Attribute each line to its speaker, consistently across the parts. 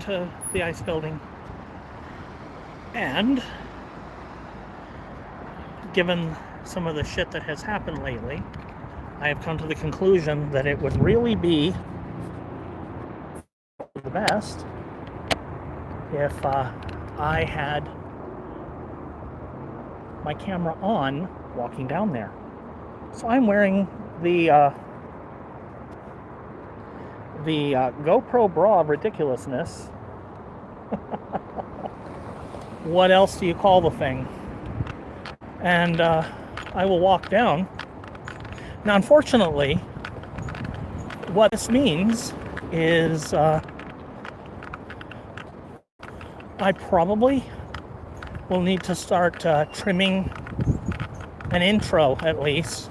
Speaker 1: to the ice building. And given some of the shit that has happened lately, I have come to the conclusion that it would really be the best if I had my camera on walking down there. So I'm wearing the GoPro bra of ridiculousness. What else do you call the thing? And I will walk down. Now, unfortunately, what this means is I probably will need to start trimming an intro, at least,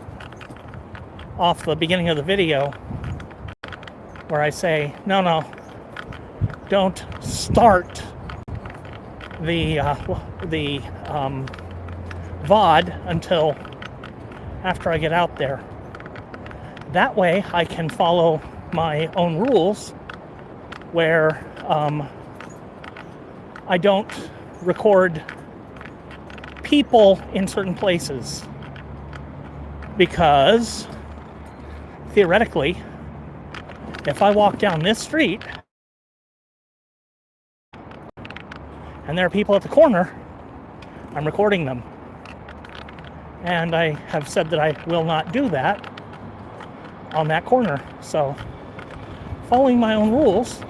Speaker 1: off the beginning of the video, where I say, no, don't start the VOD until after I get out there. That way I can follow my own rules where I don't record people in certain places, because theoretically, if I walk down this street and there are people at the corner, I'm recording them. And I have said that I will not do that on that corner. So, following my own rules.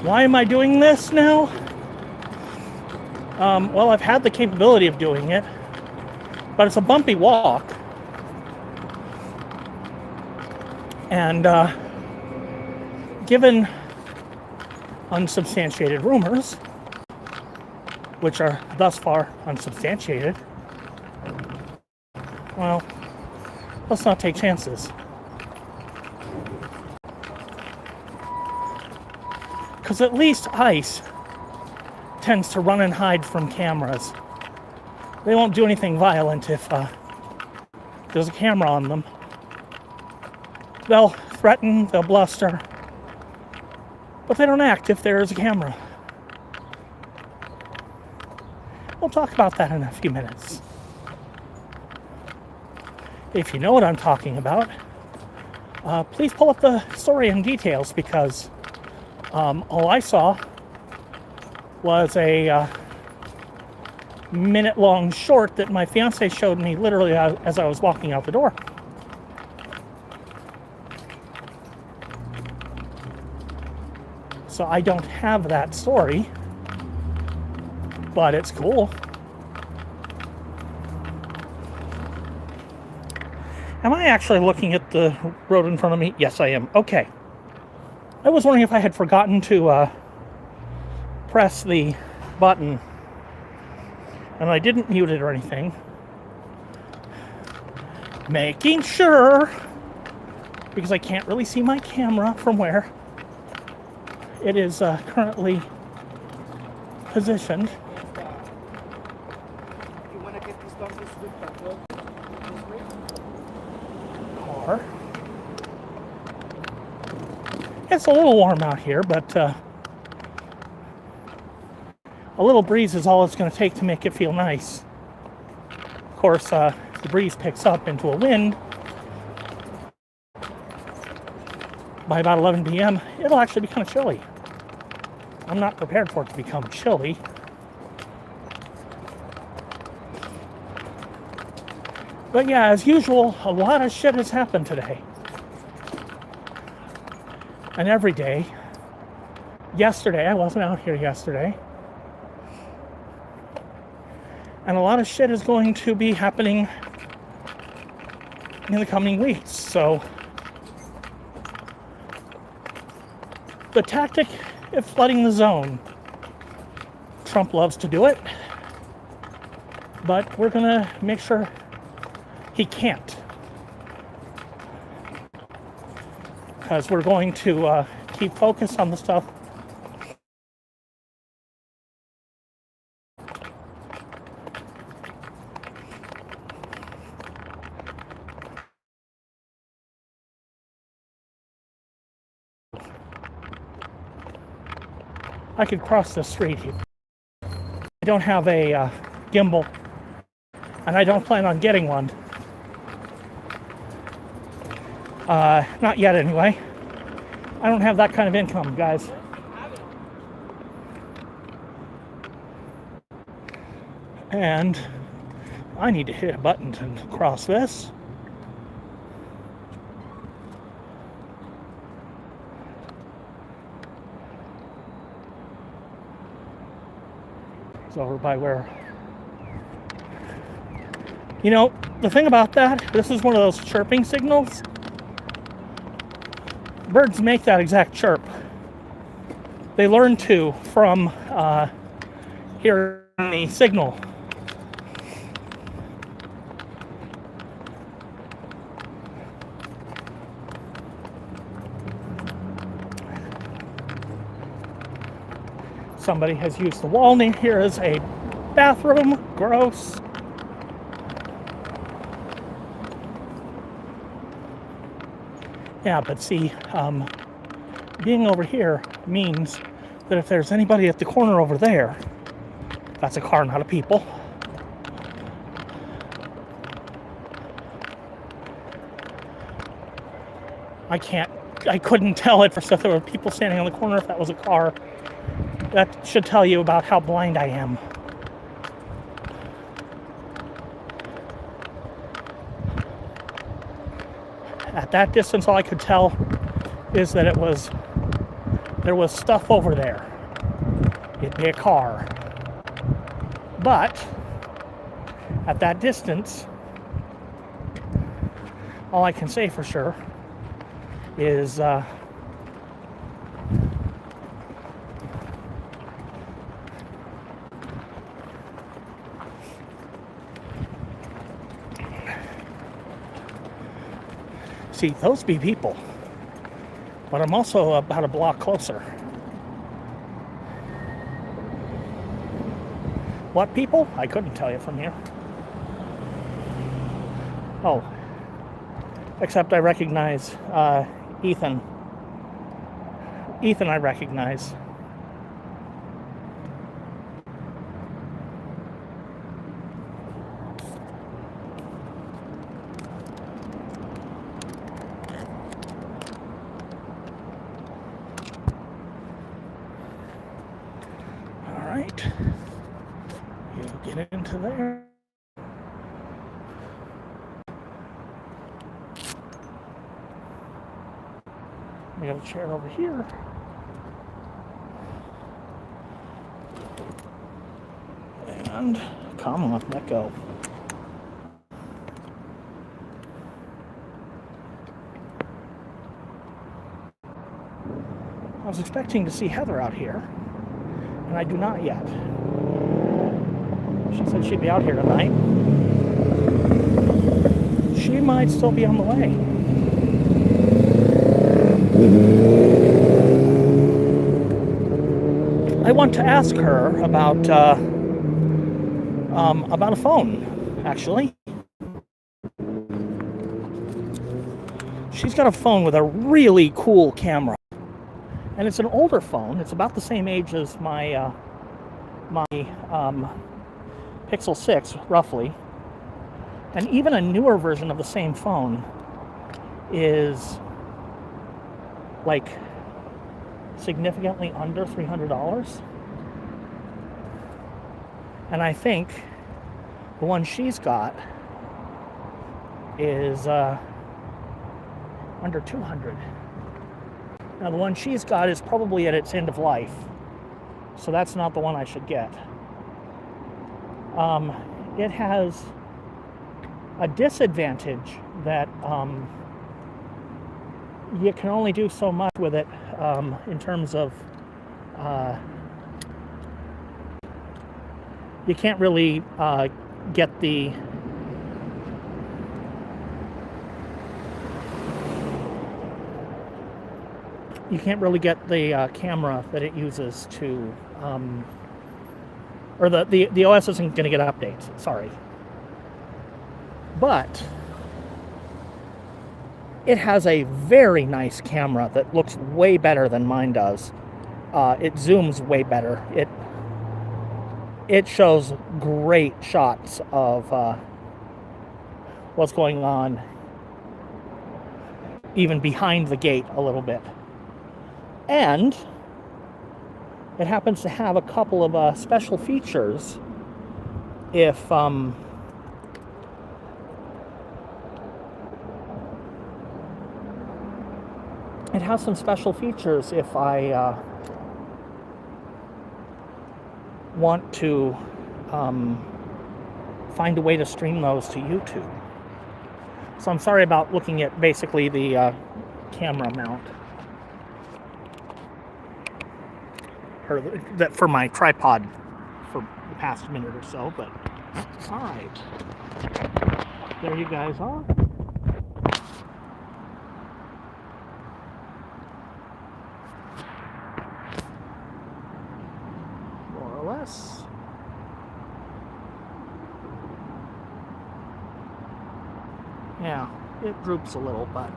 Speaker 1: Why am I doing this now? Well, I've had the capability of doing it, but it's a bumpy walk. And given unsubstantiated rumors, which are thus far unsubstantiated, well, let's not take chances. Because at least ice tends to run and hide from cameras. They won't do anything violent if there's a camera on them. They'll threaten, they'll bluster, but they don't act if there is a camera. We'll talk about that in a few minutes. If you know what I'm talking about, please pull up the story in details, because all I saw was a minute-long short that my fiance showed me literally as I was walking out the door. So I don't have that story, but it's cool. Am I actually looking at the road in front of me? Yes, I am. Okay. I was wondering if I had forgotten to press the button, and I didn't mute it or anything. Making sure, because I can't really see my camera from where it is currently positioned. Car. It's a little warm out here, but a little breeze is all it's going to take to make it feel nice. Of course, if the breeze picks up into a wind, by about 11 p.m., it'll actually be kind of chilly. I'm not prepared for it to become chilly. But yeah, as usual, a lot of shit has happened today. And every day. Yesterday, I wasn't out here yesterday. And a lot of shit is going to be happening in the coming weeks. So the tactic is flooding the zone. Trump loves to do it, but we're gonna make sure he can't, because we're going to keep focused on the stuff I could cross the street here. I don't have a gimbal, and I don't plan on getting one. Not yet, anyway. I don't have that kind of income, guys. And I need to hit a button to cross this. It's over by where... You know, the thing about that, this is one of those chirping signals. Birds make that exact chirp. They learn to from hearing the signal. Somebody has used the wall here as a bathroom. Gross. Yeah, but see, being over here means that if there's anybody at the corner over there, that's a car, not a people. I couldn't tell at first if there were people standing on the corner, if that was a car. That should tell you about how blind I am. At that distance, all I could tell is that there was stuff over there. It'd be a car. But at that distance, all I can say for sure is see, those be people, but I'm also about a block closer. What people? I couldn't tell you from here. Oh, except I recognize Ethan. Ethan I recognize. You get into there. We got a chair over here. And come on, let go. I was expecting to see Heather out here, and I do not yet. She said she'd be out here tonight. She might still be on the way. I want to ask her about a phone, actually. She's got a phone with a really cool camera. And it's an older phone. It's about the same age as my Pixel 6, roughly. And even a newer version of the same phone is like significantly under $300. And I think the one she's got is under 200. Now the one she's got is probably at its end of life, so that's not the one I should get. It has a disadvantage that you can only do so much with it in terms of you can't really get the camera that it uses to or the OS isn't going to get updates, sorry. But it has a very nice camera that looks way better than mine does. it zooms way better. It shows great shots of what's going on even behind the gate a little bit. And it happens to have a couple of special features if it has some special features if I want to find a way to stream those to YouTube. So I'm sorry about looking at basically the camera mount for my tripod for the past minute or so, but all right. There you guys are. More or less. Yeah, it droops a little, but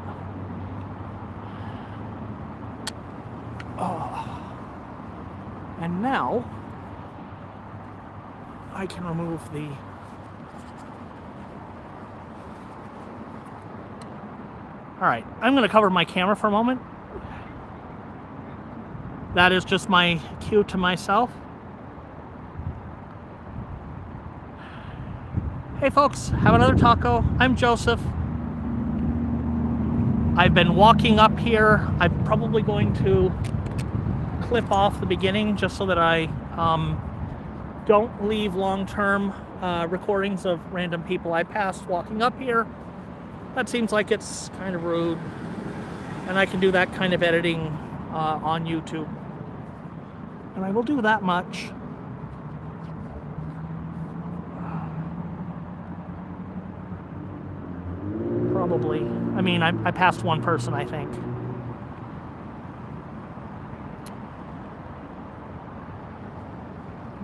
Speaker 1: and now I can remove the Alright, I'm going to cover my camera for a moment. That is just my cue to myself. Hey folks, have another taco. I'm Joseph. I've been walking up here. I'm probably going to clip off the beginning just so that I don't leave long-term recordings of random people I passed walking up here. That seems like it's kind of rude, and I can do that kind of editing on YouTube. And I will do that much. Probably. I mean, I passed one person, I think.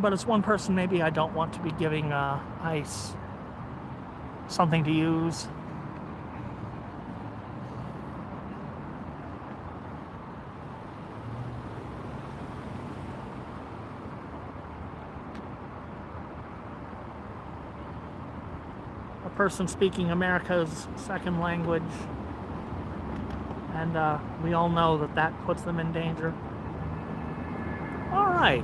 Speaker 1: But it's one person maybe I don't want to be giving ICE something to use. Person speaking America's second language, and we all know that that puts them in danger. All right,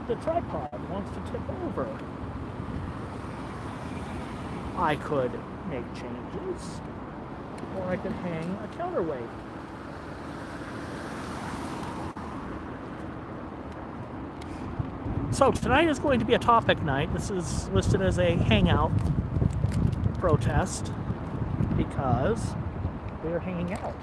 Speaker 1: the tripod wants to tip over. I could make changes, or I could hang a counterweight. So tonight is going to be a topic night. This is listed as a hangout protest because we are hanging out.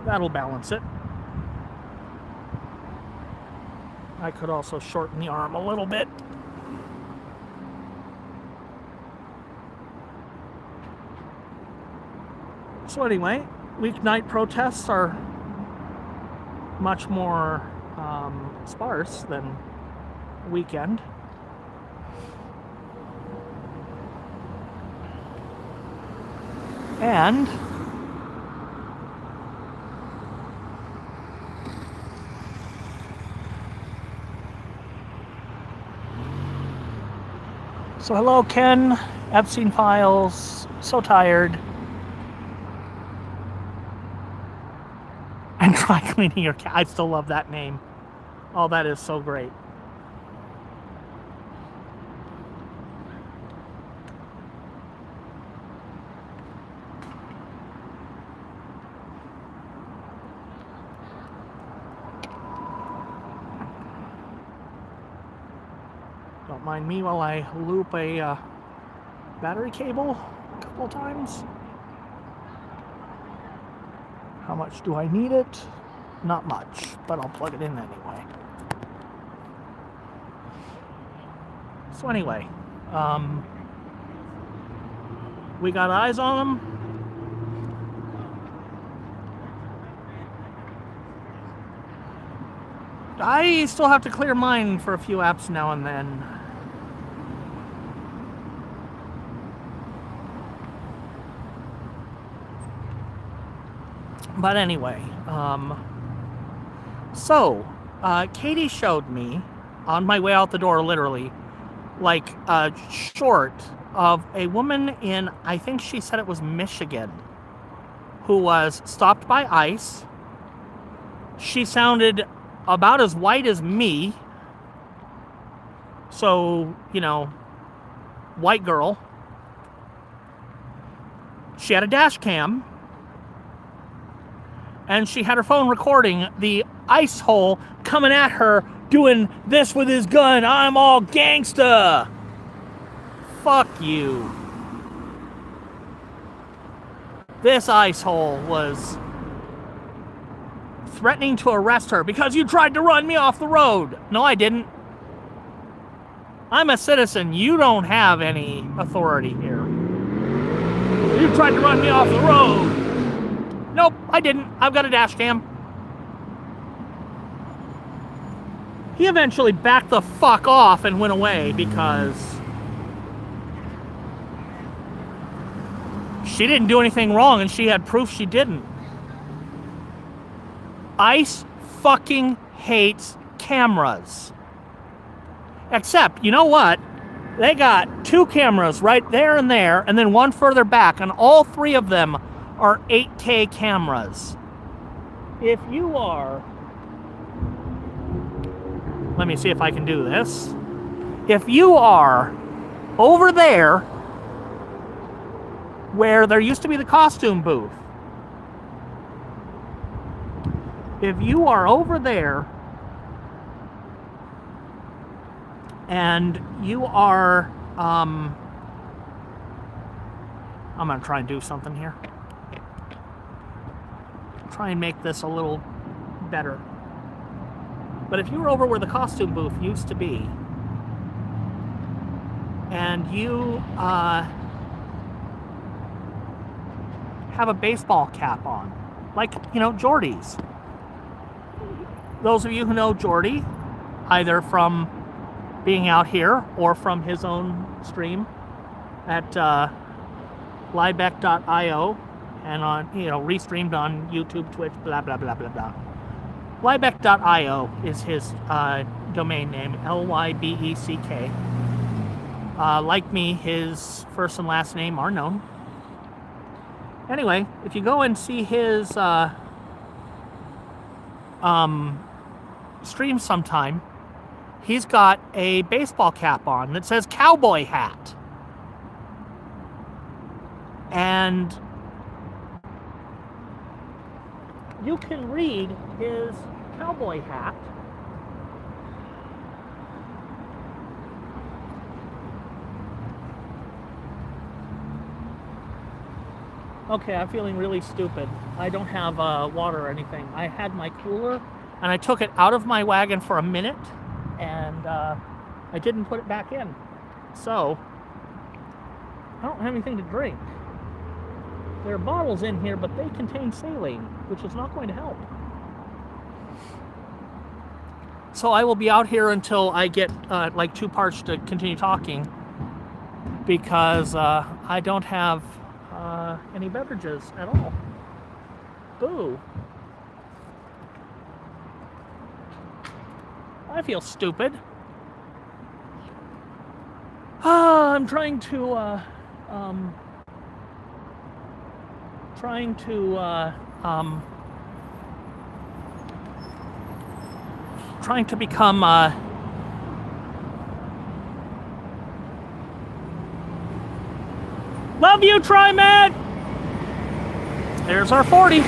Speaker 1: That'll balance it. I could also shorten the arm a little bit. So anyway, weeknight protests are much more sparse than weekend. And so hello, Ken, Epstein Files, so tired. And try cleaning your cat. I still love that name. Oh, that is so great. Don't mind me while I loop a battery cable a couple of times. How much do I need it? Not much, but I'll plug it in anyway. So anyway, We got eyes on them. I still have to clear mine for a few apps now and then. But anyway, Katie showed me on my way out the door, literally, like a short of a woman in, I think she said it was Michigan, who was stopped by ICE. She sounded about as white as me. So, you know, white girl. She had a dash cam. And she had her phone recording the ice hole coming at her, doing this with his gun. I'm all gangsta. Fuck you. This ice hole was threatening to arrest her because you tried to run me off the road. No, I didn't. I'm a citizen. You don't have any authority here. You tried to run me off the road. Nope, I didn't. I've got a dash cam. He eventually backed the fuck off and went away because she didn't do anything wrong and she had proof she didn't. ICE fucking hates cameras. Except, you know what? They got 2 cameras right there and then one further back, and all 3 of them are 8K cameras. If you are... Let me see if I can do this. If you are over there where there used to be the costume booth, if you are over there and you are... I'm going to try and do something here. Try and make this a little better. But if you were over where the costume booth used to be, and you have a baseball cap on, like, you know, Jordy's. Those of you who know Jordy, either from being out here or from his own stream at liebeck.io, and on, you know, restreamed on YouTube, Twitch, blah, blah, blah, blah, blah. Liebeck.io is his domain name, Lybeck. Like me, his first and last name are known. Anyway, if you go and see his stream sometime, he's got a baseball cap on that says cowboy hat. And you can read his cowboy hat. Okay, I'm feeling really stupid. I don't have water or anything. I had my cooler, and I took it out of my wagon for a minute, and I didn't put it back in. So, I don't have anything to drink. There are bottles in here, but they contain saline, which is not going to help. So I will be out here until I get like too parched to continue talking, because I don't have any beverages at all. Boo. I feel stupid. I'm trying to become love you, TriMed. There's our 40.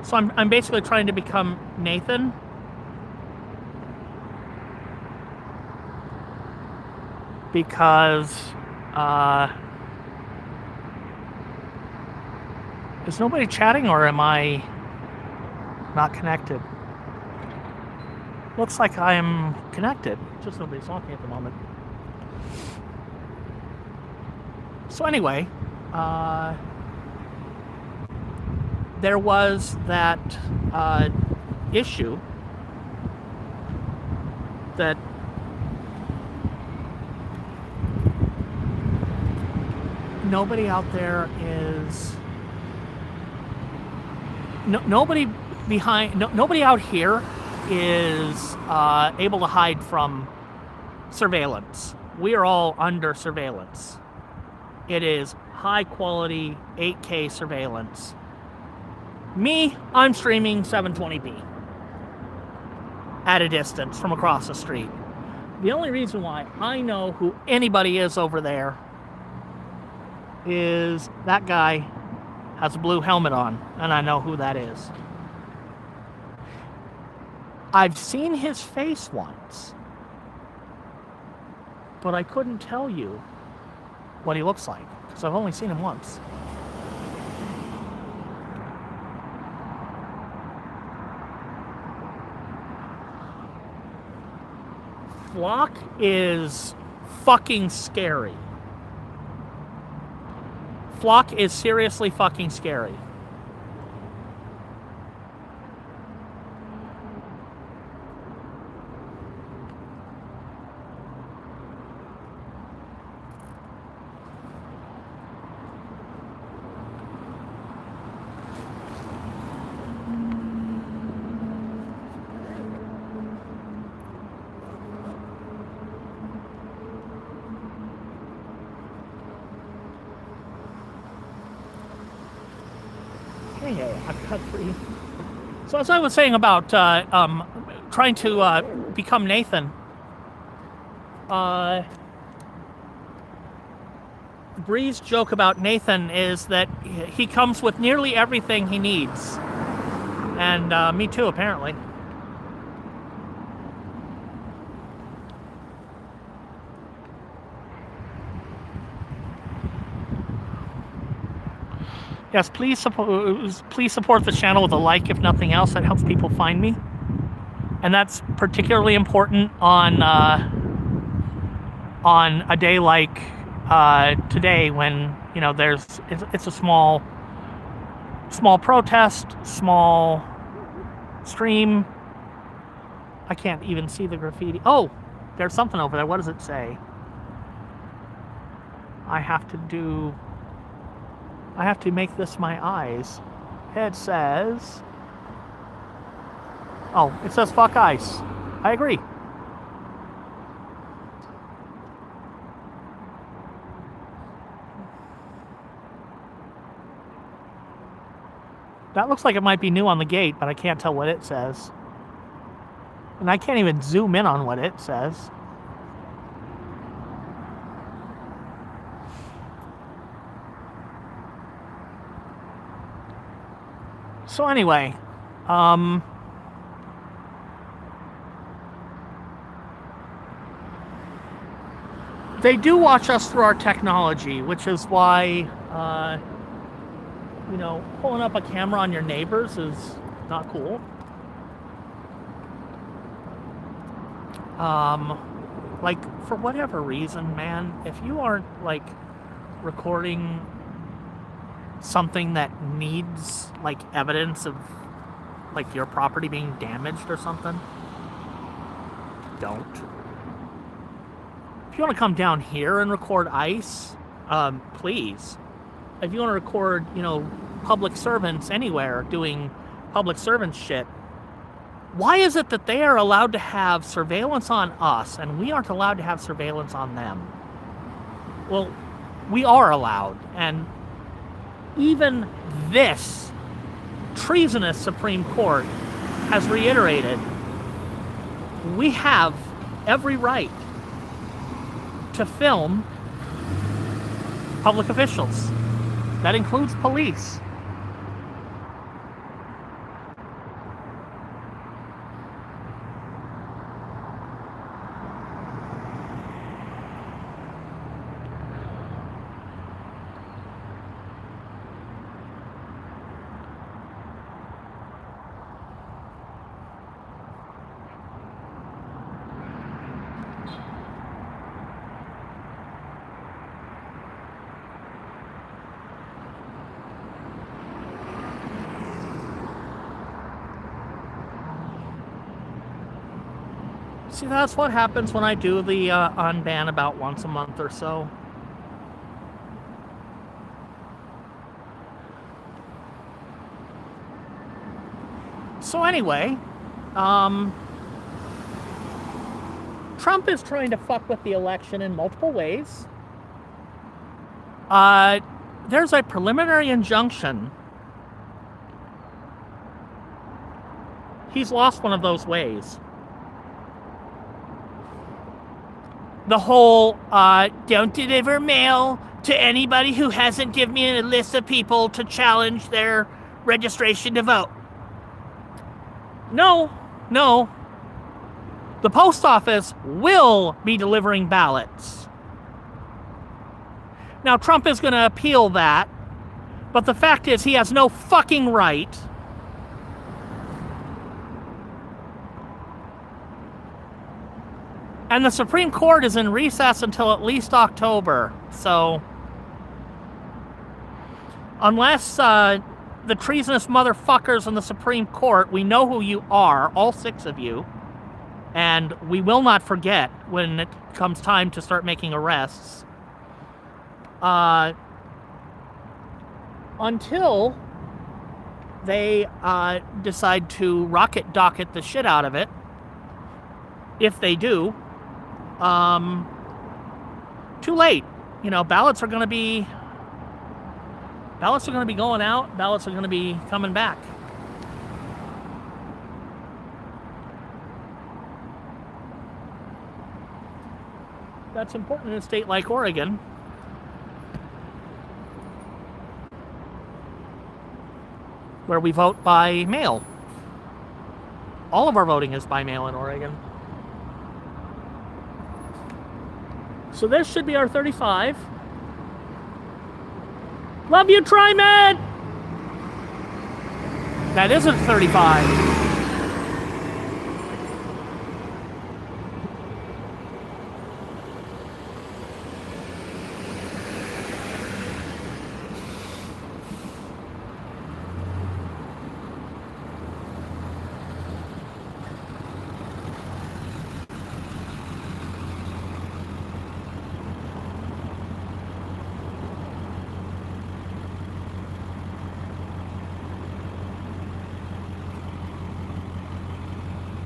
Speaker 1: So I'm basically trying to become Nathan. Because Is nobody chatting or am I not connected? Looks like I'm connected. Just nobody's talking at the moment. So anyway, there was that issue that nobody out there is nobody out here is able to hide from surveillance. We are all under surveillance. It is high quality 8K surveillance. Me, I'm streaming 720p at a distance from across the street. The only reason why I know who anybody is over there is that guy has a blue helmet on, and I know who that is. I've seen his face once, but I couldn't tell you what he looks like, because I've only seen him once. Flock is fucking scary. Flock is seriously fucking scary. Hey, I've got 3. So as I was saying about trying to become Nathan, Bree's joke about Nathan is that he comes with nearly everything he needs. And me too, apparently. Yes, please support the channel with a like, if nothing else. That helps people find me. And that's particularly important on a day like today, when, you know, it's a small protest, small stream. I can't even see the graffiti. Oh, there's something over there. What does it say? I have to make this my eyes. It says... Oh, it says fuck ICE. I agree. That looks like it might be new on the gate, but I can't tell what it says. And I can't even zoom in on what it says. So anyway, they do watch us through our technology, which is why, you know, pulling up a camera on your neighbors is not cool. Like, for whatever reason, man, if you aren't, like, recording something that needs, like, evidence of, like, your property being damaged or something, don't. If you want to come down here and record ICE, please. If you want to record, you know, public servants anywhere doing public servant shit, why is it that they are allowed to have surveillance on us and we aren't allowed to have surveillance on them? Well, we are allowed, and even this treasonous Supreme Court has reiterated we have every right to film public officials. That includes police. See, that's what happens when I do the unban about once a month or so. So anyway, Trump is trying to fuck with the election in multiple ways. There's a preliminary injunction. He's lost one of those ways. The whole, don't deliver mail to anybody who hasn't given me a list of people to challenge their registration to vote. No. The post office will be delivering ballots. Now, Trump is going to appeal that, but the fact is he has no fucking right and the Supreme Court is in recess until at least October. So, unless the treasonous motherfuckers in the Supreme Court, we know who you are, all 6 of you, and we will not forget when it comes time to start making arrests. Until they decide to rocket docket the shit out of it, if they do, too late. You know, ballots are going to be going out. Ballots are going to be coming back. That's important in a state like Oregon, where we vote by mail. All of our voting is by mail in Oregon. So this should be our 35. Love you, TriMed! That isn't 35.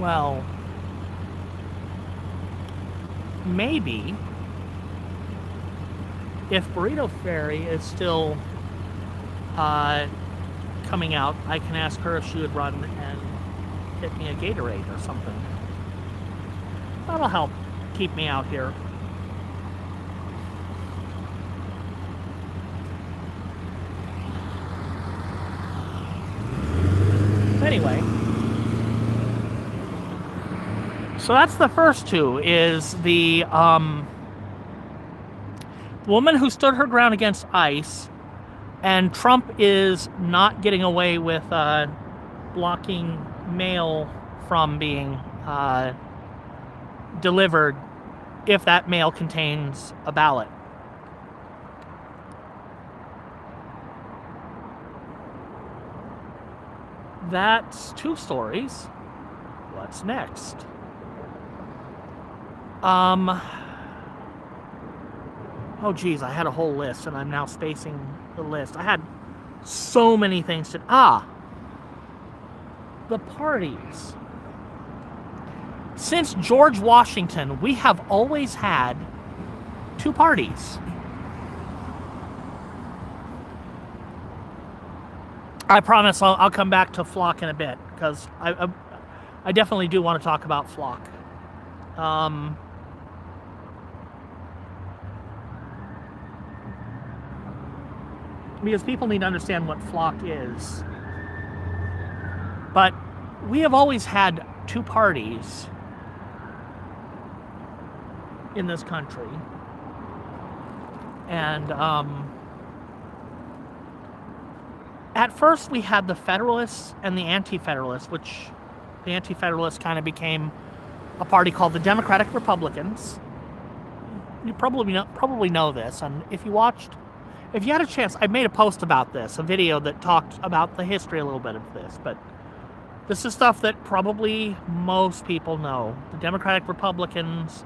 Speaker 1: Well, maybe if Burrito Fairy is still coming out, I can ask her if she would run and get me a Gatorade or something. That'll help keep me out here. Anyway. So that's the first two, is the woman who stood her ground against ICE, and Trump is not getting away with blocking mail from being delivered if that mail contains a ballot. That's 2 stories. What's next? Oh geez, I had a whole list and I'm now spacing the list. I had so many things to... the parties. Since George Washington, we have always had 2 parties. I promise I'll come back to Flock in a bit, because I definitely do want to talk about Flock. Because people need to understand what Flock is. But we have always had 2 parties in this country. And at first we had the Federalists and the Anti-Federalists, which the Anti-Federalists kind of became a party called the Democratic Republicans. You probably know this, and if you had a chance, I made a post about this, a video that talked about the history a little bit of this, but This is stuff that probably most people know. The Democratic Republicans,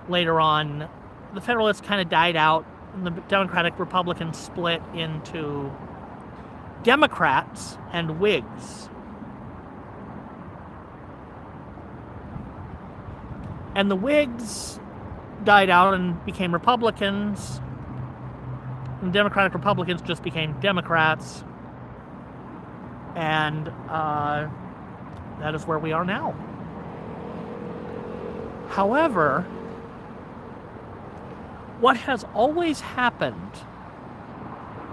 Speaker 1: later on, the Federalists kind of died out, and the Democratic Republicans split into Democrats and Whigs. And the Whigs died out and became Republicans. And the Democratic Republicans just became Democrats. And that is where we are now. However, what has always happened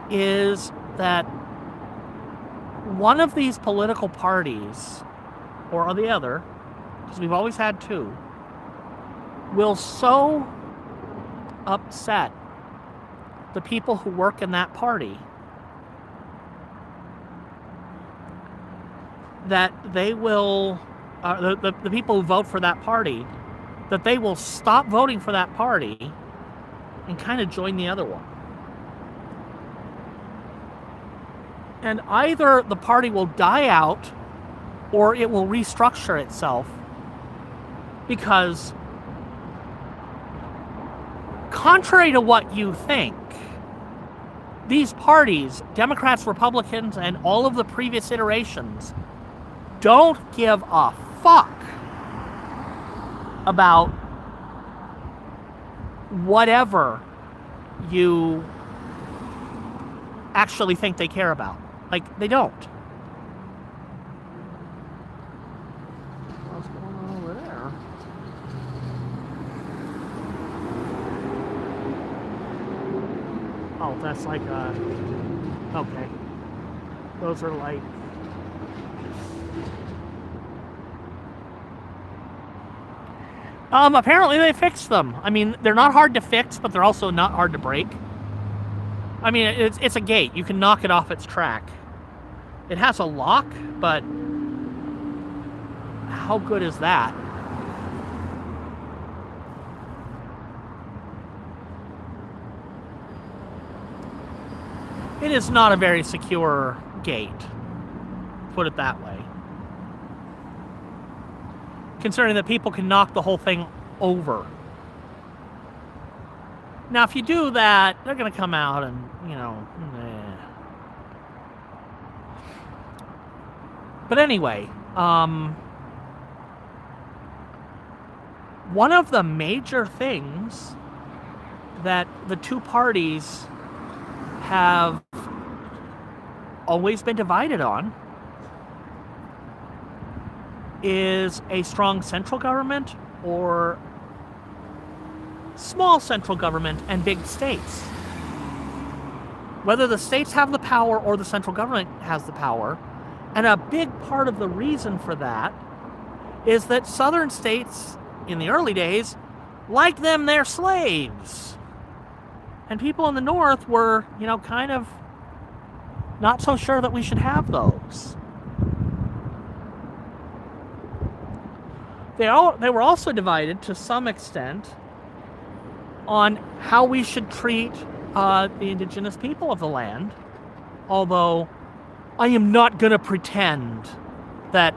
Speaker 1: is that one of these political parties, or the other, because we've always had two, will so upset the people who work in that party that they will, the people who vote for that party, that they will stop voting for that party and kind of join the other one. And either the party will die out or it will restructure itself, because contrary to what you think, these parties, Democrats, Republicans, and all of the previous iterations, don't give a fuck about whatever you actually think they care about. Like, they don't. What's going on over there? Oh, that's like okay. Those are like... apparently they fixed them. I mean, they're not hard to fix, but they're also not hard to break. I mean, it's a gate. You can knock it off its track. It has a lock, but how good is that? It is not a very secure gate, put it that way. Considering that people can knock the whole thing over. Now, if you do that, they're going to come out and, you know... But anyway, one of the major things that the two parties have always been divided on is a strong central government or small central government and big states. Whether the states have the power or the central government has the power. And a big part of the reason for that is that southern states in the early days liked them their slaves. And people in the north were, you know, kind of not so sure that we should have those. They were also divided to some extent on how we should treat the indigenous people of the land. Although I am not going to pretend that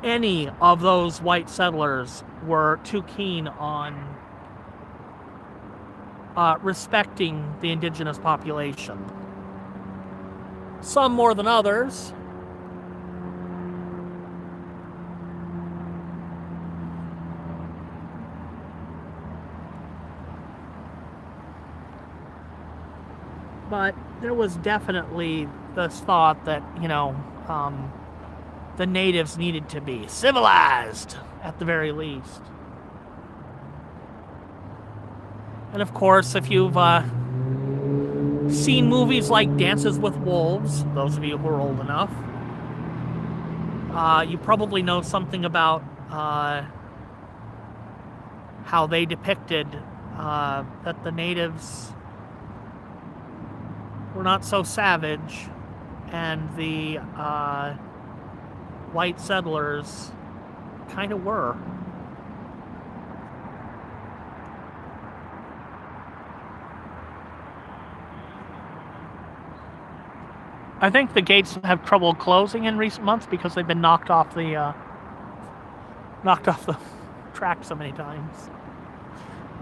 Speaker 1: any of those white settlers were too keen on respecting the indigenous population. Some more than others. But there was definitely this thought that, you know, the natives needed to be civilized, at the very least. And of course, if you've seen movies like Dances with Wolves, those of you who are old enough, you probably know something about how they depicted that the natives were not so savage, and the white settlers kind of were. I think the gates have trouble closing in recent months because they've been knocked off the track so many times.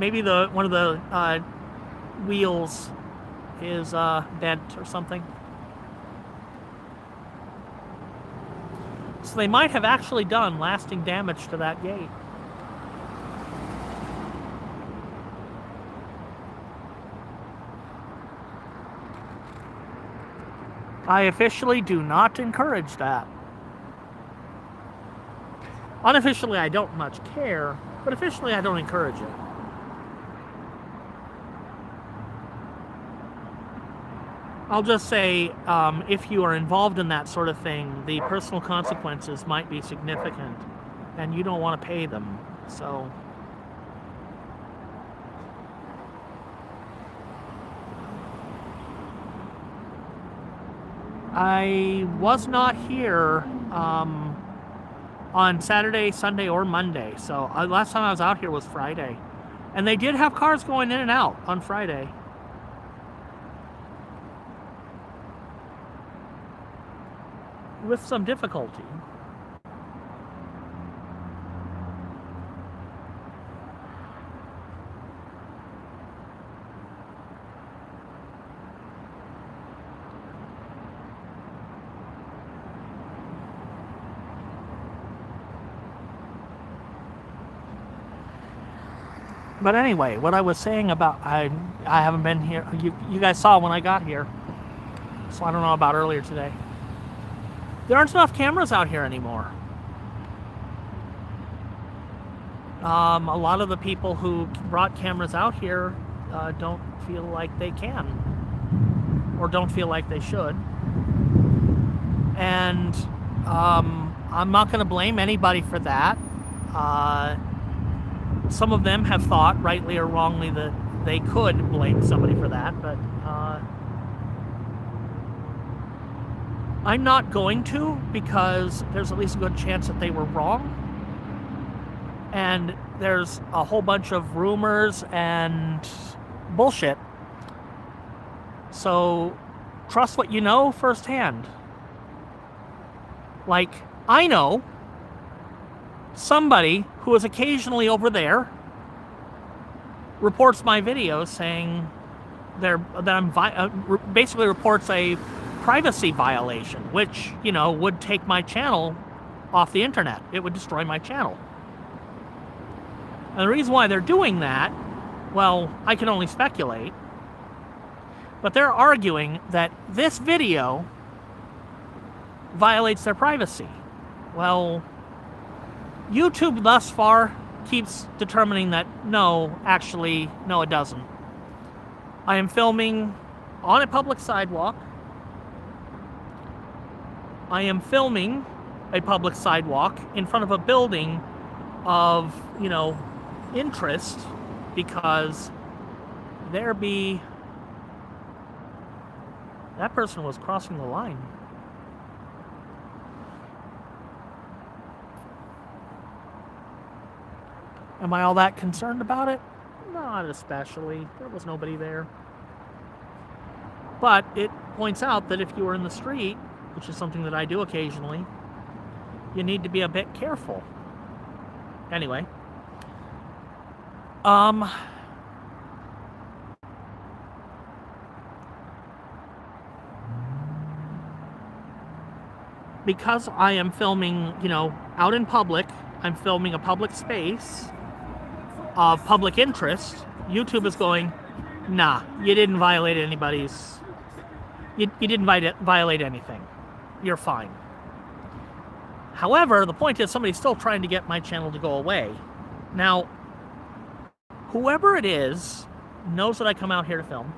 Speaker 1: Maybe one of the wheels is bent or something. So they might have actually done lasting damage to that gate. I officially do not encourage that. Unofficially, I don't much care, but officially, I don't encourage it. I'll just say, if you are involved in that sort of thing, the personal consequences might be significant, and you don't want to pay them, so... I was not here on Saturday, Sunday, or Monday. So last time I was out here was Friday. And they did have cars going in and out on Friday. With some difficulty. But anyway, what I was saying about I haven't been here. You guys saw when I got here, so I don't know about earlier today. There aren't enough cameras out here anymore. A lot of the people who brought cameras out here don't feel like they can, or don't feel like they should. And I'm not going to blame anybody for that. Some of them have thought, rightly or wrongly, that they could blame somebody for that, but I'm not going to, because there's at least a good chance that they were wrong. And there's a whole bunch of rumors and bullshit. So trust what you know firsthand. Like, I know somebody who is occasionally over there reports my videos saying basically reports a privacy violation, which, you know, would take my channel off the internet. It would destroy my channel. And the reason why they're doing that, well, I can only speculate, but they're arguing that this video violates their privacy. Well, YouTube thus far keeps determining that no, actually, no, it doesn't. I am filming on a public sidewalk. I am filming a public sidewalk in front of a building of, you know, interest, because that person was crossing the line. Am I all that concerned about it? Not especially. There was nobody there. But it points out that if you were in the street, which is something that I do occasionally, you need to be a bit careful. Anyway. Because I am filming, you know, out in public, I'm filming a public space of public interest, YouTube is going, nah, you didn't violate anybody's, you didn't violate anything. You're fine. However, the point is somebody's still trying to get my channel to go away. Now, whoever it is knows that I come out here to film.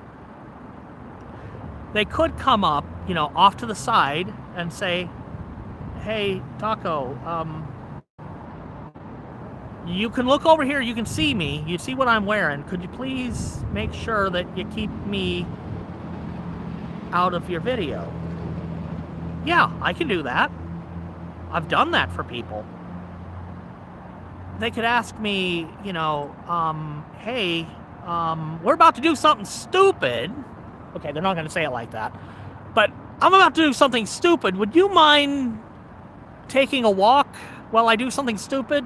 Speaker 1: They could come up, you know, off to the side and say, hey, Taco, you can look over here, you can see me, you see what I'm wearing. Could you please make sure that you keep me out of your video? Yeah, I can do that. I've done that for people. They could ask me, you know, hey, we're about to do something stupid. Okay, they're not going to say it like that. But
Speaker 2: I'm about to do something stupid. Would you mind taking a walk while I do something stupid?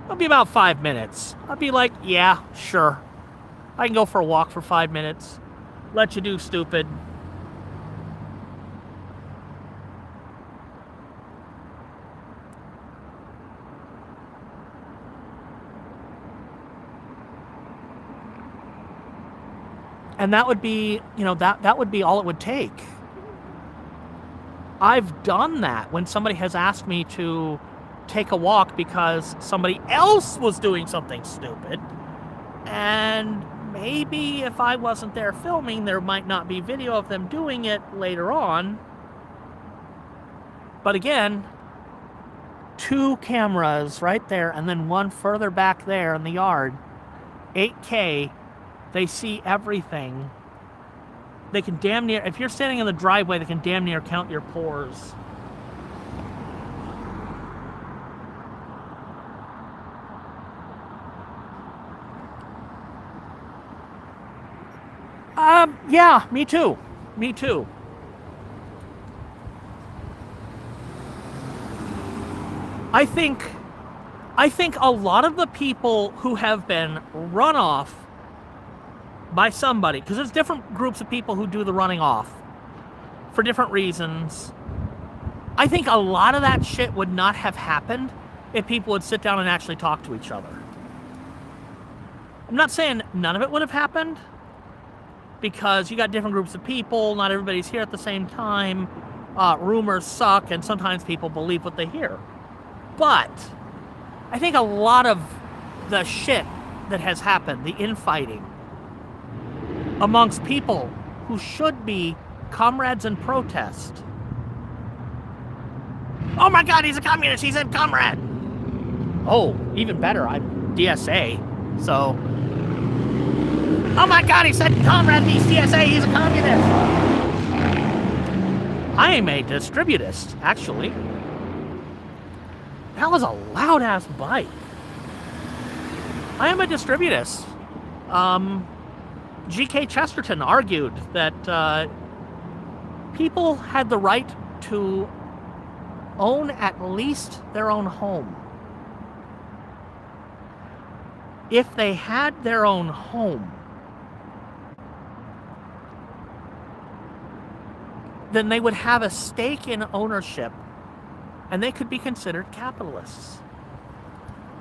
Speaker 2: It'll be about 5 minutes. I'll be like, yeah, sure. I can go for a walk for 5 minutes. Let you do stupid. And that would be, that would be all it would take. I've done that when somebody has asked me to take a walk because somebody else was doing something stupid. And maybe if I wasn't there filming, there might not be video of them doing it later on. But again, 2 cameras right there and then one further back there in the yard. 8K. They see everything. They can damn near, if you're standing in the driveway, they can damn near count your pores. Yeah, me too. Me too. I think a lot of the people who have been run off by somebody, because there's different groups of people who do the running off for different reasons. I think a lot of that shit would not have happened if people would sit down and actually talk to each other. I'm not saying none of it would have happened, because you got different groups of people, not everybody's here at the same time, rumors suck, and sometimes people believe what they hear. But I think a lot of the shit that has happened, the infighting, amongst people who should be comrades in protest. Oh my God, he's a communist, he's a comrade. Oh, even better, I'm DSA, so. Oh my God, he said comrade, he's DSA, he's a communist. I am a distributist, actually. That was a loud ass bike. I am a distributist. G.K. Chesterton argued that people had the right to own at least their own home. If they had their own home, then they would have a stake in ownership and they could be considered capitalists.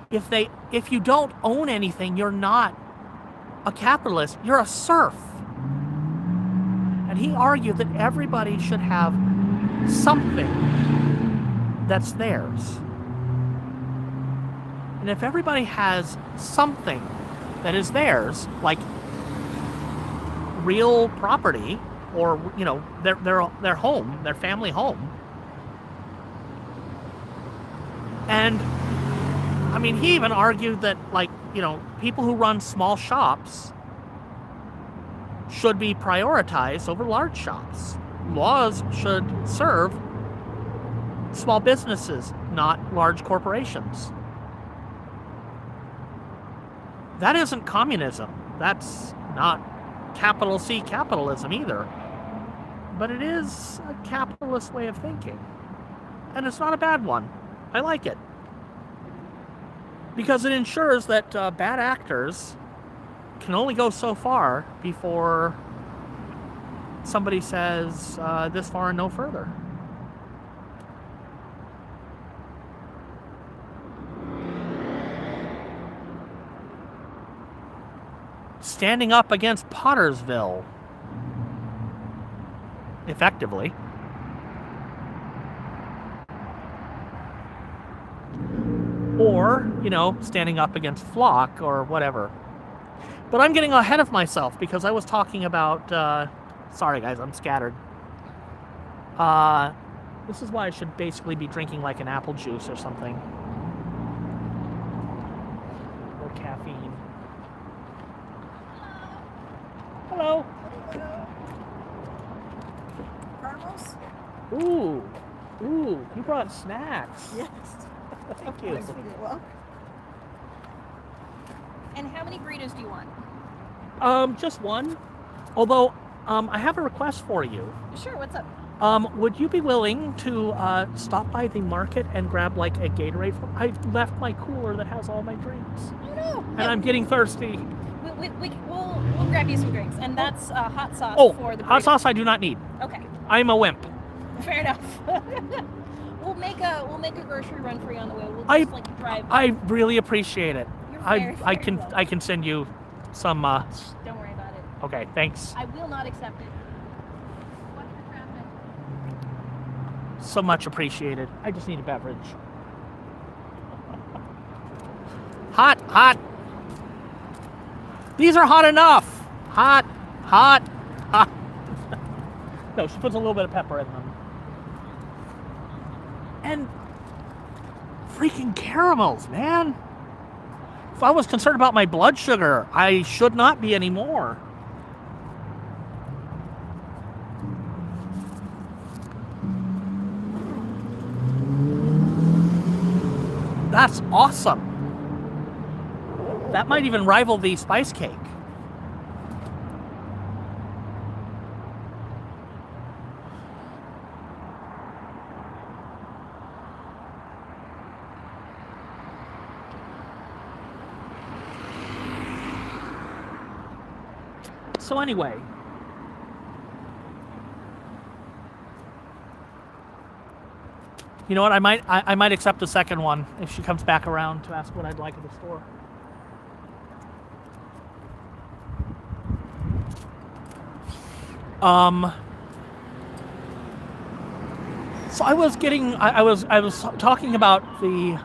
Speaker 2: If you don't own anything, you're not a capitalist, you're a serf. And he argued that everybody should have something that's theirs. And if everybody has something that is theirs, like real property, or their home, their family home, and I mean, he even argued that, people who run small shops should be prioritized over large shops. Laws should serve small businesses, not large corporations. That isn't communism. That's not capital C capitalism either. But it is a capitalist way of thinking. And it's not a bad one. I like it. Because it ensures that bad actors can only go so far before somebody says this far and no further. Standing up against Pottersville, effectively. Or, standing up against Flock or whatever. But I'm getting ahead of myself because I was talking about, sorry guys, I'm scattered. This is why I should basically be drinking like an apple juice or something. Or caffeine. Hello.
Speaker 3: Caramels?
Speaker 2: Ooh, you brought snacks.
Speaker 3: Yes.
Speaker 2: Thank you.
Speaker 3: You're welcome.
Speaker 4: And how many burritos do you want?
Speaker 2: Just one. Although, I have a request for you.
Speaker 3: Sure, what's up?
Speaker 2: Would you be willing to stop by the market and grab like a Gatorade? I left my cooler that has all my drinks,
Speaker 3: Oh no.
Speaker 2: and I'm getting thirsty.
Speaker 3: We'll grab you some drinks, and that's hot sauce
Speaker 2: Oh,
Speaker 3: for the
Speaker 2: hot
Speaker 3: burrito.
Speaker 2: sauce I do not need.
Speaker 3: Okay,
Speaker 2: I'm a wimp.
Speaker 3: fair enough. we'll make a grocery run for you on the way. We'll
Speaker 2: I-
Speaker 3: just like drive.
Speaker 2: I really appreciate it.
Speaker 3: You're
Speaker 2: I
Speaker 3: very,
Speaker 2: I
Speaker 3: very
Speaker 2: can
Speaker 3: welcome.
Speaker 2: I can send you some.
Speaker 3: Don't worry about it.
Speaker 2: Okay, thanks
Speaker 3: I will not accept it. Watch the traffic.
Speaker 2: so much appreciated. I just need a beverage. Hot, hot. These are hot enough. Hot, hot, hot. No, she puts a little bit of pepper in them. And freaking caramels, man. If I was concerned about my blood sugar, I should not be anymore. That's awesome. That might even rival the spice cake. So anyway, you know what? I might accept the second one if she comes back around to ask what I'd like at the store. So I was talking about the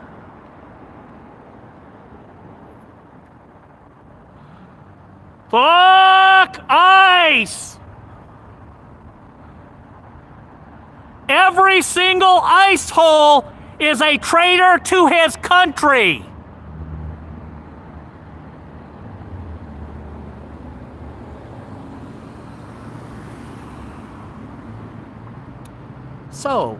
Speaker 2: fuck ice. Every single ice hole is a traitor to his country. So,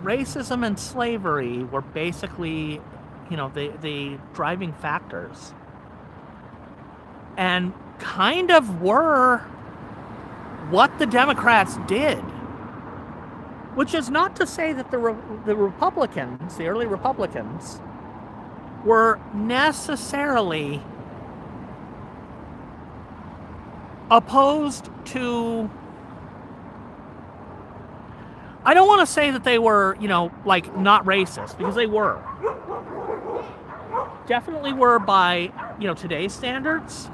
Speaker 2: racism and slavery were basically, the driving factors. And kind of were what the Democrats did. Which is not to say that the Republicans, the early Republicans, were necessarily opposed to... I don't want to say that they were, not racist, because they were. Definitely were by, today's standards.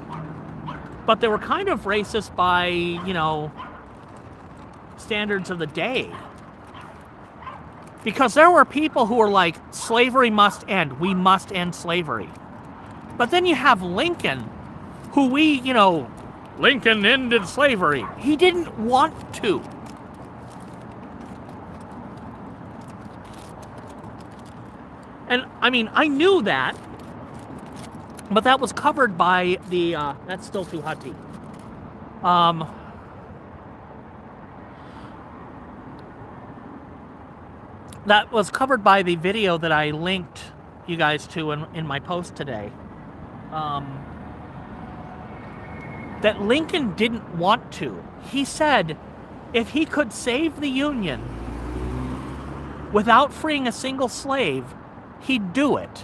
Speaker 2: But they were kind of racist by, standards of the day. Because there were people who were like, slavery must end. We must end slavery. But then you have Lincoln, who Lincoln ended slavery. He didn't want to. And, I knew that, but that was covered by the, that's still too hot tea. That was covered by the video that I linked you guys to in my post today. That Lincoln didn't want to. He said if he could save the Union without freeing a single slave, he'd do it.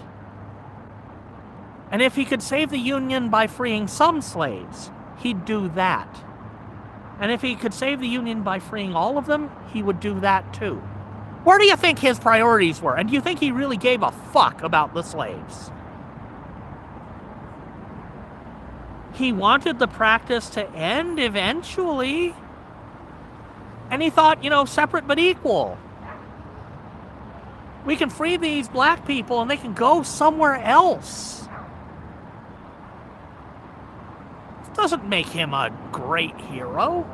Speaker 2: And if he could save the Union by freeing some slaves, he'd do that. And if he could save the Union by freeing all of them, he would do that too. Where do you think his priorities were? And do you think he really gave a fuck about the slaves? He wanted the practice to end eventually. And he thought, separate but equal. We can free these black people and they can go somewhere else. It doesn't make him a great hero.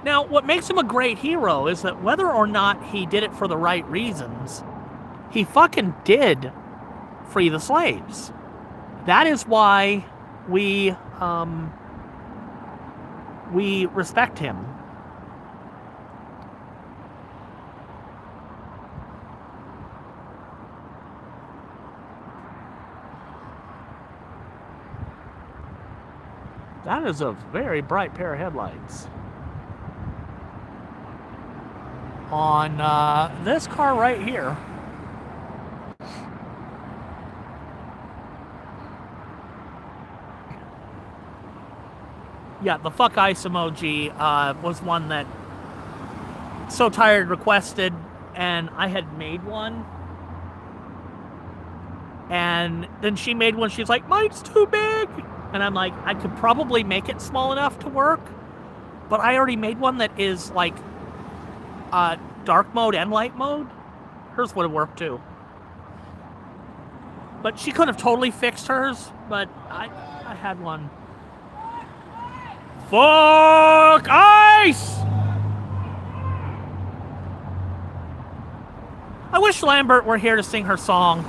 Speaker 2: Now, what makes him a great hero is that whether or not he did it for the right reasons, he fucking did free the slaves. That is why we respect him. That is a very bright pair of headlights. On this car right here. Yeah, the fuck ice emoji was one that So Tired requested, and I had made one. And then she made one, she's like, mine's too big. And I'm like, I could probably make it small enough to work, but I already made one that is like dark mode and light mode. Hers would have worked too. But she could have totally fixed hers, but I had one. Fuck ice! I wish Lambert were here to sing her song.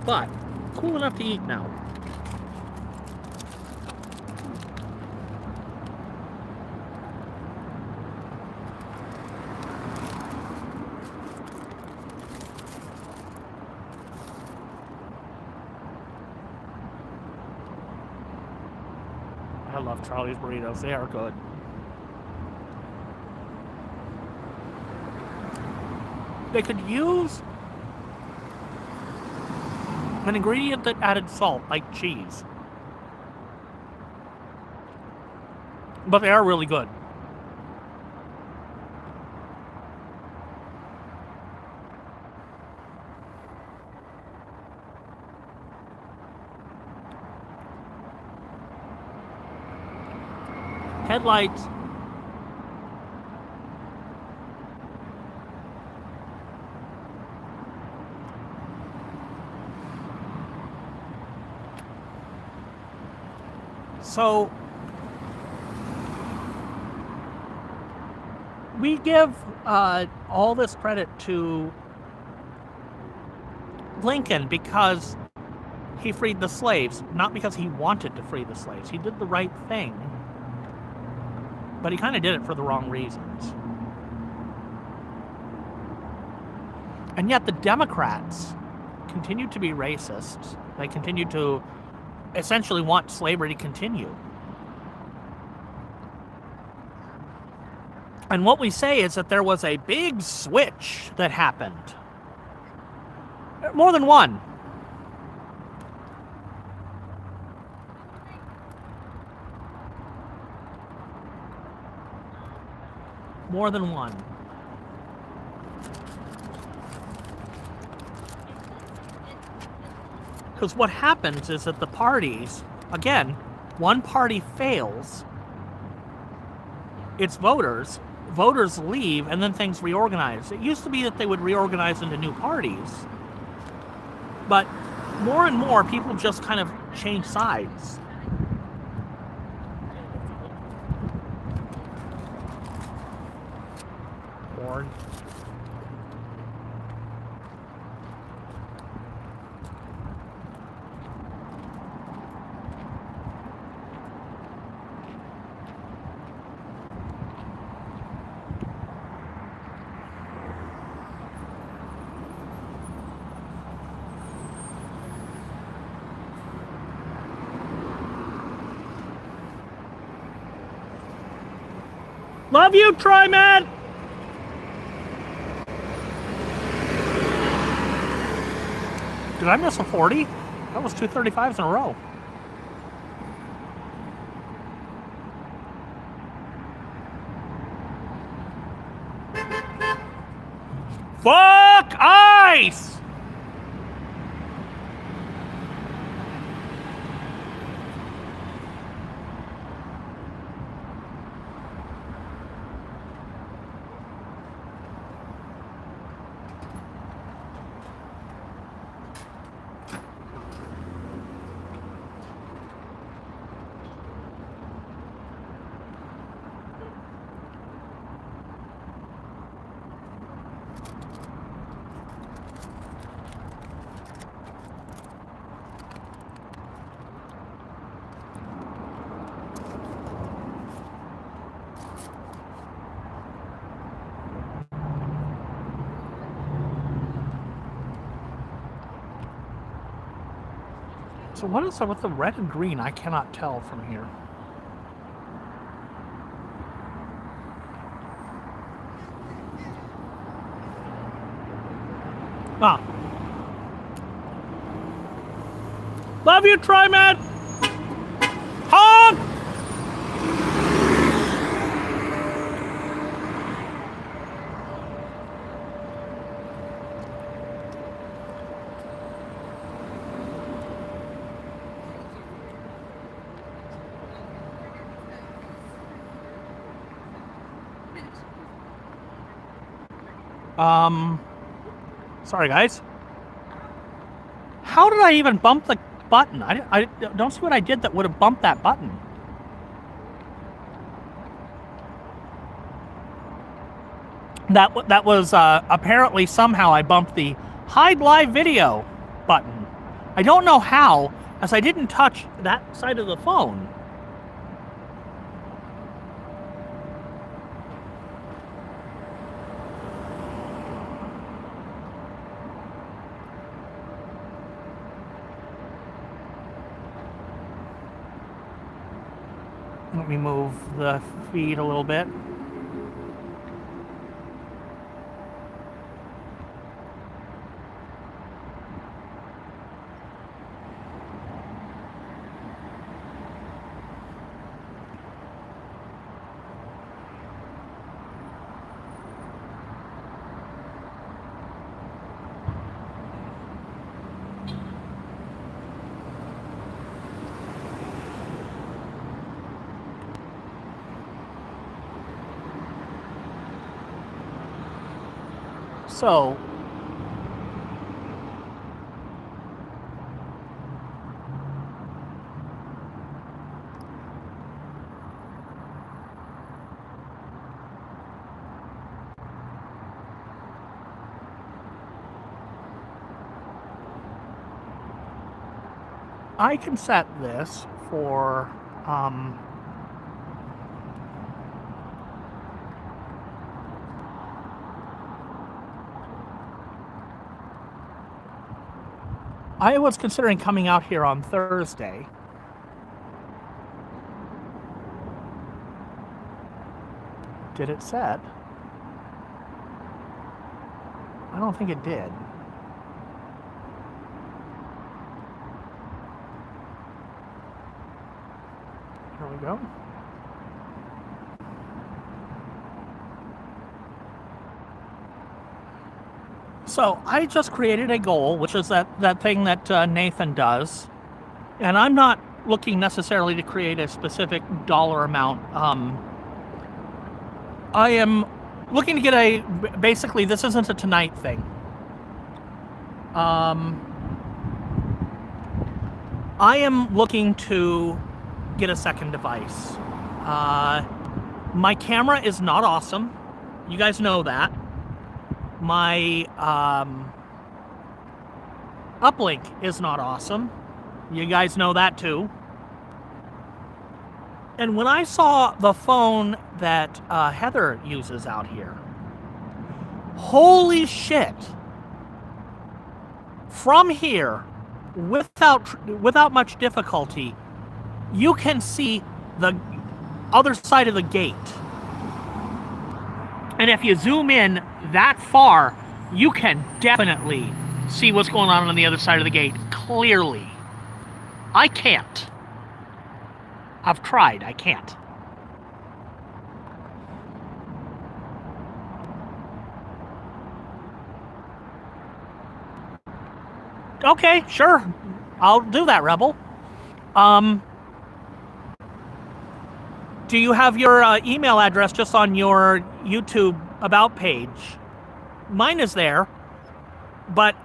Speaker 2: But cool enough to eat now. I love Charlie's burritos. They are good. They could use an ingredient that added salt, like cheese. But they are really good. Headlights. So we give all this credit to Lincoln because he freed the slaves, not because he wanted to free the slaves. He did the right thing, but he kind of did it for the wrong reasons. And yet the Democrats continue to be racist. They continue to essentially want slavery to continue. And what we say is that there was a big switch that happened. More than one. More than one. Because what happens is that the parties, again, one party fails, its voters leave, and then things reorganize. It used to be that they would reorganize into new parties, but more and more people just kind of change sides. Born. Love you, TriMed! Did I miss a 40? That was 235s in a row. Fuck ice! So what is with the red and green? I cannot tell from here. Ah. Love you, TriMed! Honk! Sorry, guys. How did I even bump the button? I don't see what I did that would have bumped that button. That was apparently somehow I bumped the hide live video button. I don't know how, as I didn't touch that side of the phone. Let me move the feed a little bit. So, I can set this for I was considering coming out here on Thursday. Did it set? I don't think it did. Here we go. So I just created a goal, which is that thing that Nathan does. And I'm not looking necessarily to create a specific dollar amount. I am looking to get basically, this isn't a tonight thing. I am looking to get a second device. My camera is not awesome. You guys know that. My uplink is not awesome. You guys know that too. And when I saw the phone that Heather uses out here, holy shit. From here, without much difficulty, you can see the other side of the gate. And if you zoom in that far, you can definitely see what's going on the other side of the gate clearly. I can't. I've tried. I can't. Okay, sure. I'll do that, Rebel. Do you have your email address just on your YouTube About page? Mine is there, but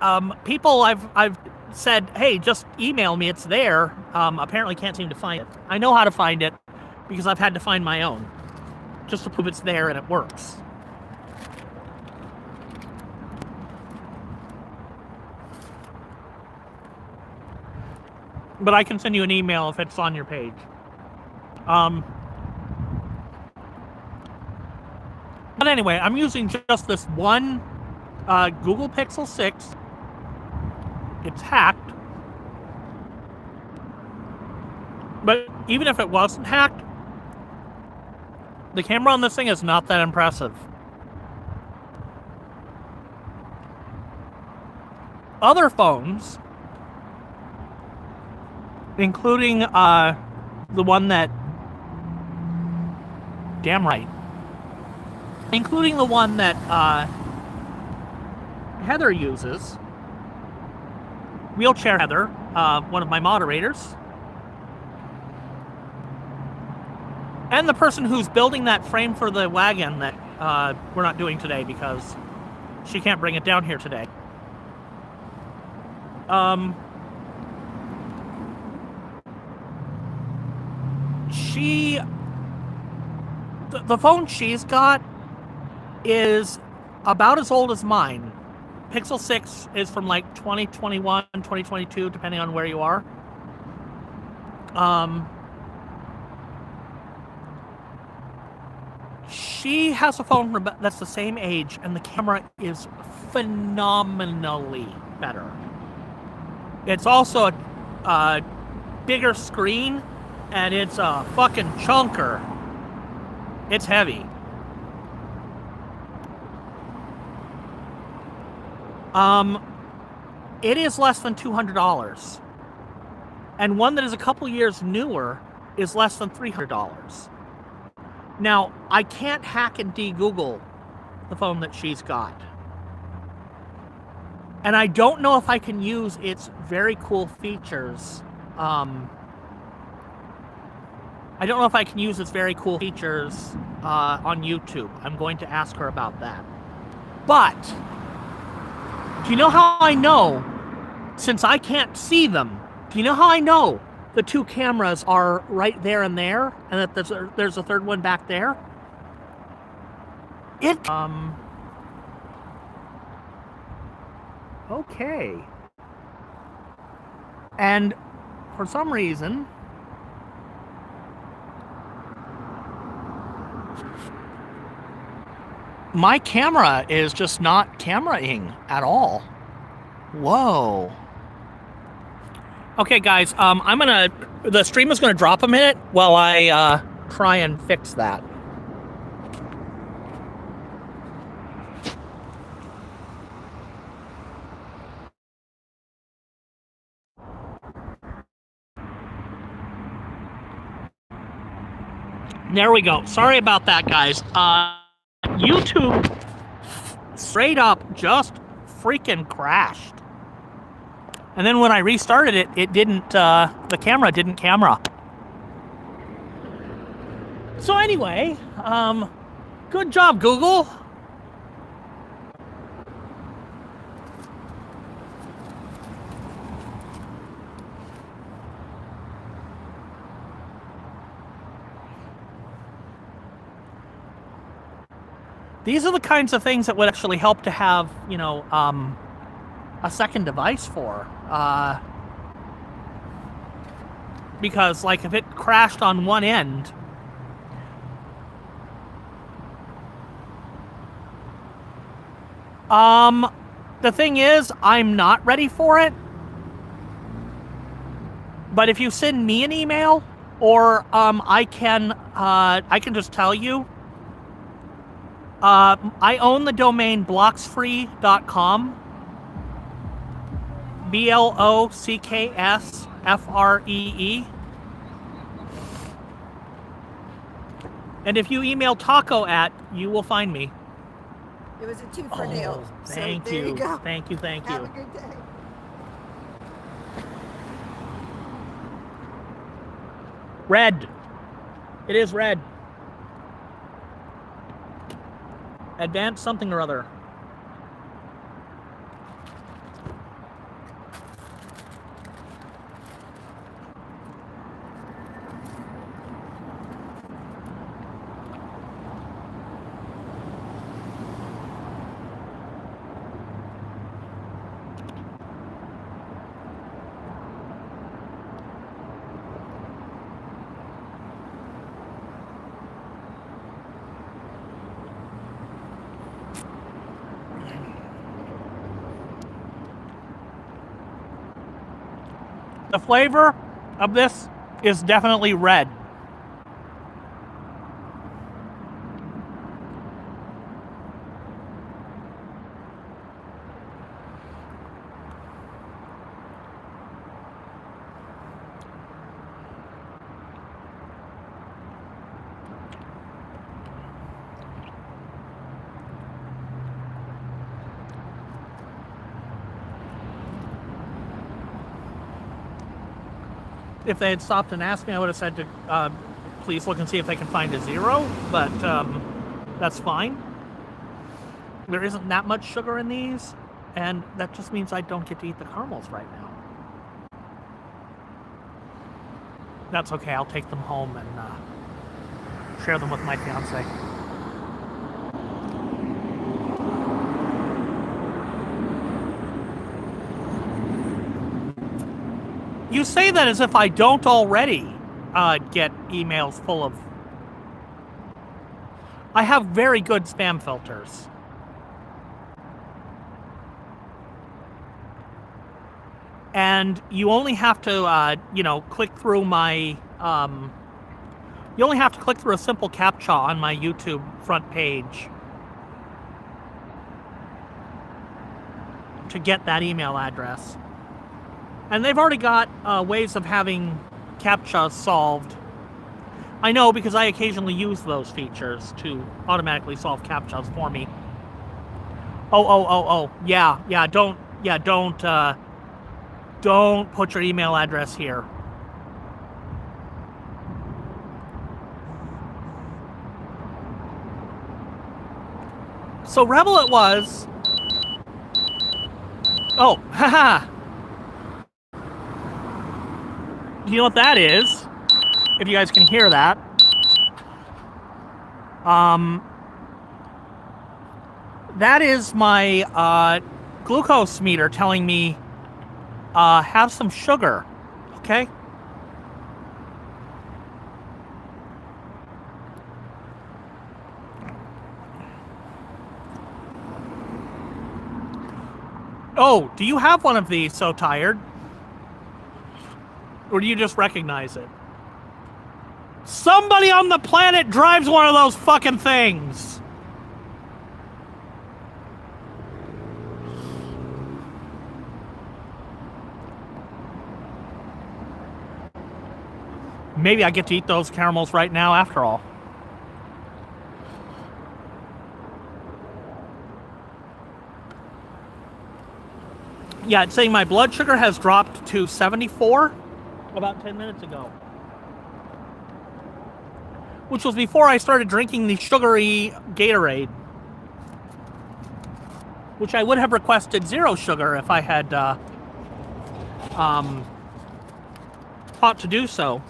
Speaker 2: people I've said, hey, just email me, it's there. Apparently can't seem to find it. I know how to find it because I've had to find my own just to prove it's there and it works. But I can send you an email if it's on your page. But anyway, I'm using just this one Google Pixel 6. It's hacked. But even if it wasn't hacked, the camera on this thing is not that impressive. Other phones, including the one that... Damn right. Including the one that Heather uses. Wheelchair Heather, one of my moderators. And the person who's building that frame for the wagon that we're not doing today because she can't bring it down here today. The phone she's got is about as old as mine. Pixel 6 is from like 2021, 2022, depending on where you are. She has a phone that's the same age, and the camera is phenomenally better. It's also a bigger screen, and it's a fucking chunker. It's heavy. It is less than $200. And one that is a couple years newer is less than $300. Now, I can't hack and de-Google the phone that she's got. And I don't know if I can use its very cool features. I don't know if I can use its very cool features on YouTube. I'm going to ask her about that. But, do you know how I know, since I can't see them, do you know how I know the two cameras are right there and there, and that there's a third one back there? Okay. And for some reason, my camera is just not camera-ing at all. Whoa. Okay, guys, the stream is gonna drop a minute while I try and fix that. There we go. Sorry about that, guys. YouTube straight up just freaking crashed. And then when I restarted it, it didn't, the camera didn't camera. So anyway, good job, Google. These are the kinds of things that would actually help to have, you know, a second device for. Because, like, if it crashed on one end, the thing is, I'm not ready for it. But if you send me an email, or I can just tell you. I own the domain blocksfree.com. BLOCKSFREE. And if you email taco at, you will find me.
Speaker 4: It was a 2 for deal.
Speaker 2: Thank
Speaker 4: so there
Speaker 2: you.
Speaker 4: you go.
Speaker 2: Thank you. Thank you.
Speaker 4: Have a good day.
Speaker 2: Red. It is red. Advanced something or other. The flavor of this is definitely red. If they had stopped and asked me, I would have said to please look and see if they can find a 0, but that's fine. There isn't that much sugar in these, and that just means I don't get to eat the caramels right now. That's okay, I'll take them home and share them with my fiance. You say that as if I don't already get emails full of... I have very good spam filters. And you only have to, click through my... you only have to click through a simple CAPTCHA on my YouTube front page to get that email address. And they've already got ways of having CAPTCHA solved. I know because I occasionally use those features to automatically solve CAPTCHAs for me. Oh. Yeah, don't put your email address here. So Rebel it was. Oh, haha. Do you know what that is? If you guys can hear that. That is my glucose meter telling me have some sugar, okay? Oh, do you have one of these, So Tired? Or do you just recognize it? Somebody on the planet drives one of those fucking things! Maybe I get to eat those caramels right now after all. Yeah, it's saying my blood sugar has dropped to 74 about 10 minutes ago. Which was before I started drinking the sugary Gatorade. Which I would have requested 0 sugar if I had thought to do so.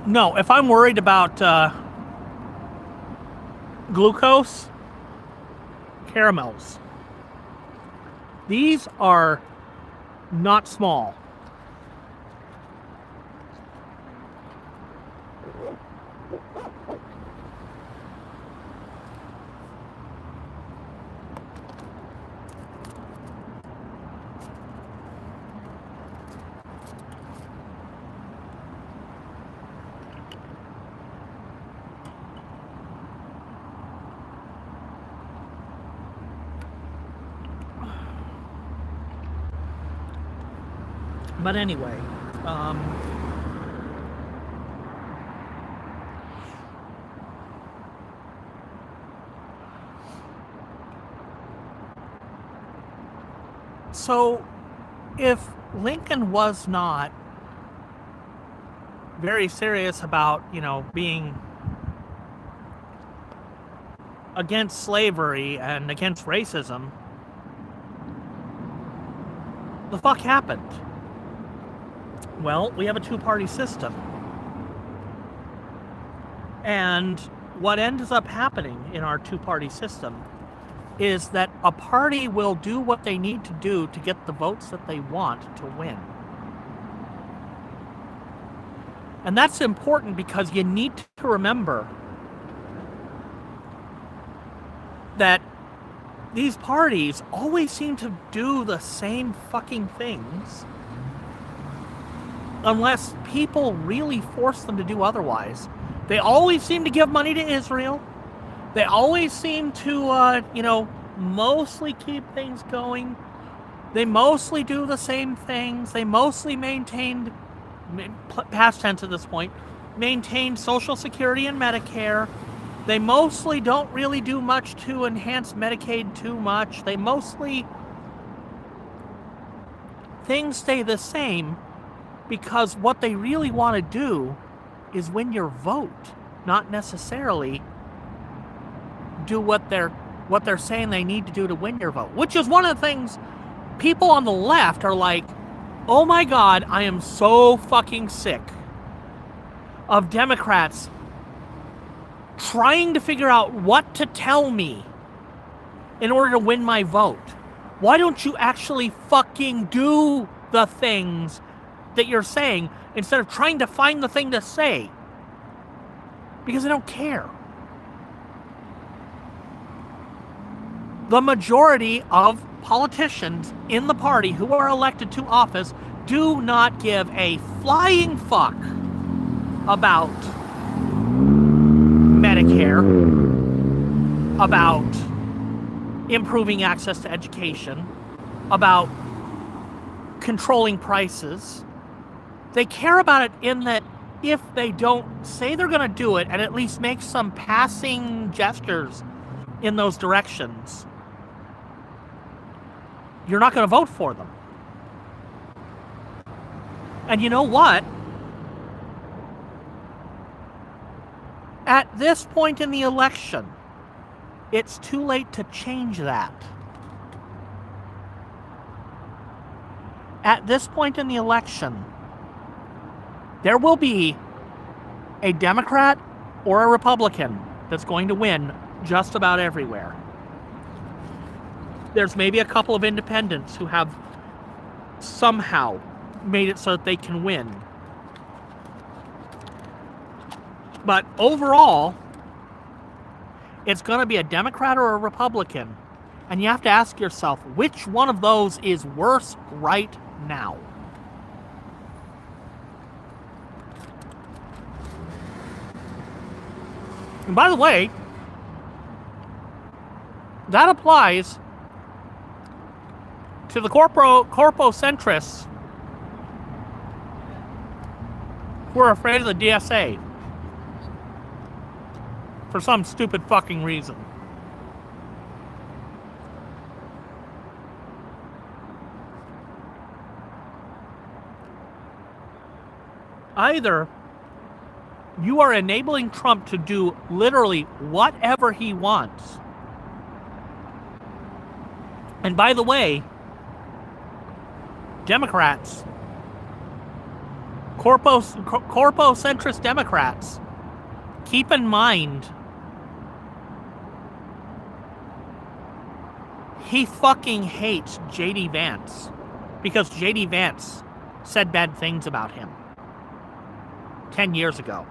Speaker 2: No, if I'm worried about glucose, caramels. These are not small. But anyway, so if Lincoln was not very serious about, being against slavery and against racism, the fuck happened? Well, we have a two-party system. And what ends up happening in our two-party system is that a party will do what they need to do to get the votes that they want to win. And that's important because you need to remember that these parties always seem to do the same fucking things unless people really force them to do otherwise. They always seem to give money to Israel. They always seem to, mostly keep things going. They mostly do the same things. They mostly maintained, past tense at this point, maintained Social Security and Medicare. They mostly don't really do much to enhance Medicaid too much. They mostly, things stay the same because what they really want to do is win your vote, not necessarily do what they're saying they need to do to win your vote, which is one of the things people on the left are like, oh my God, I am so fucking sick of Democrats trying to figure out what to tell me in order to win my vote. Why don't you actually fucking do the things that you're saying instead of trying to find the thing to say? Because I don't care. The majority of politicians in the party who are elected to office do not give a flying fuck about Medicare, about improving access to education, about controlling prices. They care about it in that if they don't say they're going to do it and at least make some passing gestures in those directions, you're not going to vote for them. And you know what? At this point in the election, it's too late to change that. At this point in the election, there will be a Democrat or a Republican that's going to win just about everywhere. There's maybe a couple of independents who have somehow made it so that they can win. But overall, it's going to be a Democrat or a Republican. And you have to ask yourself, which one of those is worse right now? And by the way, that applies to the corpocentrists who are afraid of the DSA for some stupid fucking reason. Either you are enabling Trump to do literally whatever he wants. And by the way, Democrats, corpocentrist Democrats, keep in mind, he fucking hates J.D. Vance because J.D. Vance said bad things about him 10 years ago.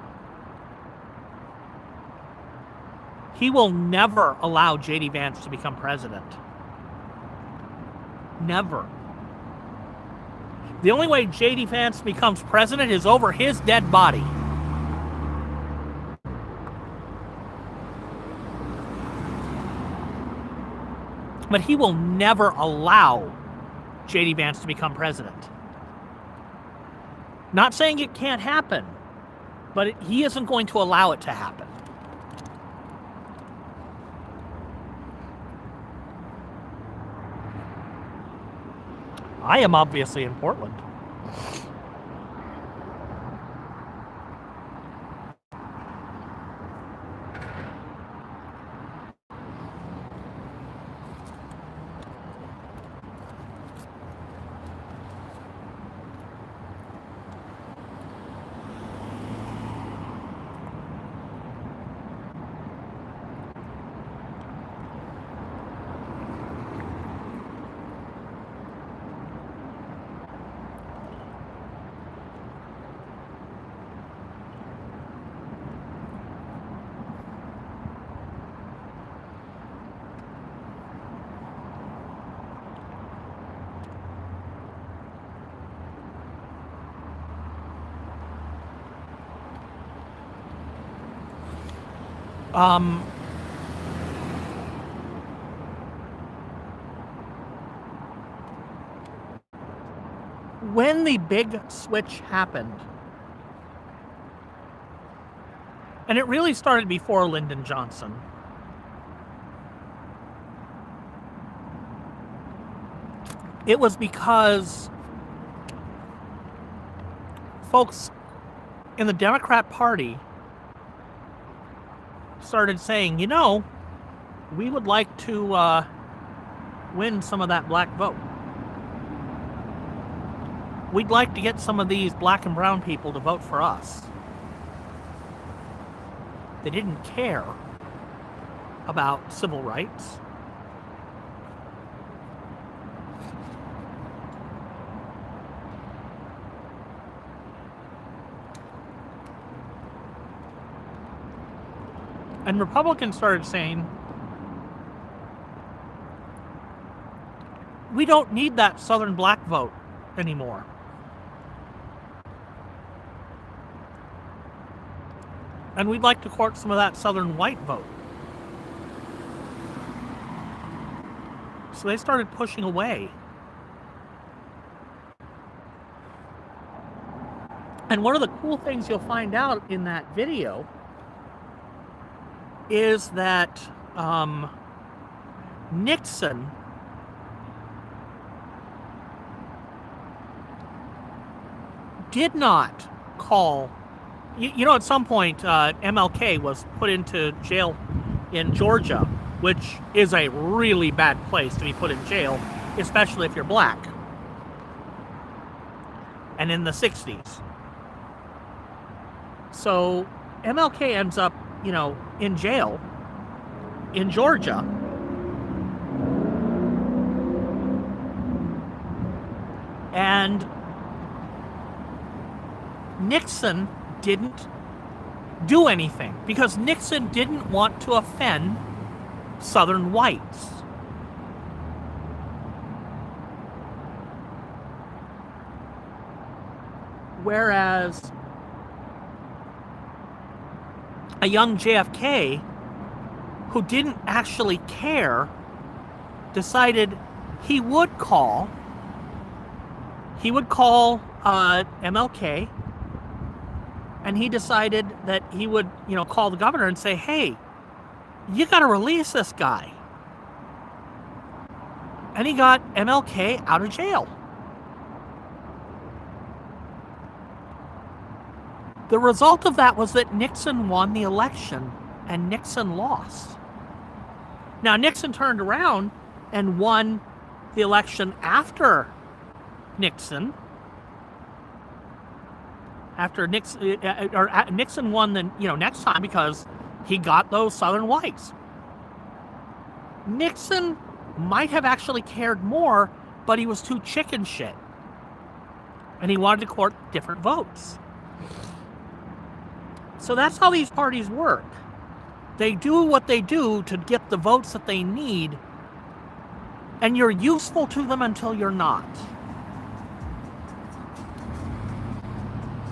Speaker 2: He will never allow J.D. Vance to become president. Never. The only way J.D. Vance becomes president is over his dead body. But he will never allow J.D. Vance to become president. Not saying it can't happen, but he isn't going to allow it to happen. I am obviously in Portland. When the big switch happened, and it really started before Lyndon Johnson, it was because folks in the Democrat Party started saying, you know, we would like to win some of that black vote. We'd like to get some of these black and brown people to vote for us. They didn't care about civil rights. And Republicans started saying, we don't need that Southern black vote anymore. And we'd like to court some of that Southern white vote. So they started pushing away. And one of the cool things you'll find out in that video is that Nixon did not call. You know, at some point, MLK was put into jail in Georgia, which is a really bad place to be put in jail, especially if you're black. And in the 60s. So MLK ends up, you know, in jail in Georgia. And Nixon didn't do anything because Nixon didn't want to offend Southern whites. Whereas a young JFK who didn't actually care decided he would call MLK, and he decided that he would, you know, call the governor and say, hey, you got to release this guy. And he got MLK out of jail. The result of that was that Nixon won the election and Nixon lost. Now, Nixon turned around and won the election after Nixon. Nixon won the, you know, next time because he got those Southern whites. Nixon might have actually cared more, but he was too chicken shit. And he wanted to court different votes. So that's how these parties work. They do what they do to get the votes that they need, and you're useful to them until you're not.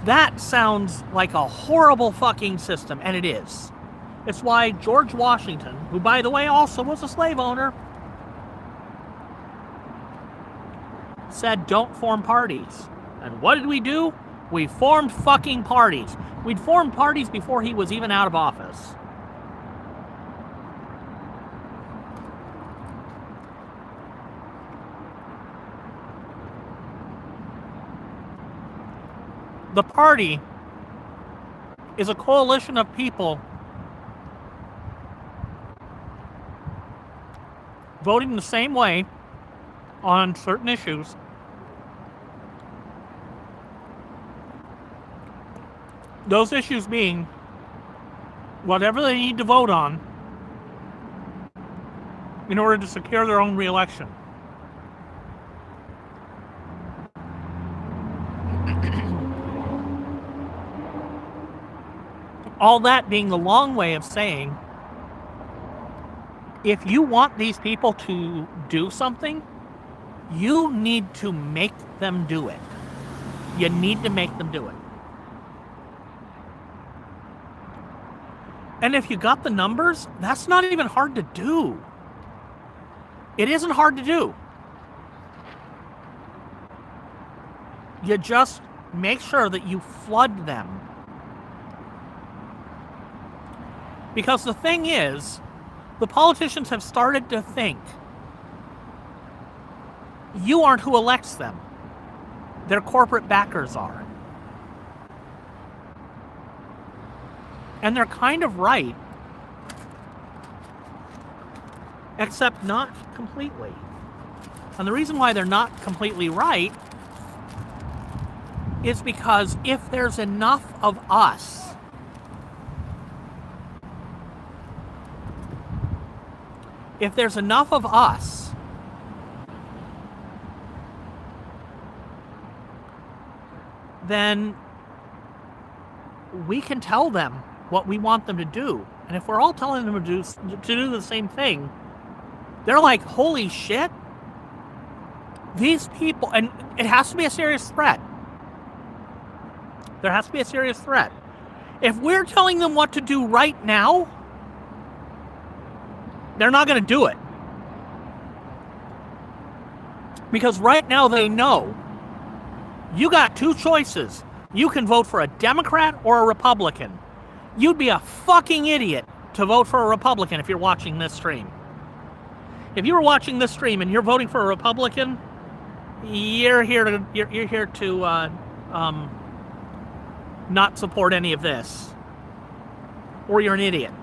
Speaker 2: That sounds like a horrible fucking system, and it is. It's why George Washington, who by the way also was a slave owner, said don't form parties. And what did we do? We formed fucking parties. We'd formed parties before he was even out of office. The party is a coalition of people voting the same way on certain issues. Those issues being whatever they need to vote on in order to secure their own re-election. All that being the long way of saying, if you want these people to do something, you need to make them do it. You need to make them do it. And if you got the numbers, that's not even hard to do. It isn't hard to do. You just make sure that you flood them. Because the thing is, the politicians have started to think you aren't who elects them. Their corporate backers are. And they're kind of right. Except not completely. And the reason why they're not completely right is because if there's enough of us, then we can tell them what we want them to do. And if we're all telling them to do the same thing, they're like, holy shit, these people, and it has to be a serious threat. There has to be a serious threat. If we're telling them what to do right now, they're not going to do it. Because right now they know you got two choices. You can vote for a Democrat or a Republican. You'd be a fucking idiot to vote for a Republican if you're watching this stream. If you were watching this stream and you're voting for a Republican, you're here to not support any of this, or you're an idiot.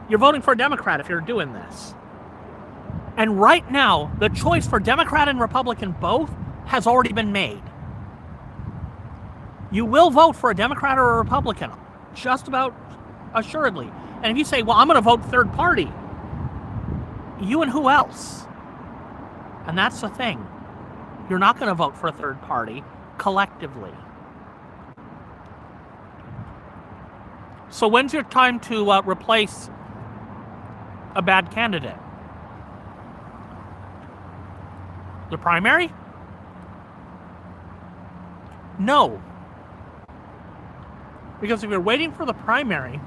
Speaker 2: You're voting for a Democrat if you're doing this. And right now, the choice for Democrat and Republican both has already been made. You will vote for a Democrat or a Republican, just about assuredly. And if you say, well, I'm going to vote third party, you and who else? And that's the thing. You're not going to vote for a third party collectively. So when's your time to replace a bad candidate? The primary? No. Because if you're waiting for the primary,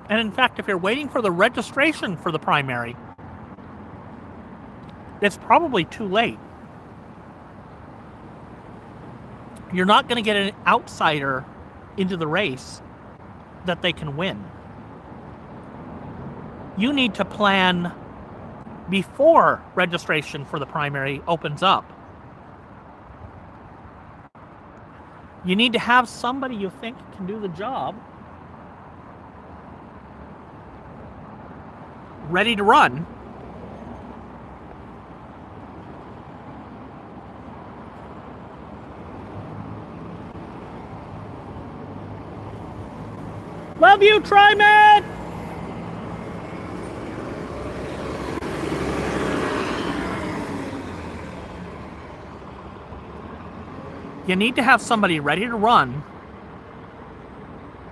Speaker 2: and in fact, if you're waiting for the registration for the primary, it's probably too late. You're not going to get an outsider into the race that they can win. You need to plan before registration for the primary opens up. You need to have somebody you think can do the job ready to run. Love you, TriMed! You need to have somebody ready to run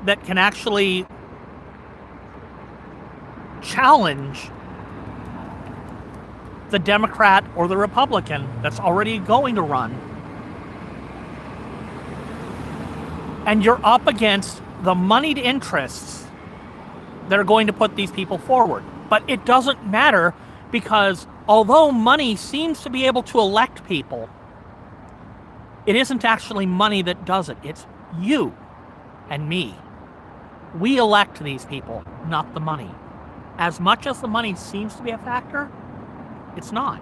Speaker 2: that can actually challenge the Democrat or the Republican that's already going to run. And you're up against the moneyed interests that are going to put these people forward. But it doesn't matter, because although money seems to be able to elect people, it isn't actually money that does it. It's you and me. We elect these people, not the money. As much as the money seems to be a factor, it's not.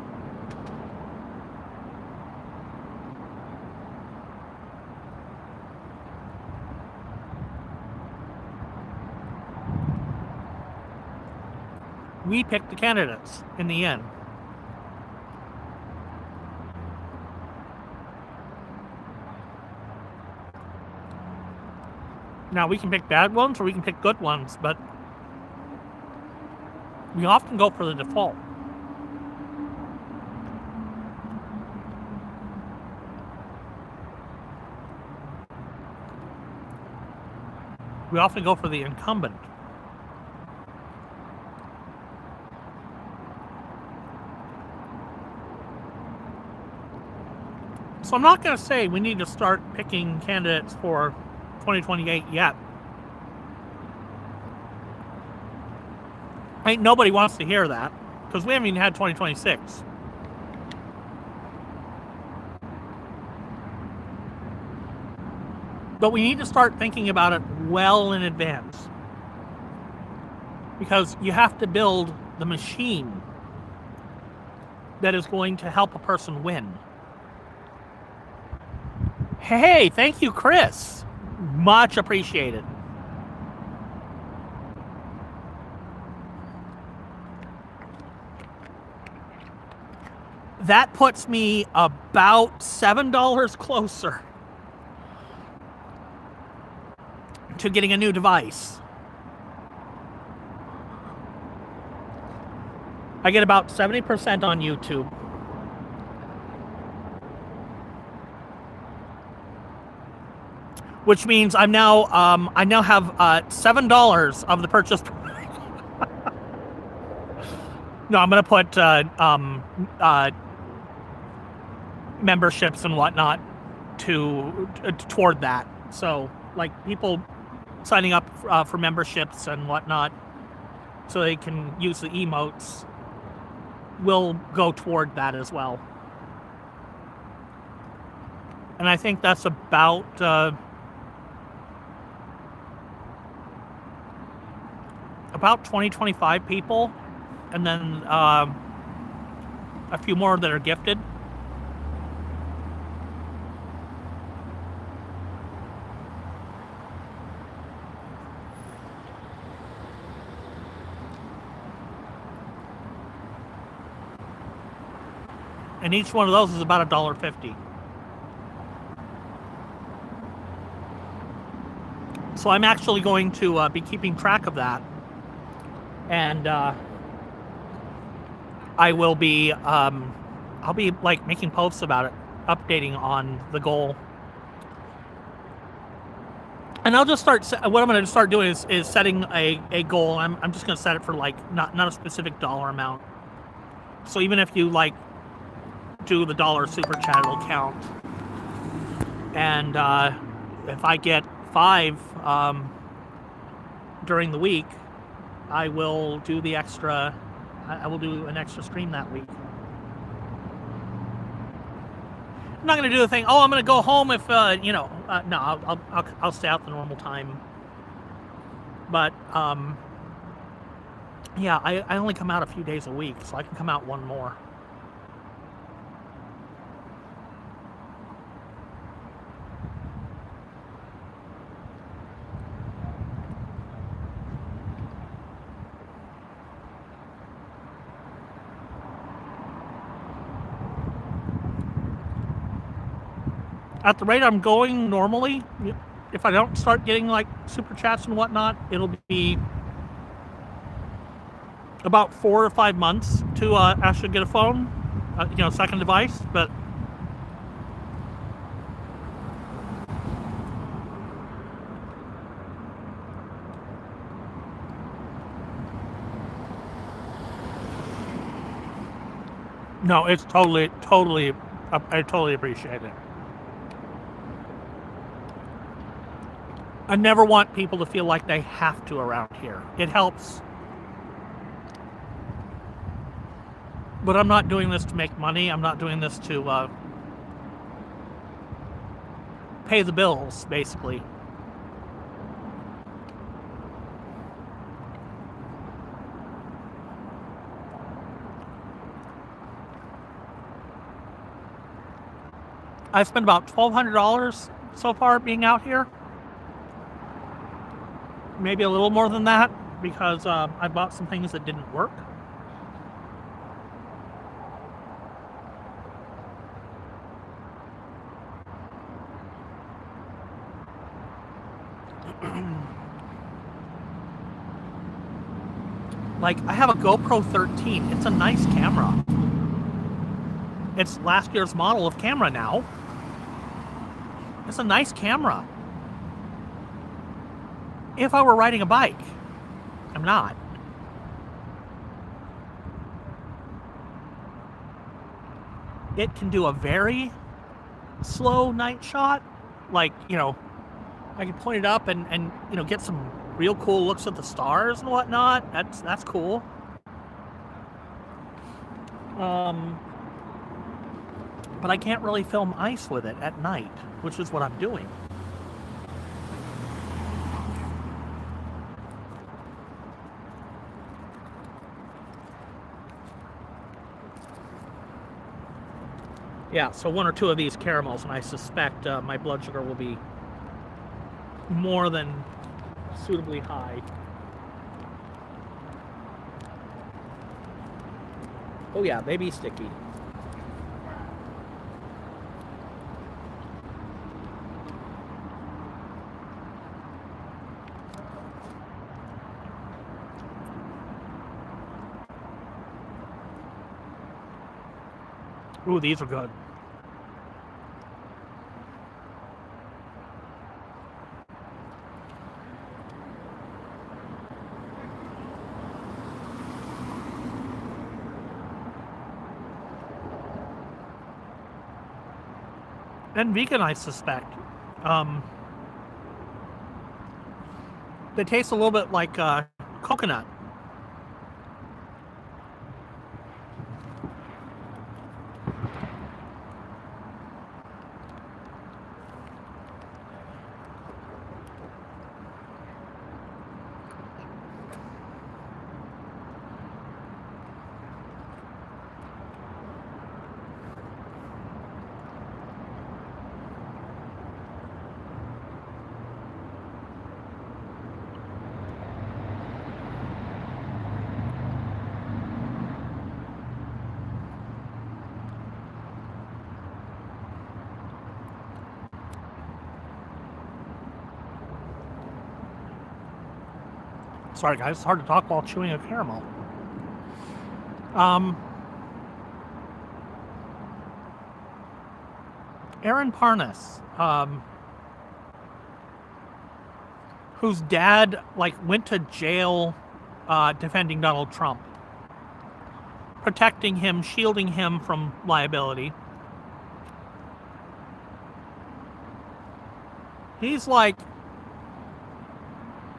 Speaker 2: We pick the candidates in the end. Now, we can pick bad ones or we can pick good ones, but we often go for the default. We often go for the incumbent. So I'm not going to say we need to start picking candidates for 2028 yet. Ain't nobody wants to hear that, because we haven't even had 2026. But we need to start thinking about it well in advance. Because you have to build the machine that is going to help a person win. Hey, thank you, Chris. Much appreciated. That puts me about $7 closer to getting a new device. I get about 70% on YouTube. Which means I now have $7 of the purchase. No, I'm gonna put memberships and whatnot toward that. So like people signing up for memberships and whatnot, so they can use the emotes, will go toward that as well. And I think that's about 20-25 people, and then a few more that are gifted. And each one of those is about $1.50. So I'm actually going to be keeping track of that. And I will be, I'll be like making posts about it, updating on the goal. And I'll just start, what I'm going to start doing is setting a goal. I'm just going to set it for like, not a specific dollar amount. So even if you like do the $1 super chat, it'll count. And if I get 5 during the week, I will do the extra. I will do an extra stream that week. I'm not going to do the thing. Oh, I'm going to go home if no. I'll stay out the normal time. But yeah, I only come out a few days a week, so I can come out one more. At the rate I'm going normally, if I don't start getting like super chats and whatnot, it'll be about 4 or 5 months to actually get a phone, second device. But no, it's totally, I totally appreciate it. I never want people to feel like they have to around here. It helps. But I'm not doing this to make money. I'm not doing this to pay the bills, basically. I've spent about $1,200 so far being out here. Maybe a little more than that, because I bought some things that didn't work. Like, I have a GoPro 13. It's a nice camera. It's last year's model of camera now. It's a nice camera. If I were riding a bike, I'm not. It can do a very slow night shot. Like, I can point it up and get some real cool looks at the stars and whatnot. That's cool. But I can't really film ice with it at night, which is what I'm doing. Yeah, so 1 or 2 of these caramels, and I suspect my blood sugar will be more than suitably high. Oh yeah, they be sticky. Ooh, these are good. And vegan, I suspect. They taste a little bit like coconut. Sorry guys, it's hard to talk while chewing a caramel. Aaron Parnas, whose dad went to jail defending Donald Trump, protecting him, shielding him from liability. He's like,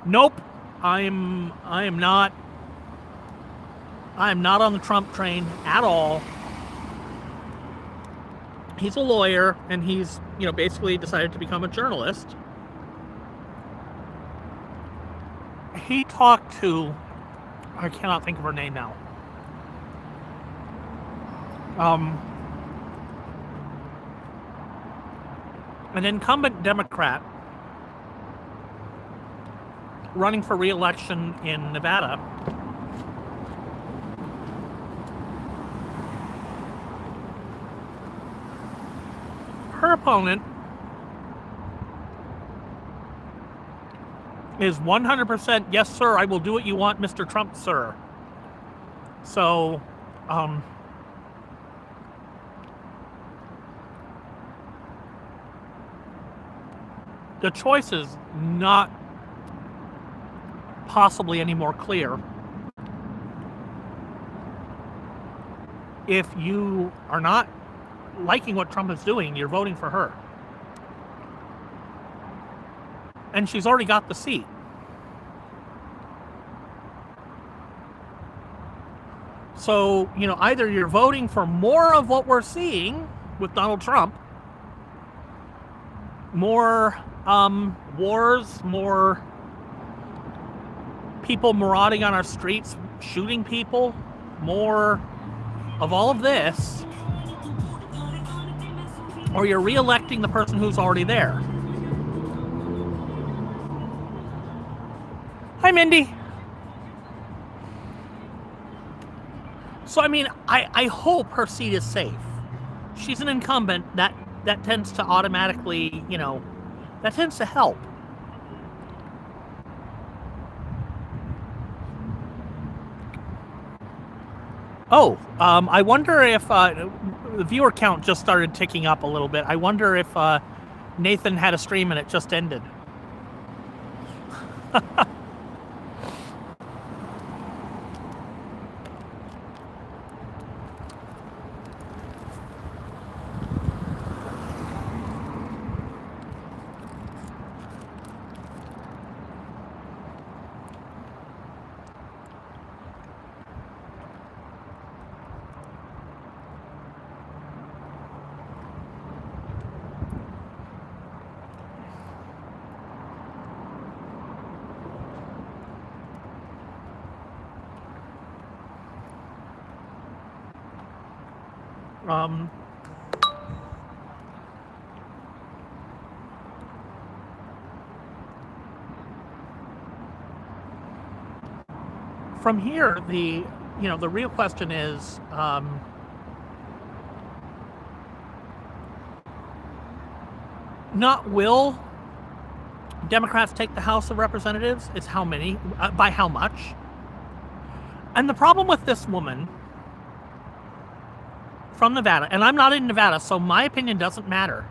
Speaker 2: nope, I am not on the Trump train at all. He's a lawyer, and he's, basically decided to become a journalist. He talked to, I cannot think of her name now. An incumbent Democrat running for re-election in Nevada. Her opponent is 100% yes, sir, I will do what you want, Mr. Trump, sir. So, the choice is not possibly any more clear. If you are not liking what Trump is doing, you're voting for her. And she's already got the seat. So, either you're voting for more of what we're seeing with Donald Trump, more wars, more people marauding on our streets, shooting people, more of all of this, or you're re-electing the person who's already there. Hi, Mindy. So, I hope her seat is safe. She's an incumbent. That tends to automatically, that tends to help. Oh, I wonder if the viewer count just started ticking up a little bit. I wonder if Nathan had a stream and it just ended. From here, the real question is, not will Democrats take the House of Representatives, it's how many, by how much. And the problem with this woman from Nevada, and I'm not in Nevada, so my opinion doesn't matter.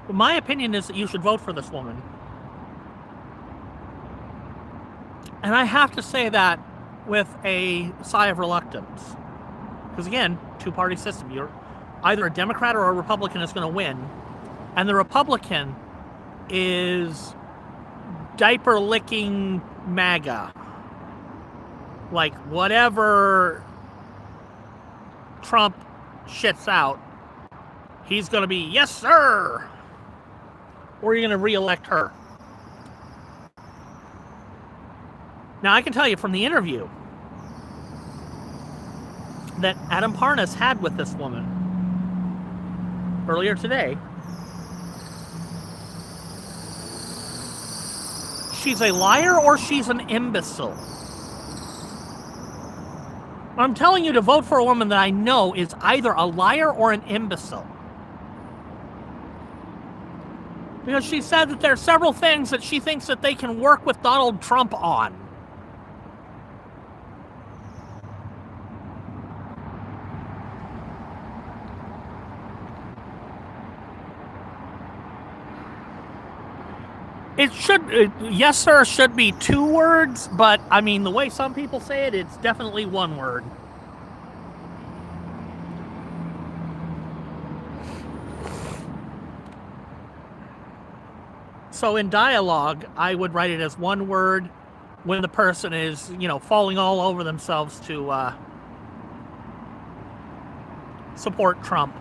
Speaker 2: But my opinion is that you should vote for this woman. And I have to say that with a sigh of reluctance. Because again, two-party system. You're either a Democrat or a Republican is going to win. And the Republican is diaper-licking MAGA. Like, whatever Trump shits out, he's going to be, yes, sir! Or you're going to re-elect her. Now, I can tell you from the interview that Adam Parnas had with this woman earlier today, she's a liar or she's an imbecile. I'm telling you to vote for a woman that I know is either a liar or an imbecile. Because she said that there are several things that she thinks that they can work with Donald Trump on. It should, yes, sir, should be 2 words, but I mean, the way some people say it, it's definitely 1 word. So in dialogue, I would write it as 1 word when the person is, falling all over themselves to support Trump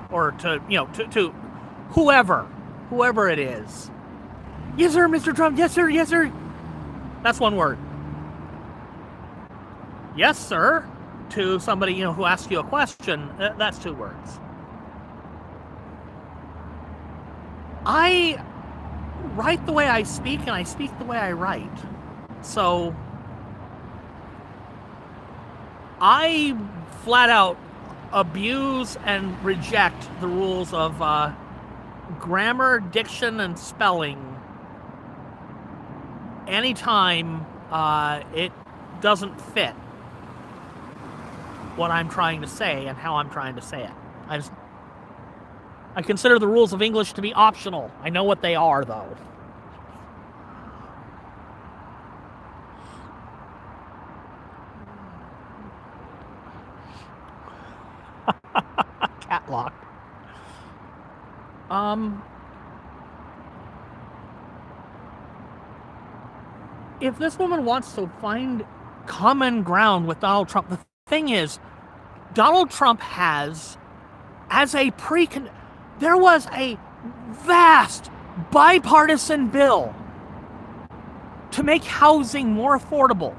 Speaker 2: or to whoever it is. Yes, sir, Mr. Trump. Yes, sir. Yes, sir. That's 1 word. Yes, sir, to somebody, who asks you a question, that's 2 words. I write the way I speak, and I speak the way I write. So I flat out abuse and reject the rules of grammar, diction, and spelling anytime it doesn't fit what I'm trying to say and how I'm trying to say it. I consider the rules of English to be optional. I know what they are, though. Catlock. If this woman wants to find common ground with Donald Trump, the thing is, Donald Trump has, there was a vast bipartisan bill to make housing more affordable.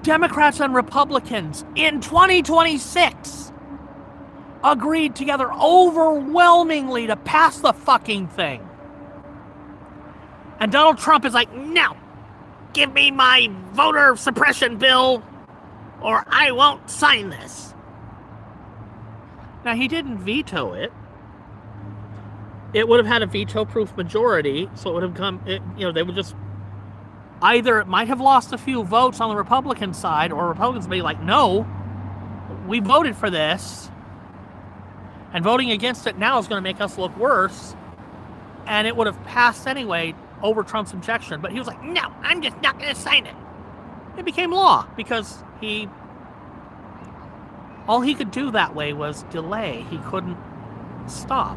Speaker 2: Democrats and Republicans in 2026 agreed together overwhelmingly to pass the fucking thing. And Donald Trump is like, no, give me my voter suppression bill or I won't sign this. Now, he didn't veto it. It would have had a veto-proof majority, so it would have come, they would just, either it might have lost a few votes on the Republican side, or Republicans would be like, no, we voted for this, and voting against it now is going to make us look worse, and it would have passed anyway over Trump's objection. But he was like, no, I'm just not going to sign it. It became law because all he could do that way was delay. He couldn't stop.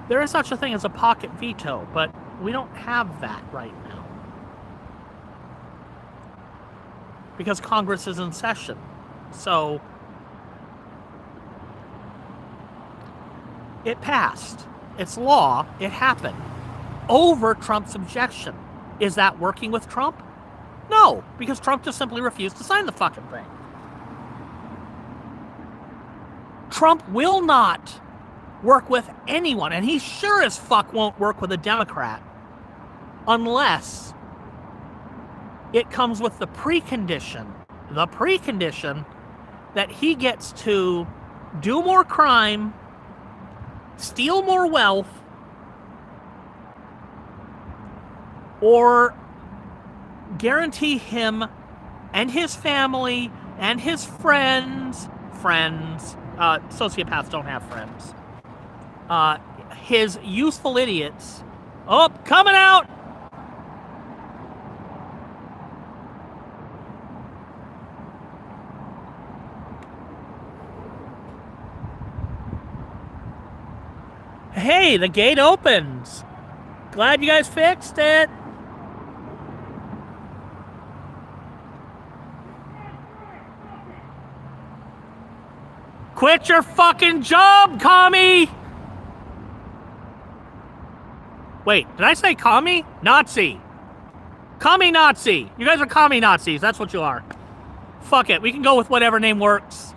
Speaker 2: There is such a thing as a pocket veto, but we don't have that right now because Congress is in session. So it passed. It's law. It happened over Trump's objection. Is that working with Trump? No, because Trump just simply refused to sign the fucking thing. Trump will not work with anyone, and he sure as fuck won't work with a Democrat unless it comes with the precondition that he gets to do more crime, steal more wealth, or guarantee him and his family and his friends, sociopaths don't have friends, his useful idiots, coming out! Hey, the gate opens. Glad you guys fixed it. Quit your fucking job, commie! Wait, did I say commie? Nazi. Commie Nazi. You guys are commie Nazis. That's what you are. Fuck it. We can go with whatever name works.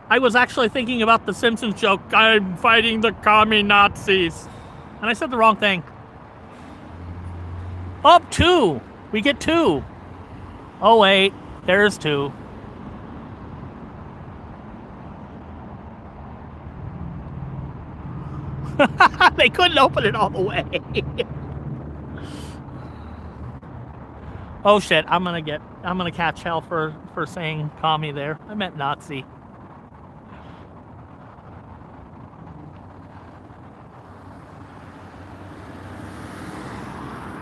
Speaker 2: I was actually thinking about the Simpsons joke, I'm fighting the commie Nazis. And I said the wrong thing. Up 2. We get 2. Oh, wait. There's 2. They couldn't open it all the way. Oh, shit. I'm gonna catch hell for saying commie there. I meant Nazi.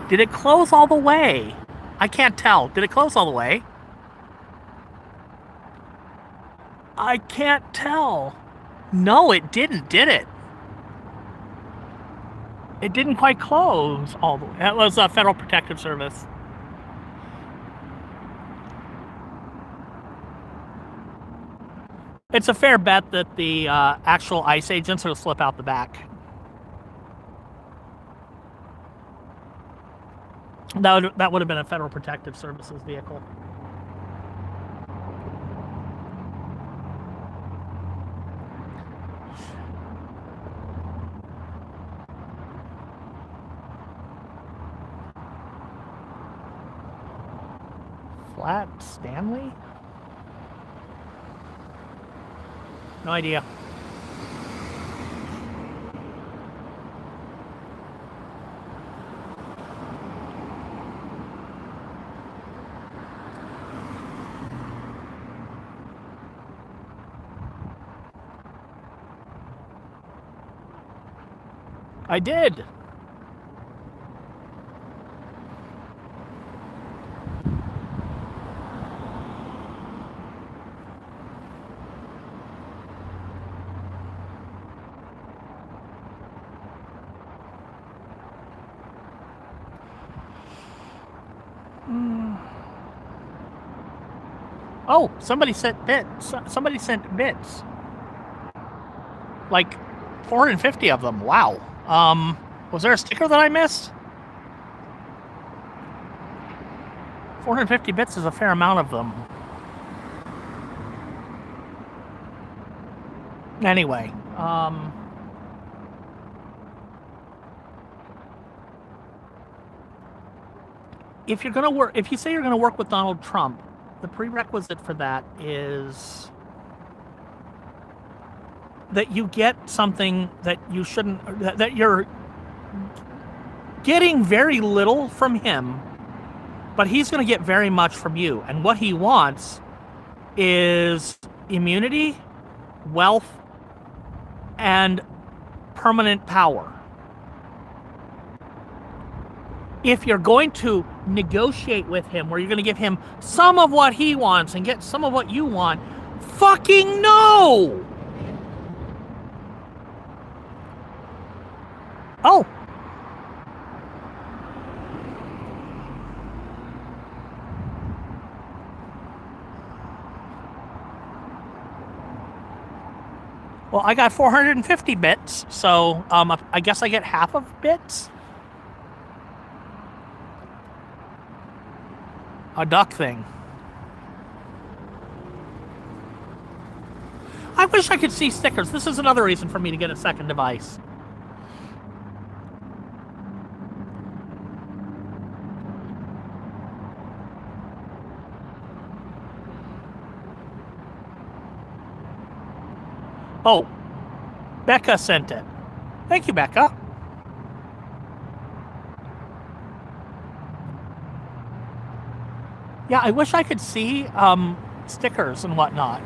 Speaker 2: Did it close all the way? I can't tell. Did it close all the way? I can't tell. No, it didn't, did it? It didn't quite close all the way. That was a Federal Protective Service. It's a fair bet that the actual ICE agents will slip out the back. That would have been a Federal Protective Services vehicle. Flat Stanley? No idea. I did. Oh, somebody sent bits. Somebody sent bits. Like 450 of them. Wow. Was there a sticker that I missed? 450 bits is a fair amount of them. Anyway, if you're gonna work, if you say you're gonna work with Donald Trump, the prerequisite for that is that you get something that you shouldn't, that you're getting very little from him, but he's going to get very much from you. And what he wants is immunity, wealth, and permanent power. If you're going to negotiate with him, where you're going to give him some of what he wants and get some of what you want, fucking no! Oh! Well, I got 450 bits, so I guess I get half of bits. A duck thing. I wish I could see stickers. This is another reason for me to get a second device. Oh, Becca sent it. Thank you, Becca. Yeah, I wish I could see stickers and whatnot.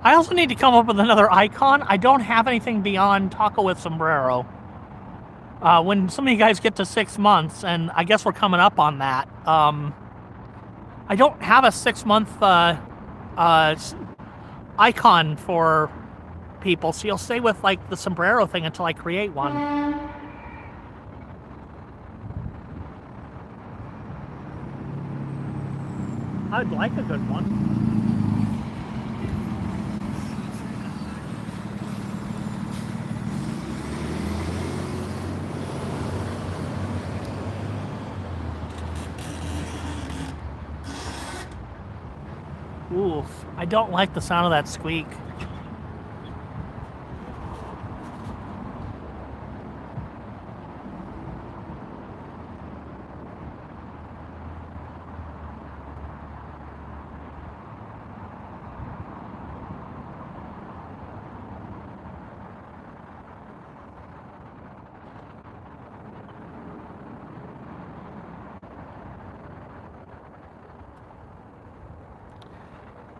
Speaker 2: I also need to come up with another icon. I don't have anything beyond Taco with Sombrero. When some of you guys get to 6 months, and I guess we're coming up on that, I don't have a 6-month icon for people, so you'll stay with like the sombrero thing until I create one. I'd like a good one. Oof, I don't like the sound of that squeak.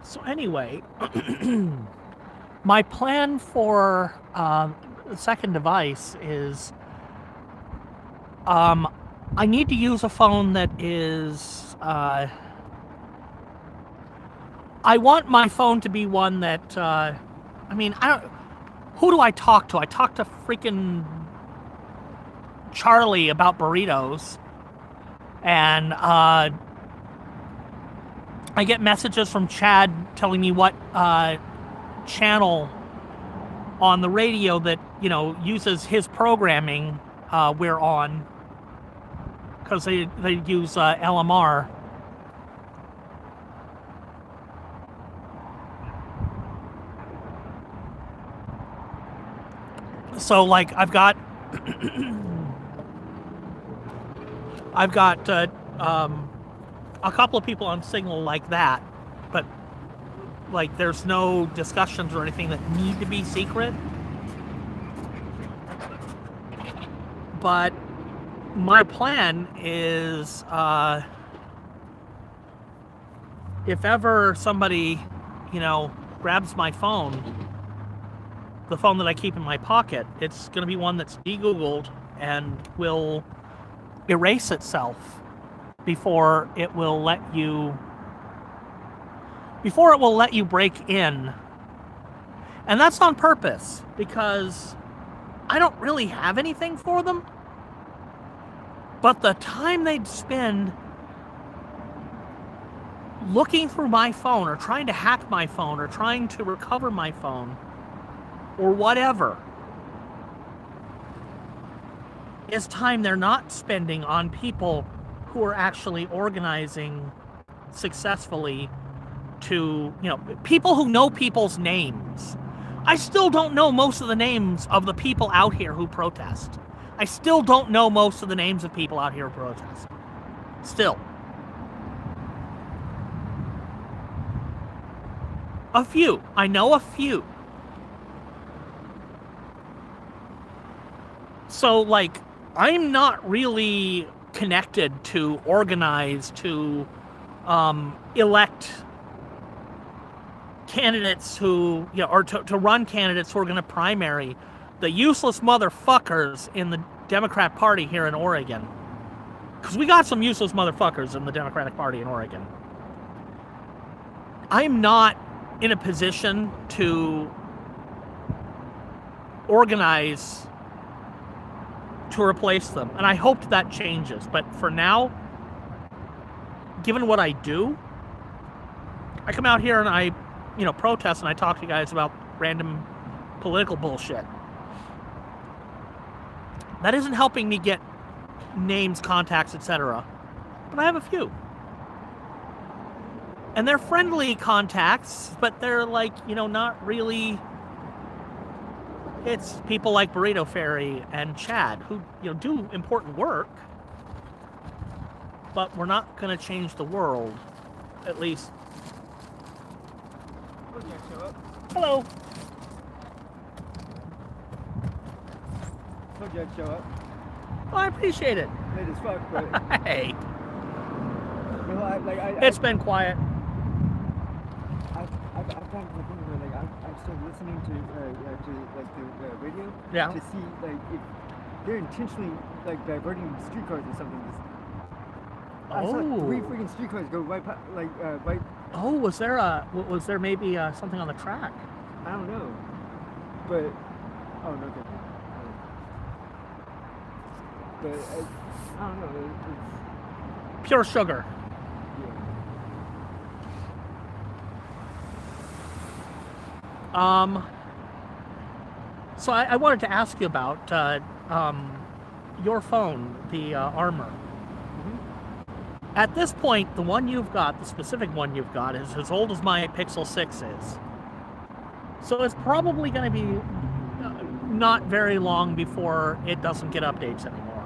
Speaker 2: So anyway, my plan for the second device is I need to use a phone that is I want my phone to be one that I mean, who do I talk to? I talk to freaking Charlie about burritos, and I get messages from Chad telling me what channel on the radio that, you know, uses his programming we're on, because they use LMR. So, like, I've got a couple of people on Signal like that, but like there's no discussions or anything that need to be secret. But my plan is if ever somebody, you know, grabs my phone, the phone that I keep in my pocket, it's going to be one that's de-Googled and will erase itself before it will let you break in. And that's on purpose, because I don't really have anything for them. But the time they'd spend looking through my phone or trying to hack my phone or trying to recover my phone or whatever is time they're not spending on people who are actually organizing successfully to, you know, people who know people's names. I still don't know most of the names of the people out here who protest. I still don't know most of the names of people out here who protest. Still. A few. I know a few. So, like, I'm not really connected to organize, to elect candidates who, you know, or to run candidates who are going to primary the useless motherfuckers in the Democrat Party here in Oregon. Because we got some useless motherfuckers in the Democratic Party in Oregon. I'm not in a position to organize to replace them, and I hope that changes. But for now, given what I do, I come out here and I, protest and I talk to you guys about random political bullshit. That isn't helping me get names, contacts, etc. But I have a few. And they're friendly contacts, but they're like, not really. It's people like Burrito Fairy and Chad who, do important work. But we're not going to change the world, at least. Hello.
Speaker 5: Told you I'd show up.
Speaker 2: Oh, I appreciate it.
Speaker 5: Late as fuck, but
Speaker 2: Hey,
Speaker 5: I
Speaker 2: it's been quiet.
Speaker 5: I've gotten to the point where I'm still listening to the radio
Speaker 2: Yeah.
Speaker 5: to see if they're intentionally diverting streetcars or something. I saw 3 freaking streetcars go right right.
Speaker 2: Oh, was there maybe something on the track?
Speaker 5: I don't know, but no. But I don't know. It's,
Speaker 2: Pure sugar.
Speaker 5: yeah.
Speaker 2: So I wanted to ask you about your phone, the Armor.
Speaker 5: Mm-hmm.
Speaker 2: At this point, the one you've got, the specific one you've got, is as old as my Pixel 6 is. So it's probably going to be not very long before it doesn't get updates anymore.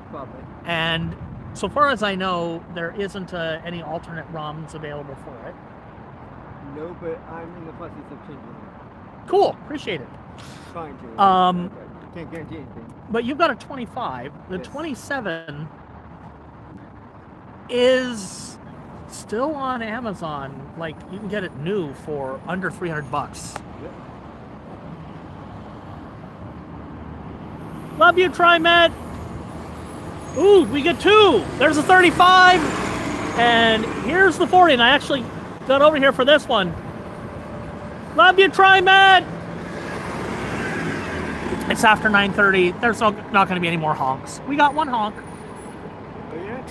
Speaker 5: Probably.
Speaker 2: And so far as I know, there isn't any alternate ROMs available for it.
Speaker 5: No, but I'm in the process of changing it.
Speaker 2: Cool, appreciate it.
Speaker 5: Trying to. Can't guarantee anything.
Speaker 2: But you've got a 25. The
Speaker 5: Yes.
Speaker 2: 27 is still on Amazon. Like, you can get it new for under $300.
Speaker 5: Yep.
Speaker 2: Love you, TriMed. Ooh, we get 2. There's a 35, and here's the 40. And I actually got over here for this one. Love you, TriMed. It's after 9:30. There's not going to be any more honks. We got 1 honk.
Speaker 5: Oh yeah.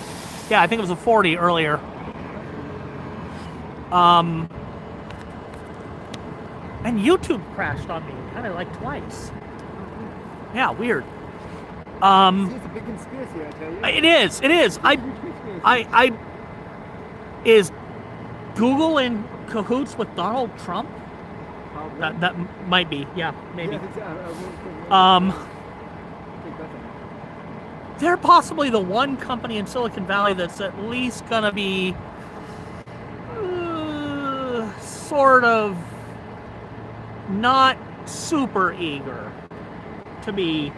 Speaker 2: Yeah, I think it was a 40 earlier. And YouTube crashed on me, kind of like twice. Yeah, weird.
Speaker 5: See, it's a big conspiracy, I tell you.
Speaker 2: It is. Is Google in cahoots with Donald Trump?
Speaker 5: Probably.
Speaker 2: That might be. Yeah, maybe.
Speaker 5: Yeah,
Speaker 2: They're possibly the one company in Silicon Valley that's at least gonna be sort of not super eager to be,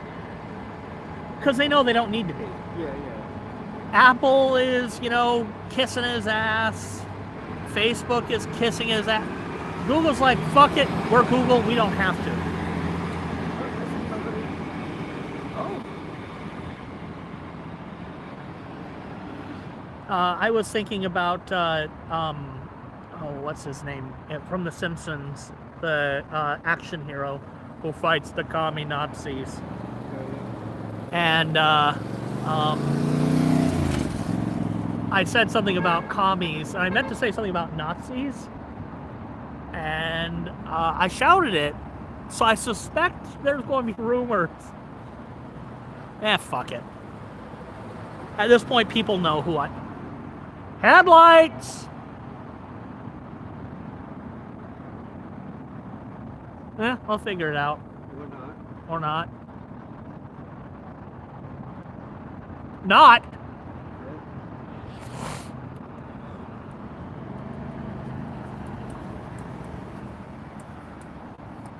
Speaker 2: because they know they don't need to be.
Speaker 5: yeah.
Speaker 2: Apple is, kissing his ass. Facebook is kissing his ass. Google's like, fuck it, we're Google, we don't have to. I was thinking about, what's his name? From The Simpsons, the action hero who fights the commie Nazis. And I said something about commies, and I meant to say something about Nazis, and I shouted it, so I suspect there's going to be rumors. Fuck it. At this point, people know who I... Headlights! I'll figure it out.
Speaker 5: Or not.
Speaker 2: Or not. Not!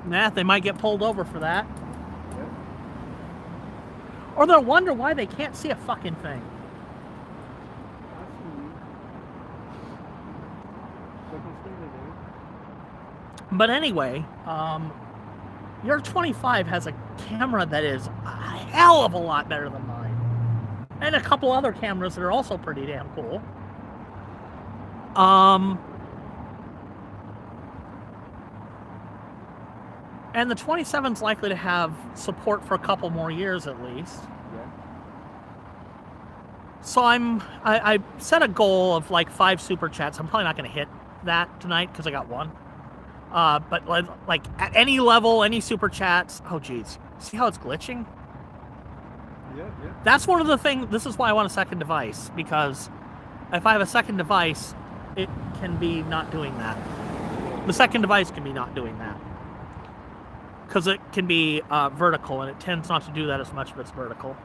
Speaker 2: Nah, they might get pulled over for that.
Speaker 5: Yep.
Speaker 2: Or they'll wonder why they can't see a fucking thing. But anyway, your 25 has a camera that is a hell of a lot better than mine. And a couple other cameras that are also pretty damn cool. And the 27's likely to have support for a couple more years at least.
Speaker 5: Yeah.
Speaker 2: So I set a goal of like 5 super chats. I'm probably not going to hit that tonight because I got one. But like at any level, any super chats. Oh geez, see how it's glitching?
Speaker 5: Yeah.
Speaker 2: That's one of the things. This is why I want a second device, because if I have a second device, it can be not doing that. The second device can be not doing that because it can be vertical, and it tends not to do that as much if it's vertical.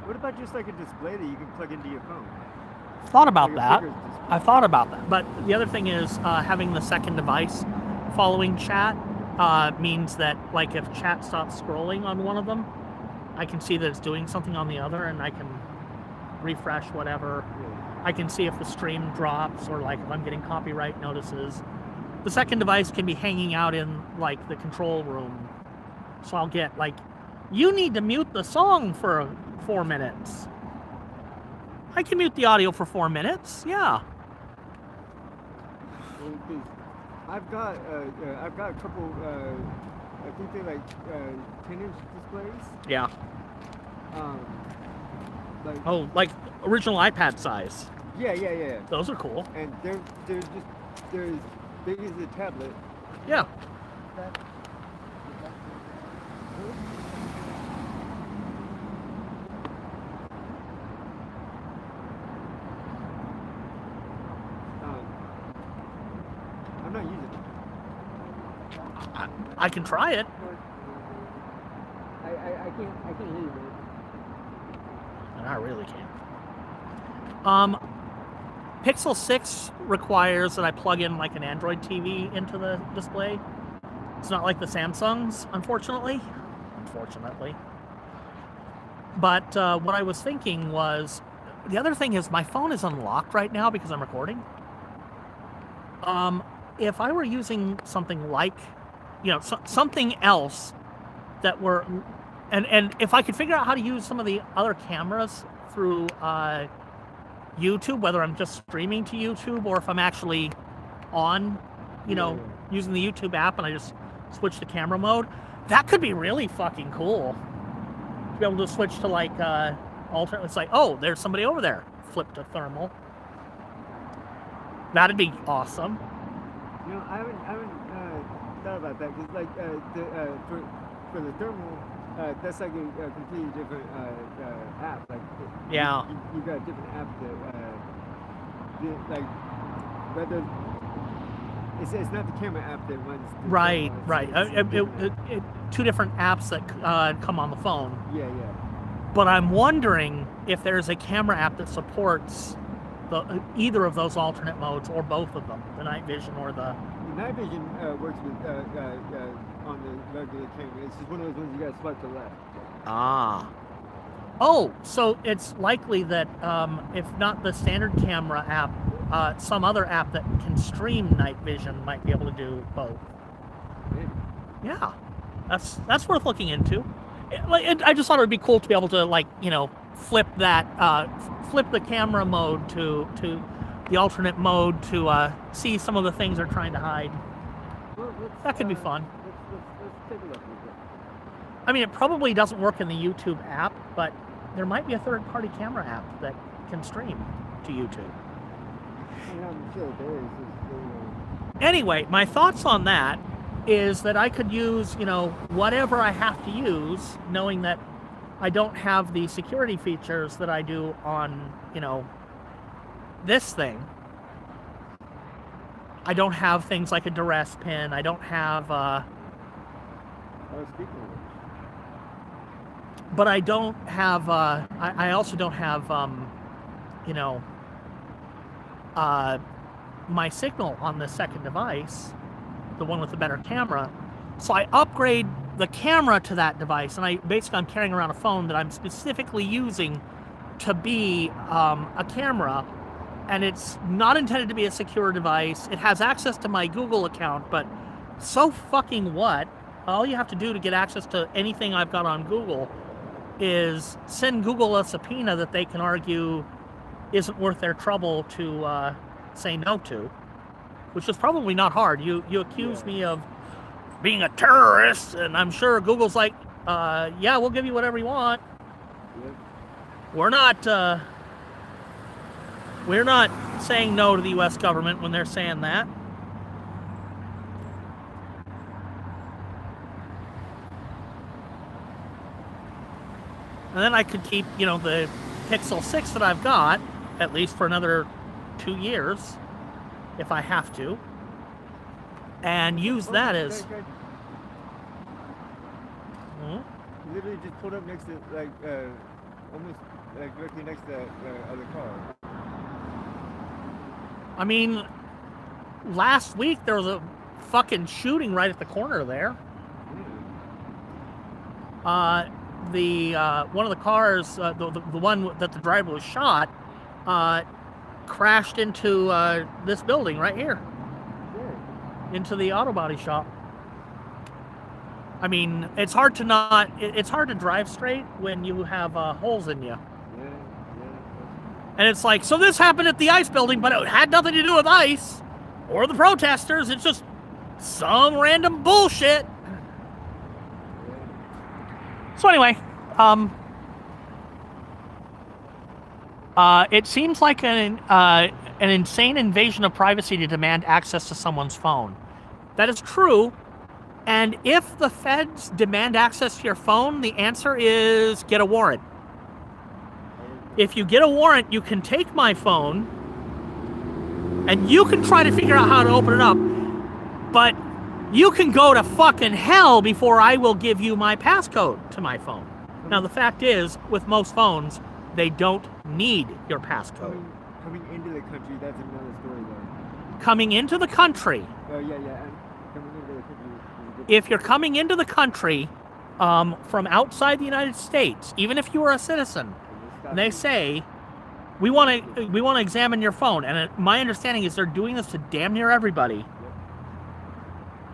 Speaker 5: What about just like a display that you can plug into your phone?
Speaker 2: Thought about
Speaker 5: Like a
Speaker 2: that.
Speaker 5: bigger display?
Speaker 2: I thought about that, but the other thing is having the second device following chat means that, like, if chat stops scrolling on one of them, I can see that it's doing something on the other, and I can refresh whatever. I can see if the stream drops, or like if I'm getting copyright notices. The second device can be hanging out in like the control room, so I'll get like, you need to mute the song for 4 minutes. I can mute the audio for 4 minutes. Yeah.
Speaker 5: Well, 'cause I've got a couple. I think they're like 10-inch displays.
Speaker 2: Yeah.
Speaker 5: Like
Speaker 2: Oh, like original iPad size.
Speaker 5: yeah.
Speaker 2: Those are cool.
Speaker 5: And they're as big as a tablet.
Speaker 2: Yeah.
Speaker 5: I'm not using it.
Speaker 2: I can try it.
Speaker 5: I can't hear you, man.
Speaker 2: And I really can't. Pixel 6 requires that I plug in like an Android TV into the display. It's not like the Samsungs, unfortunately. But what I was thinking was, the other thing is my phone is unlocked right now because I'm recording. If I were using something like, something else that were, and if I could figure out how to use some of the other cameras through YouTube, whether I'm just streaming to YouTube or if I'm actually on, using the YouTube app and I just switch to camera mode, that could be really fucking cool. To be able to switch to like alternate, it's like, oh, there's somebody over there. Flip to thermal. That'd be awesome.
Speaker 5: I haven't thought about that because like for the thermal, that's like a completely different app. Like
Speaker 2: Yeah.
Speaker 5: you got a different app that like whether it's not the camera app that runs. The
Speaker 2: Right.
Speaker 5: thermal, it's
Speaker 2: Two different apps that come on the phone.
Speaker 5: yeah.
Speaker 2: But I'm wondering if there's a camera app that supports either of those alternate modes or both of them, the night vision or the...
Speaker 5: The night vision works with on the regular camera. It's just one of those ones you gotta swipe to the left.
Speaker 2: Ah. Oh, so it's likely that if not the standard camera app, some other app that can stream night vision might be able to do both.
Speaker 5: Maybe.
Speaker 2: Yeah, that's worth looking into. I just thought it would be cool to be able to flip the camera mode to the alternate mode to see some of the things they're trying to hide.
Speaker 5: Well,
Speaker 2: That could be fun.
Speaker 5: Let's take a look.
Speaker 2: I mean, it probably doesn't work in the YouTube app, but there might be a third-party camera app that can stream to YouTube.
Speaker 5: I'm sure there is.
Speaker 2: Anyway, my thoughts on that is that I could use, whatever I have to use, knowing that I don't have the security features that I do on, this thing. I don't have things like a duress pin. I don't have, but I don't have, I also don't have, my signal on the second device, the one with the better camera. So I upgrade the camera to that device, and I'm carrying around a phone that I'm specifically using to be a camera, and it's not intended to be a secure device. It has access to my Google account, but so fucking what? All you have to do to get access to anything I've got on Google is send Google a subpoena that they can argue isn't worth their trouble to say no to, which is probably not hard. You accuse me of being a terrorist, and I'm sure Google's like, yeah, we'll give you whatever you want.
Speaker 5: Yep.
Speaker 2: We're not saying no to the U.S. government when they're saying that. And then I could keep, the Pixel 6 that I've got, at least for another 2 years, if I have to, and use that as...
Speaker 5: Literally just pulled up next to, almost, directly next to that other car.
Speaker 2: I mean, last week there was a fucking shooting right at the corner there. One of the cars, the one that the driver was shot, crashed into this building right here, into the auto body shop. I mean, it's hard to drive straight when you have holes in you. And it's like, so this happened at the ICE building, but it had nothing to do with ICE or the protesters. It's just some random bullshit. So anyway, it seems like an insane invasion of privacy to demand access to someone's phone. That is true. And if the feds demand access to your phone, the answer is get a warrant. If you get a warrant, you can take my phone and you can try to figure out how to open it up. But you can go to fucking hell before I will give you my passcode to my phone. Now, the fact is, with most phones, they don't need your passcode.
Speaker 5: Coming into the country, that's another story, though.
Speaker 2: Coming into the country.
Speaker 5: Oh, yeah. Coming into the country.
Speaker 2: If you're coming into the country from outside the United States, even if you are a citizen, and they say, we want to examine your phone, and my understanding is they're doing this to damn near everybody.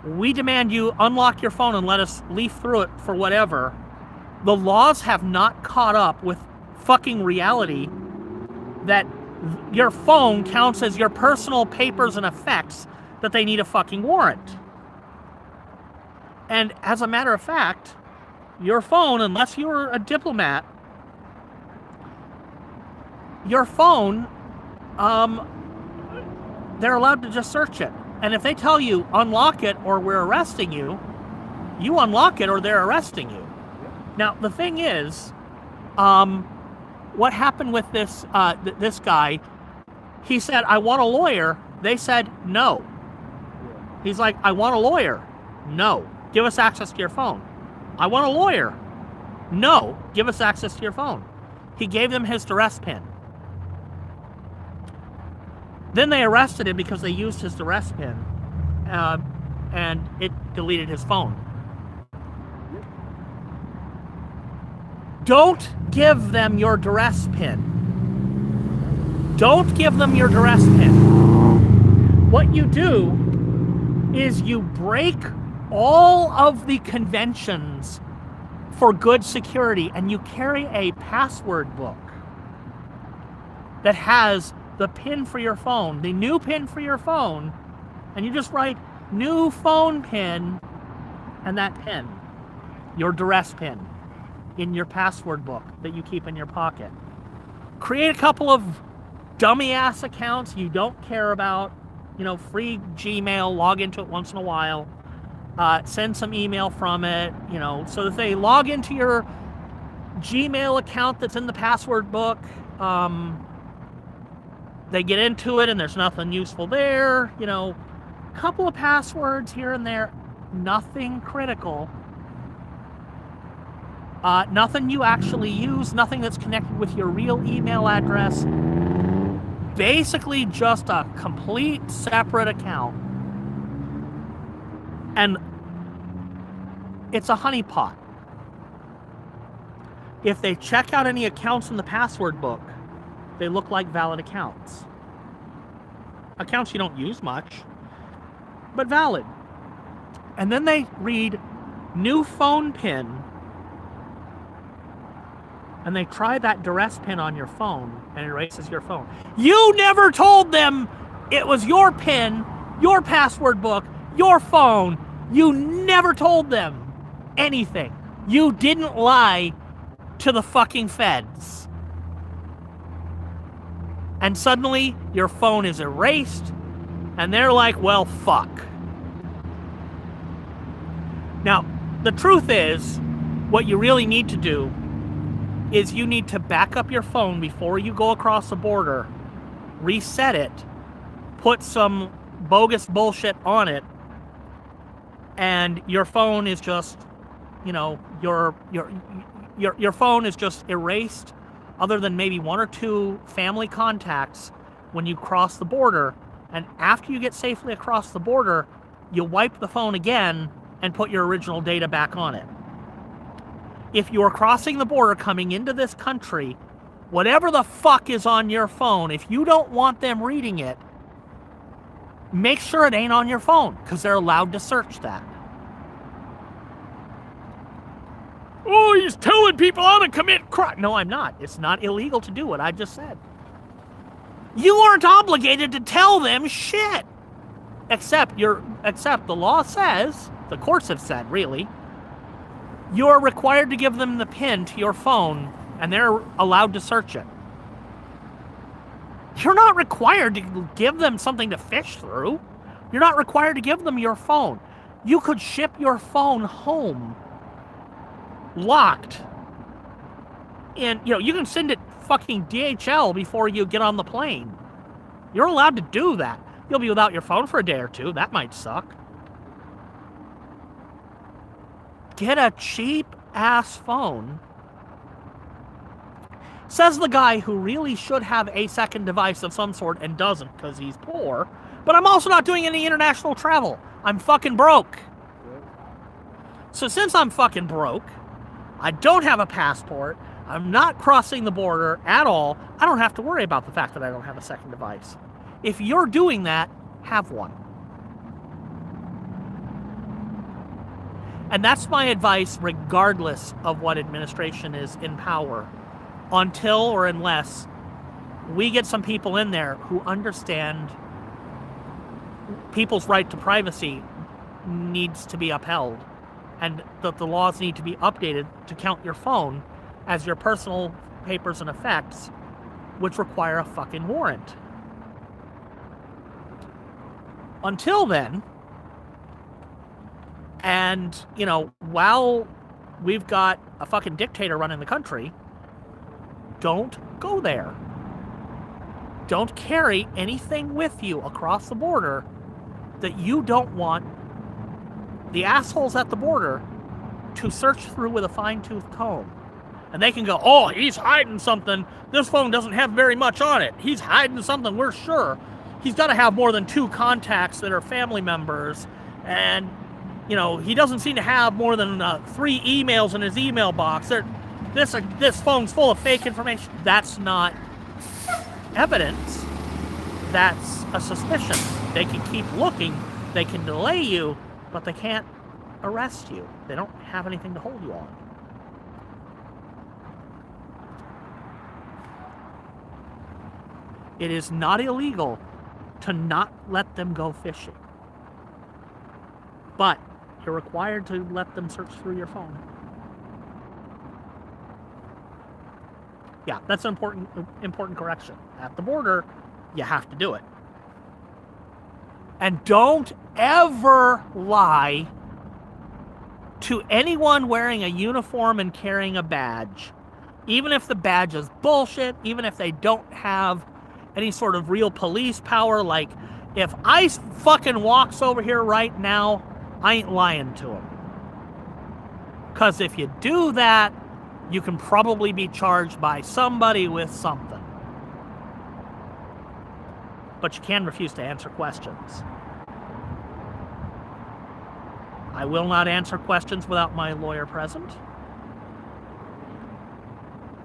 Speaker 2: We demand you unlock your phone and let us leaf through it for whatever. The laws have not caught up with fucking reality that your phone counts as your personal papers and effects that they need a fucking warrant. And as a matter of fact, your phone, unless you're a diplomat, your phone, they're allowed to just search it. And if they tell you, unlock it or we're arresting you, you unlock it or they're arresting you. Now, the thing is, what happened with this this guy, he said, I want a lawyer. They said, no. He's like, I want a lawyer. No. Give us access to your phone. I want a lawyer. No. Give us access to your phone. He gave them his duress pin. Then they arrested him because they used his duress pin, and it deleted his phone. Don't give them your duress pin. Don't give them your duress pin. What you do is you break all of the conventions for good security, and you carry a password book that has the pin for your phone, the new pin for your phone, and you just write new phone pin and that pin, your duress pin, in your password book that you keep in your pocket. Create a couple of dummy ass accounts you don't care about, free Gmail, log into it once in a while, send some email from it, so that they log into your Gmail account that's in the password book, they get into it and there's nothing useful there, a couple of passwords here and there, nothing critical, nothing you actually use, nothing that's connected with your real email address, basically just a complete separate account. And it's a honeypot. If they check out any accounts in the password book, they look like valid accounts. Accounts you don't use much, but valid. And then they read new phone pin, and they try that duress pin on your phone, and it erases your phone. You never told them it was your pin, your password book, your phone. You never told them anything. You didn't lie to the fucking feds. And suddenly, your phone is erased, and they're like, well, fuck. Now, the truth is, what you really need to do is you need to back up your phone before you go across the border, reset it, put some bogus bullshit on it, and your phone is just, you know, your phone is just erased, other than maybe 1 or 2 family contacts when you cross the border. And after you get safely across the border, you wipe the phone again and put your original data back on it. If you're crossing the border coming into this country, whatever the fuck is on your phone, if you don't want them reading it, make sure it ain't on your phone, because they're allowed to search that. Oh, he's telling people how to commit crime. No, I'm not. It's not illegal to do what I just said. You aren't obligated to tell them shit. Except the law says, the courts have said, really, you're required to give them the PIN to your phone, and they're allowed to search it. You're not required to give them something to fish through. You're not required to give them your phone. You could ship your phone home locked. And, you know, you can send it fucking DHL before you get on the plane. You're allowed to do that. You'll be without your phone for a day or 2. That might suck. Get a cheap-ass phone. Says the guy who really should have a second device of some sort and doesn't because he's poor. But I'm also not doing any international travel. I'm fucking broke. So since I'm fucking broke, I don't have a passport, I'm not crossing the border at all, I don't have to worry about the fact that I don't have a second device. If you're doing that, have one. And that's my advice regardless of what administration is in power, until or unless we get some people in there who understand people's right to privacy needs to be upheld, and that the laws need to be updated to count your phone as your personal papers and effects, which require a fucking warrant. Until then, and, you know, while we've got a fucking dictator running the country, don't go there. Don't carry anything with you across the border that you don't want the assholes at the border to search through with a fine-tooth comb. And they can go, oh, he's hiding something. This phone doesn't have very much on it. He's hiding something, we're sure. He's got to have more than 2 contacts that are family members. And, you know, he doesn't seem to have more than 3 emails in his email box. This phone's full of fake information. That's not evidence. That's a suspicion. They can keep looking. They can delay you, but they can't arrest you. They don't have anything to hold you on. It is not illegal to not let them go fishing. But you're required to let them search through your phone. Yeah, that's an important correction. At the border, you have to do it. And don't ever lie to anyone wearing a uniform and carrying a badge. Even if the badge is bullshit, even if they don't have any sort of real police power, like if ICE fucking walks over here right now, I ain't lying to him. Because if you do that, you can probably be charged by somebody with something. But you can refuse to answer questions. I will not answer questions without my lawyer present.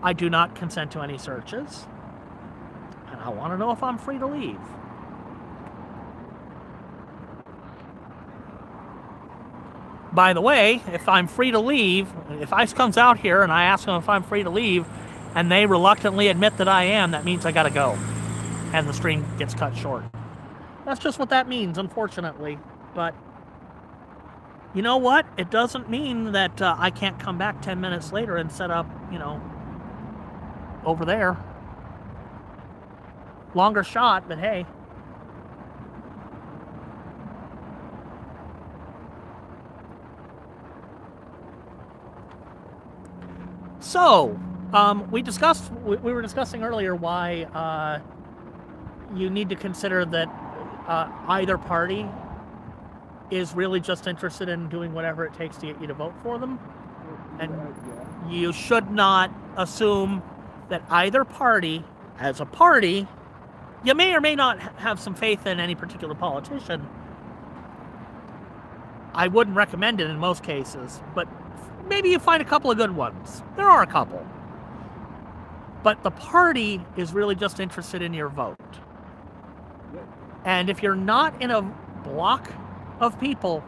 Speaker 2: I do not consent to any searches. And I want to know if I'm free to leave. By the way, if I'm free to leave, if ICE comes out here and I ask them if I'm free to leave, and they reluctantly admit that I am, that means I gotta go. And the stream gets cut short. That's just what that means, unfortunately. But you know what? It doesn't mean that I can't come back 10 minutes later and set up, over there. Longer shot, but hey. So, we were discussing earlier why you need to consider that either party is really just interested in doing whatever it takes to get you to vote for them. And you should not assume that either party, as a party, you may or may not have some faith in any particular politician. I wouldn't recommend it in most cases, but maybe you find a couple of good ones. There are a couple. But the party is really just interested in your vote. And if you're not in a block of people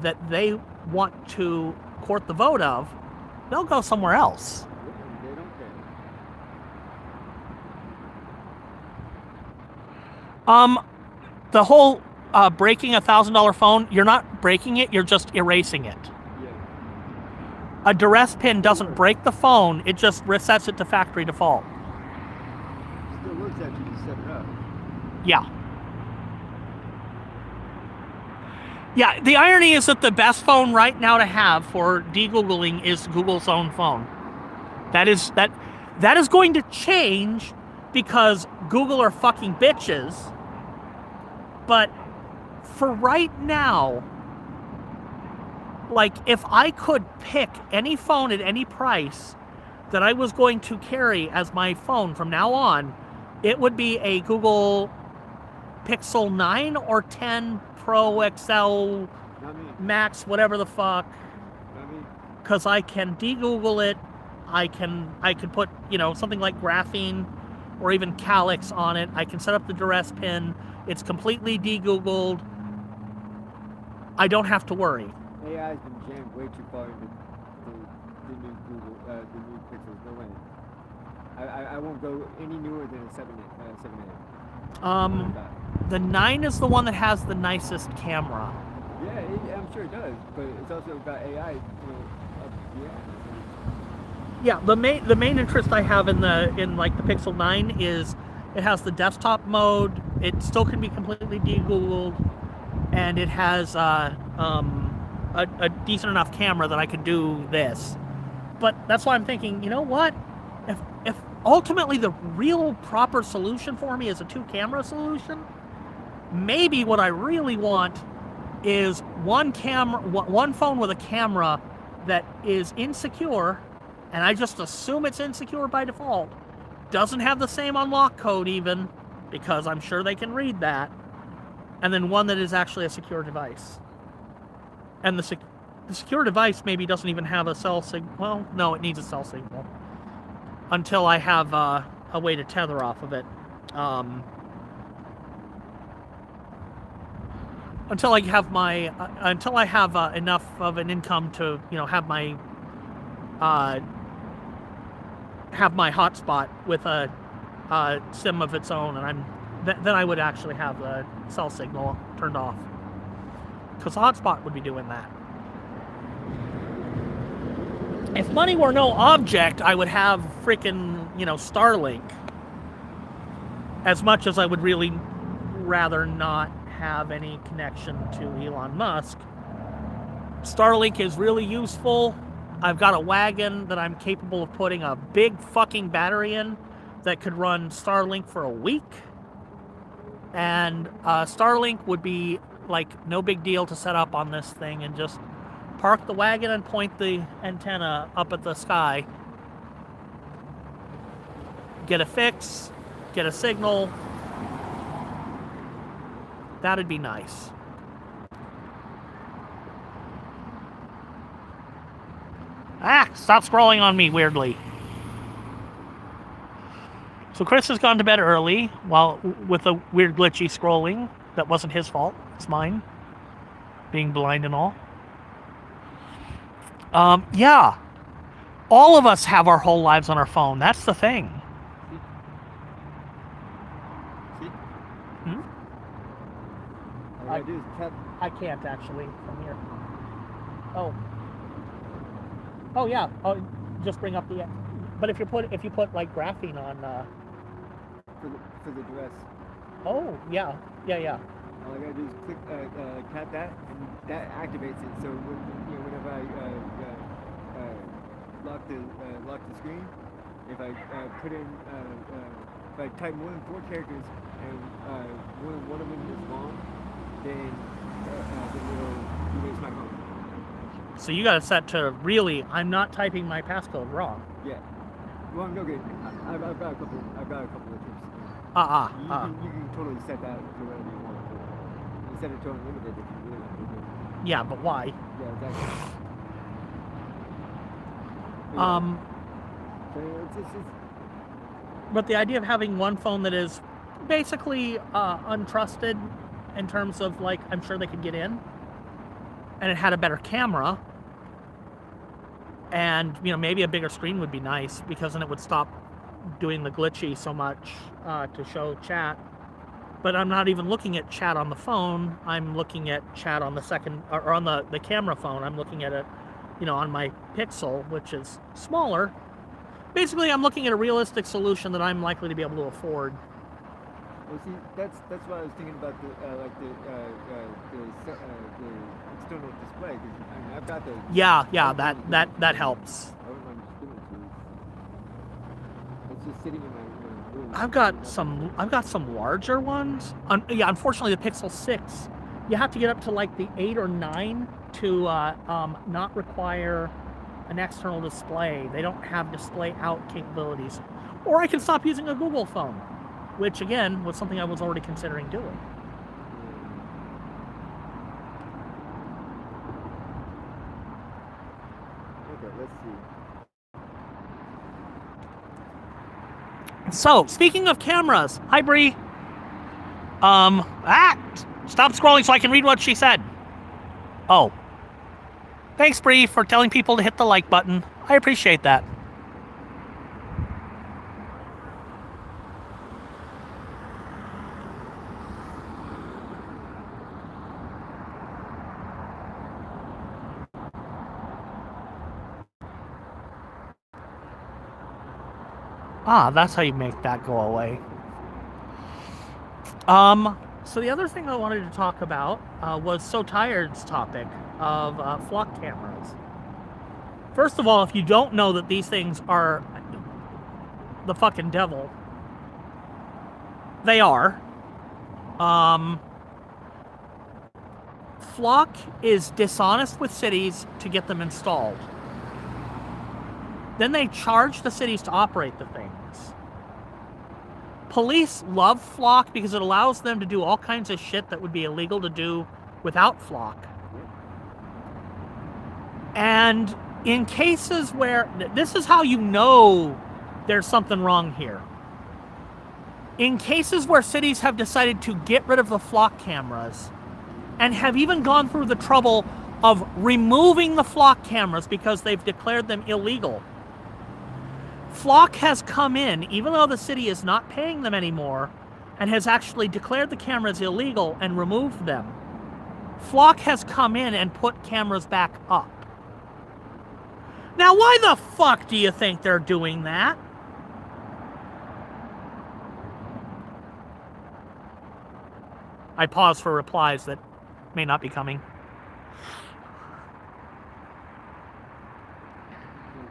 Speaker 2: that they want to court the vote of, they'll go somewhere else.
Speaker 5: They don't care.
Speaker 2: The whole breaking $1,000 phone, you're not breaking it, you're just erasing it.
Speaker 5: Yeah.
Speaker 2: A duress pin doesn't break the phone, it just resets it to factory default.
Speaker 5: Still works after you set it up.
Speaker 2: Yeah. Yeah, the irony is that the best phone right now to have for de-Googling is Google's own phone. That is going to change because Google are fucking bitches. But for right now, like, if I could pick any phone at any price that I was going to carry as my phone from now on, it would be a Google Pixel 9 or 10 Pro XL Max, whatever the fuck. Because I can de-Google it. I could put, something like graphene or even calyx on it. I can set up the duress pin. It's completely de-Googled. I don't have to worry.
Speaker 5: AI has been jammed way too far into the new Google, the new Pixels. No way. I won't go any newer than a 7A.
Speaker 2: The 9 is the one that has the nicest camera.
Speaker 5: Yeah, I'm sure it does, but it's also got AI, up
Speaker 2: Yeah, the main interest I have in the Pixel 9 is it has the desktop mode. It still can be completely de-Googled, and it has a decent enough camera that I could do this. But that's why I'm thinking, you know what? If ultimately the real proper solution for me is a 2-camera solution, maybe what I really want is one phone with a camera that is insecure, and I just assume it's insecure by default, doesn't have the same unlock code even, because I'm sure they can read that, and then one that is actually a secure device. And the secure device maybe doesn't even have a cell signal. Well, no, it needs a cell signal. Until I have a way to tether off of it. Until I have enough of an income to, have my hotspot with a SIM of its own, and then I would actually have the cell signal turned off, because the hotspot would be doing that. If money were no object, I would have freaking, Starlink. As much as I would really rather not have any connection to Elon Musk, Starlink is really useful. I've got a wagon that I'm capable of putting a big fucking battery in that could run Starlink for a week. And Starlink would be like no big deal to set up on this thing, and just park the wagon and point the antenna up at the sky. Get a fix, get a signal. That'd be nice. Stop scrolling on me weirdly. So Chris has gone to bed early with a weird glitchy scrolling. That wasn't his fault. It's mine. Being blind and all. Yeah. All of us have our whole lives on our phone. That's the thing.
Speaker 5: All I do is tap.
Speaker 2: I can't actually from here. Oh. Oh yeah. Oh, just bring up the. But if you put like graphene on.
Speaker 5: For the dress.
Speaker 2: Oh yeah.
Speaker 5: All I gotta do is click, tap that, and that activates it. So whenever I lock the screen, if I put in, if I type more than 4 characters and more than one of them is long, then it'll erase my phone.
Speaker 2: So you got it set to really. I'm not typing my passcode wrong.
Speaker 5: Yeah. Well, no good. I've got a couple of tips. You can totally set that to whatever you want. You set it to unlimited if you really want to.
Speaker 2: Yeah, but why?
Speaker 5: Yeah, exactly. So it's
Speaker 2: But the idea of having one phone that is basically untrusted in terms of, like, I'm sure they could get in, and it had a better camera, and maybe a bigger screen would be nice, because then it would stop doing the glitchy so much to show chat. But I'm not even looking at chat on the phone. I'm looking at chat on the second, or on the camera phone. I'm looking at it, on my Pixel, which is smaller. Basically, I'm looking at a realistic solution that I'm likely to be able to afford.
Speaker 5: Well, see, that's what I was thinking about the external display. 'Cause, I mean, I've got the.
Speaker 2: Yeah, that helps.
Speaker 5: I wouldn't mind just giving it to you. It's just sitting in my room.
Speaker 2: I've got some larger ones. Unfortunately, the Pixel 6, you have to get up to like the 8 or 9 to not require an external display. They don't have display out capabilities. Or I can stop using a Google phone, which again was something I was already considering doing.
Speaker 5: Okay, let's see.
Speaker 2: So, speaking of cameras, hi Bree. Stop scrolling so I can read what she said. Oh. Thanks, Bree, for telling people to hit the like button. I appreciate that. That's how you make that go away. So the other thing I wanted to talk about was So Tired's topic of flock cameras. First of all, if you don't know that these things are the fucking devil, they are. Flock is dishonest with cities to get them installed. Then they charge the cities to operate the things. Police love Flock because it allows them to do all kinds of shit that would be illegal to do without Flock. And in cases where, this is how you know there's something wrong here. In cases where cities have decided to get rid of the Flock cameras and have even gone through the trouble of removing the Flock cameras because they've declared them illegal, Flock has come in, even though the city is not paying them anymore, and has actually declared the cameras illegal and removed them. Flock has come in and put cameras back up. Now, why the fuck do you think they're doing that? I pause for replies that may not be coming.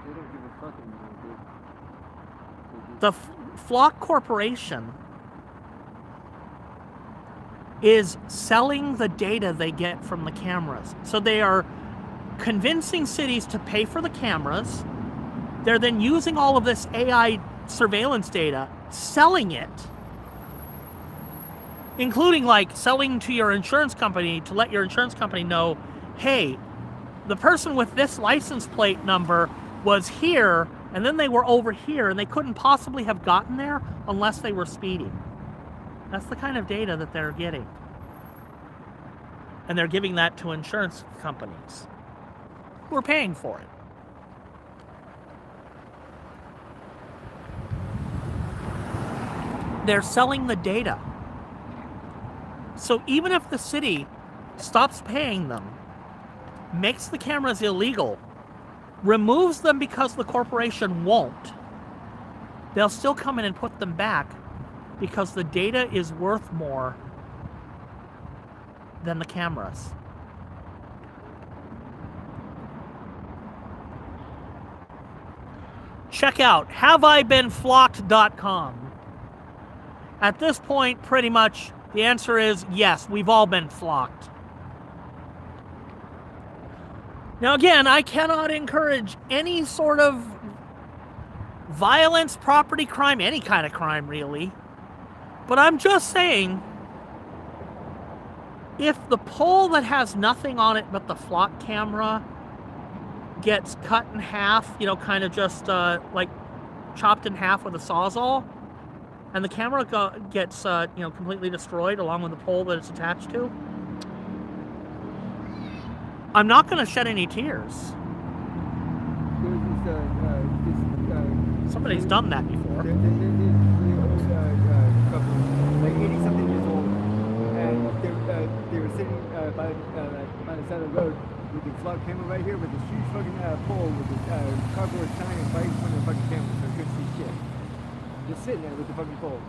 Speaker 5: They don't give a fuck anymore, dude.
Speaker 2: The Flock Corporation is selling the data they get from the cameras. So they are convincing cities to pay for the cameras. They're then using all of this AI surveillance data, selling it, including like selling to your insurance company to let your insurance company know, hey, the person with this license plate number was here, and then they were over here, and they couldn't possibly have gotten there unless they were speeding. That's the kind of data that they're getting. And they're giving that to insurance companies who are paying for it. They're selling the data. So even if the city stops paying them, makes the cameras illegal, removes them because the corporation won't, they'll still come in and put them back because the data is worth more than the cameras. Check out haveibeenflocked.com. At this point, pretty much, the answer is yes, we've all been flocked. Now again, I cannot encourage any sort of violence, property crime, any kind of crime really. But I'm just saying, if the pole that has nothing on it but the flock camera gets cut in half, you know, kind of just like chopped in half with a sawzall, and the camera gets you know, completely destroyed along with the pole that it's attached to, I'm not going to shed any tears. Somebody's done that before.
Speaker 5: Couple, like 80-something years old, and they were sitting by the side of the road with the flock camera right here with this huge fucking pole with the cardboard sign right in front of the fucking camera, so I couldn't see shit. Just sitting there with the fucking pole.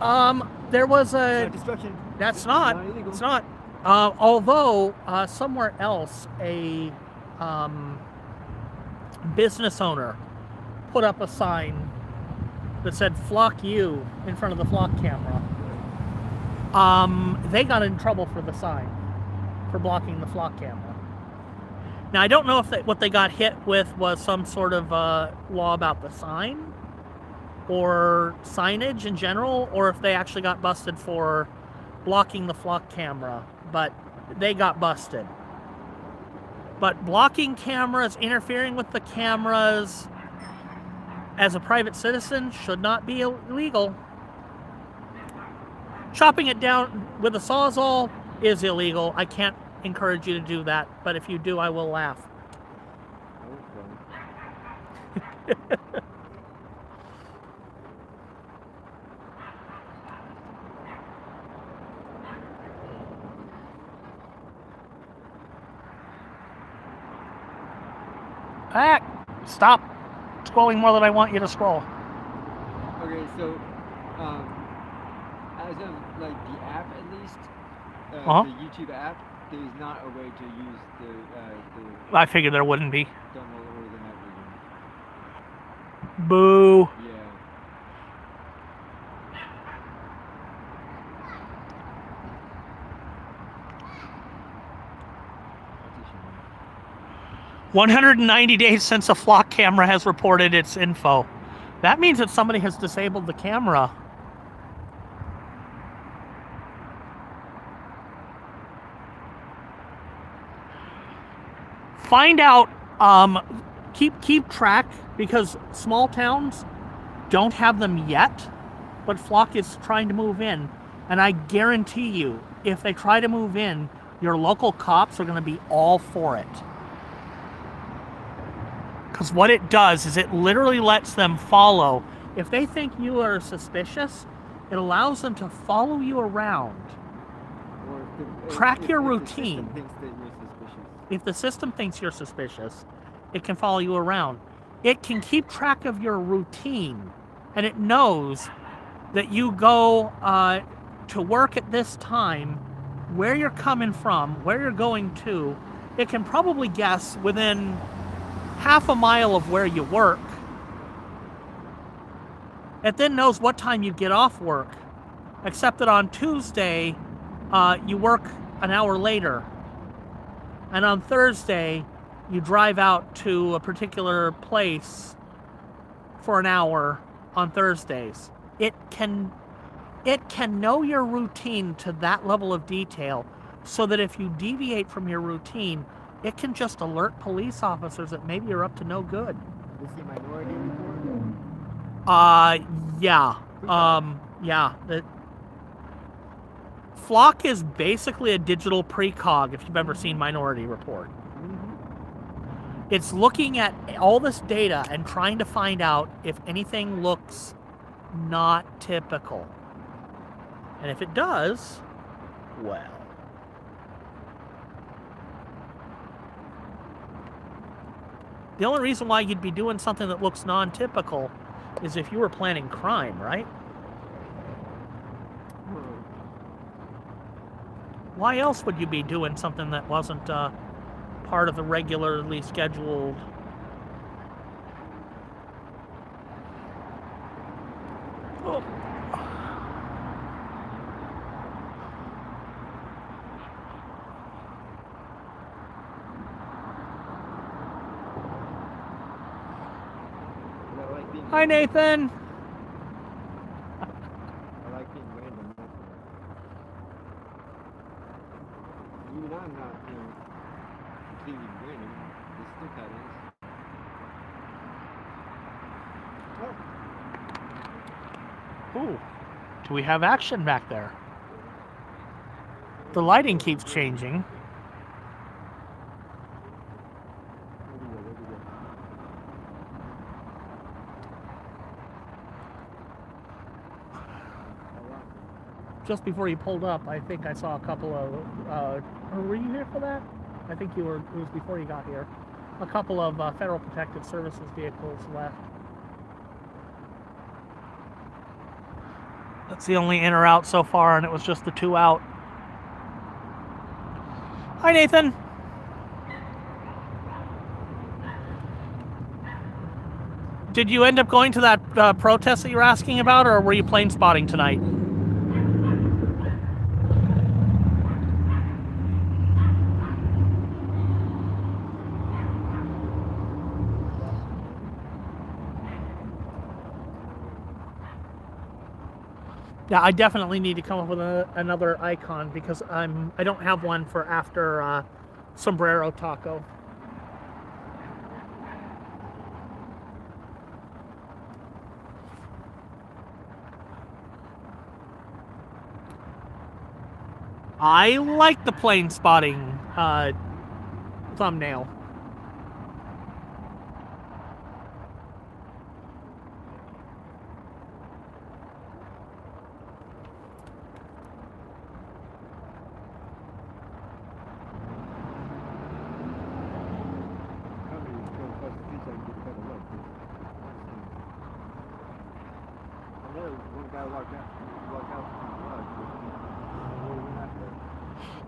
Speaker 2: There was
Speaker 5: It's
Speaker 2: a...
Speaker 5: not destruction.
Speaker 2: That's
Speaker 5: It's
Speaker 2: not.
Speaker 5: illegal.
Speaker 2: It's not. Although somewhere else, a business owner put up a sign that said "Flock you" in front of the flock camera. They got in trouble for the sign, for blocking the flock camera. Now I don't know if what they got hit with was some sort of law about the sign or signage in general, or if they actually got busted for blocking the flock camera, but they got busted. But blocking cameras, interfering with the cameras as a private citizen should not be illegal. Chopping it down with a sawzall is illegal. I can't encourage you to do that, but if you do, I will laugh. Stop scrolling more than I want you to scroll.
Speaker 5: Okay, so as of like the app at least, the YouTube app, there's not a way to use the
Speaker 2: I figured there wouldn't be.
Speaker 5: download or the net version.
Speaker 2: Boo.
Speaker 5: Yeah.
Speaker 2: 190 days since a flock camera has reported its info. That means that somebody has disabled the camera. Find out, keep track, because small towns don't have them yet, but flock is trying to move in. And I guarantee you, if they try to move in, your local cops are going to be all for it. Because what it does is it literally lets them follow. If they think you are suspicious, it allows them to follow you around.
Speaker 5: Or
Speaker 2: Track your
Speaker 5: if
Speaker 2: routine.
Speaker 5: The system thinks that you're suspicious.
Speaker 2: If the system thinks you're suspicious, it can follow you around. It can keep track of your routine, and it knows that you go to work at this time, where you're coming from, where you're going to. It can probably guess within half a mile of where you work. It then knows what time you get off work, except that on Tuesday, you work an hour later. And on Thursday, you drive out to a particular place for an hour on Thursdays. It can know your routine to that level of detail, so that if you deviate from your routine, it can just alert police officers that maybe you're up to no good.
Speaker 5: Is he Minority Report?
Speaker 2: Yeah. Yeah. The Flock is basically a digital precog, if you've ever seen Minority Report. It's looking at all this data and trying to find out if anything looks not typical. And if it does, well. The only reason why you'd be doing something that looks non-typical is if you were planning crime, right? Why else would you be doing something that wasn't part of the regularly scheduled? Oh. Hi, Nathan.
Speaker 5: I like being random. Even I'm not, completely random. It still kind of is.
Speaker 2: Ooh, do we have action back there? The lighting keeps changing. Just before you pulled up, I think I saw a couple of, or were you here for that? I think you were, it was before you got here. A couple of Federal Protective Services vehicles left. That's the only in or out so far, and it was just the 2 out. Hi, Nathan. Did you end up going to that protest that you were asking about, or were you plane spotting tonight? Yeah, I definitely need to come up with another icon because I don't have one for after Sombrero Taco. I like the plane spotting thumbnail.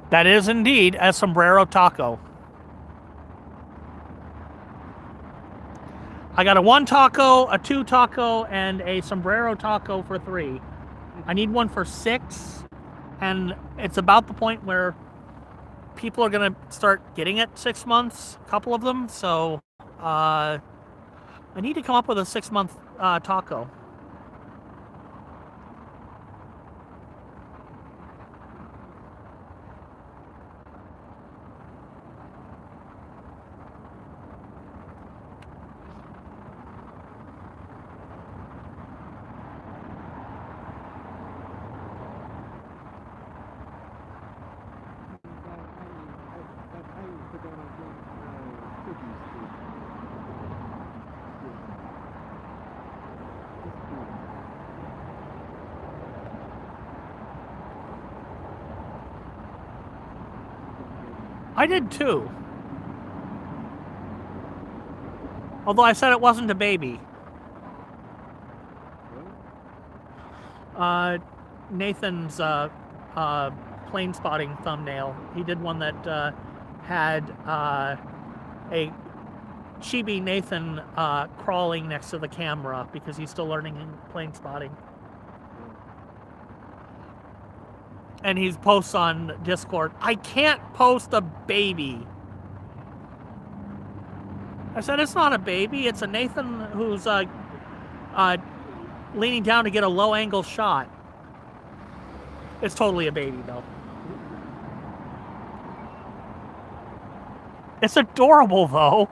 Speaker 2: That is indeed a sombrero taco. I got a 1 taco, a 2 taco, and a sombrero taco for 3. I need one for 6, and it's about the point where people are gonna start getting it 6 months, a couple of them, so I need to come up with a 6-month taco. I did too. Although I said it wasn't a baby. Nathan's plane spotting thumbnail. He did one that had a chibi Nathan crawling next to the camera because he's still learning in plane spotting. And he posts on Discord, I can't post a baby. I said, it's not a baby. It's a Nathan who's leaning down to get a low-angle shot. It's totally a baby, though. It's adorable, though.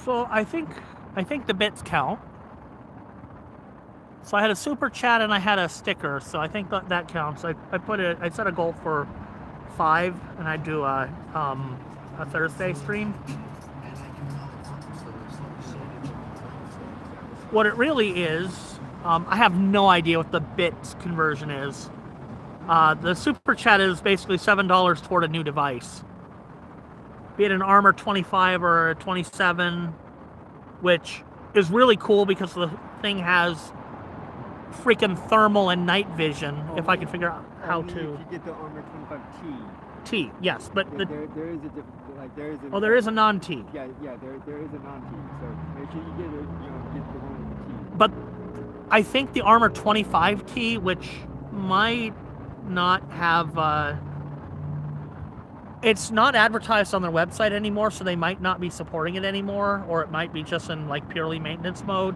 Speaker 2: So I think the bits count. So I had a super chat and I had a sticker, so I think that counts. I set a goal for 5, and I do a Thursday stream. What it really is, I have no idea what the bits conversion is. The super chat is basically $7 toward a new device, be it an Armor 25 or a 27, which is really cool because the thing has freaking thermal and night vision. If I can figure out how to.
Speaker 5: If you get the Armor 25T.
Speaker 2: T, yes, but
Speaker 5: there is a different, like there is a.
Speaker 2: Oh, there is a non-T.
Speaker 5: Yeah, there is a non-T. So make sure you get it, get the one with the T.
Speaker 2: But I think the Armor 25T, which might not have, it's not advertised on their website anymore, so they might not be supporting it anymore, or it might be just in like purely maintenance mode.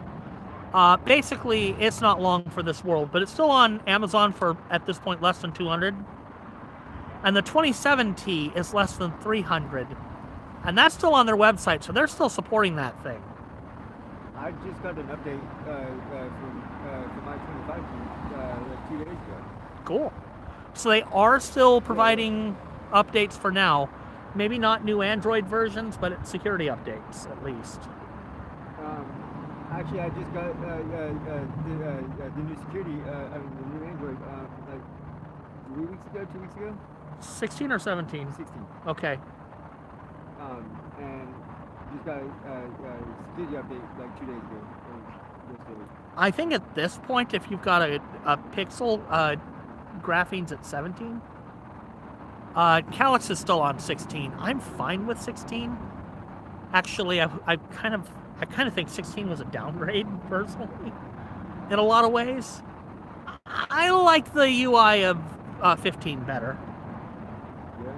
Speaker 2: Basically, it's not long for this world, but it's still on Amazon for, at this point, less than 200. And the 27T is less than 300. And that's still on their website, so they're still supporting that thing.
Speaker 5: I just got an update from my 25T like 2 days ago.
Speaker 2: Cool. So they are still providing updates for now. Maybe not new Android versions, but security updates, at least.
Speaker 5: Actually, I just got the new security, the new Android, like 3 weeks ago, 2 weeks ago.
Speaker 2: 16 or 17?
Speaker 5: 16.
Speaker 2: Okay.
Speaker 5: And just got a security update like 2 days ago. Yesterday.
Speaker 2: I think at this point, if you've got a Pixel, graphene's at 17. Calyx is still on 16. I'm fine with 16. Actually, I kind of think 16 was a downgrade, personally, in a lot of ways. I like the UI of 15 better.
Speaker 5: Yeah.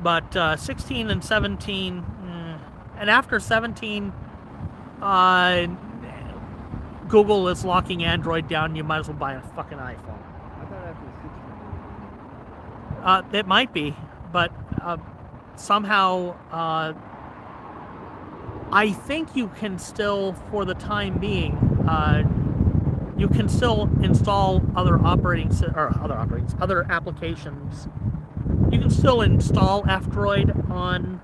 Speaker 2: But 16 and 17, and after 17, Google is locking Android down. You might as well buy a fucking iPhone.
Speaker 5: I thought after 16.
Speaker 2: It might be, but somehow I think you can still, for the time being, you can still install other applications. You can still install F-Droid on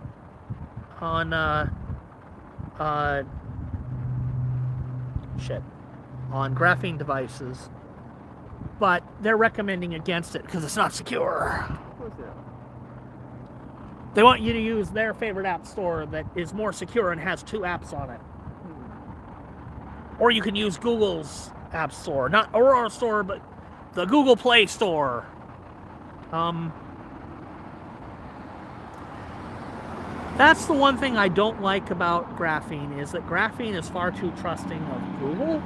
Speaker 2: graphene devices, but they're recommending against it because it's not secure.
Speaker 5: Of course they are.
Speaker 2: They want you to use their favorite app store that is more secure and has 2 apps on it. Or you can use Google's app store, not Aurora store, but the Google Play store. That's the one thing I don't like about graphene, is that graphene is far too trusting of Google.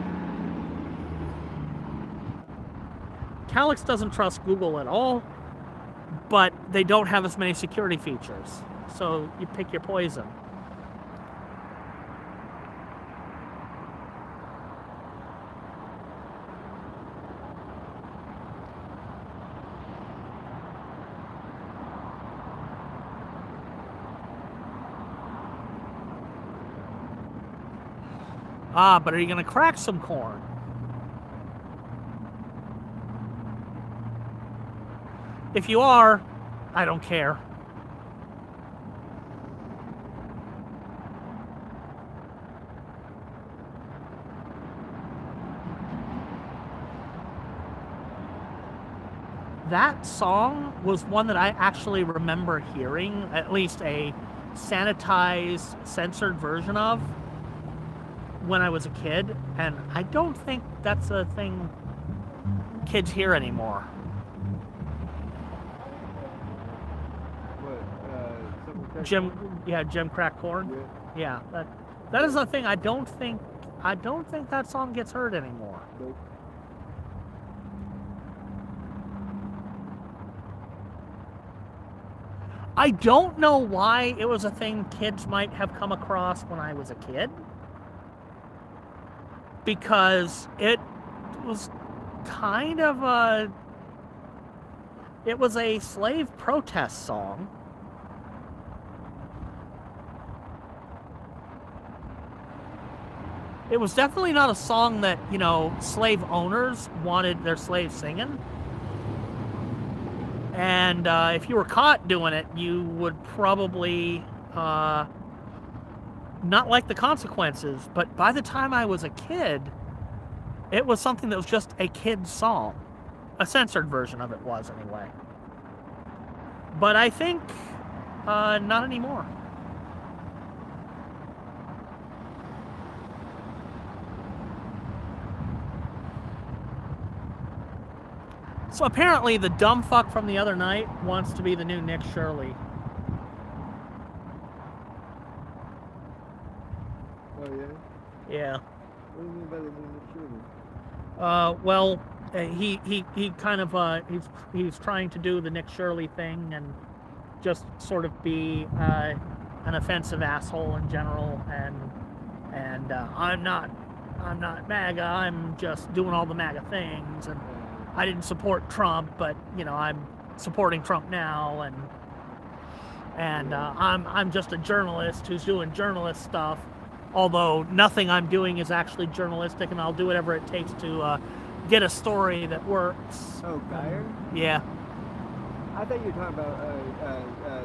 Speaker 2: Calyx doesn't trust Google at all, but they don't have as many security features. So you pick your poison. But are you going to crack some corn? If you are, I don't care. That song was one that I actually remember hearing, at least a sanitized, censored version of, when I was a kid, and I don't think that's a thing kids hear anymore.
Speaker 5: What?
Speaker 2: Jim Crack Corn. Yeah, that is a thing. I don't think that song gets heard anymore.
Speaker 5: Nope.
Speaker 2: I don't know why it was a thing kids might have come across when I was a kid, because it was kind of it was a slave protest song. It was definitely not a song that, you know, slave owners wanted their slaves singing. And if you were caught doing it, you would probably not like the consequences. But by the time I was a kid, it was something that was just a kid's song. A censored version of it was, anyway. But I think not anymore. So apparently the dumb fuck from the other night wants to be the new Nick Shirley.
Speaker 5: Oh yeah.
Speaker 2: Yeah.
Speaker 5: What do you mean by the new Nick Shirley?
Speaker 2: Well, he kind of he's trying to do the Nick Shirley thing and just sort of be an offensive asshole in general, and I'm not MAGA. I'm just doing all the MAGA things, and I didn't support Trump, but you know I'm supporting Trump now, and I'm just a journalist who's doing journalist stuff. Although nothing I'm doing is actually journalistic, and I'll do whatever it takes to get a story that works.
Speaker 5: Oh, Geyer?
Speaker 2: Yeah.
Speaker 5: I thought you were talking about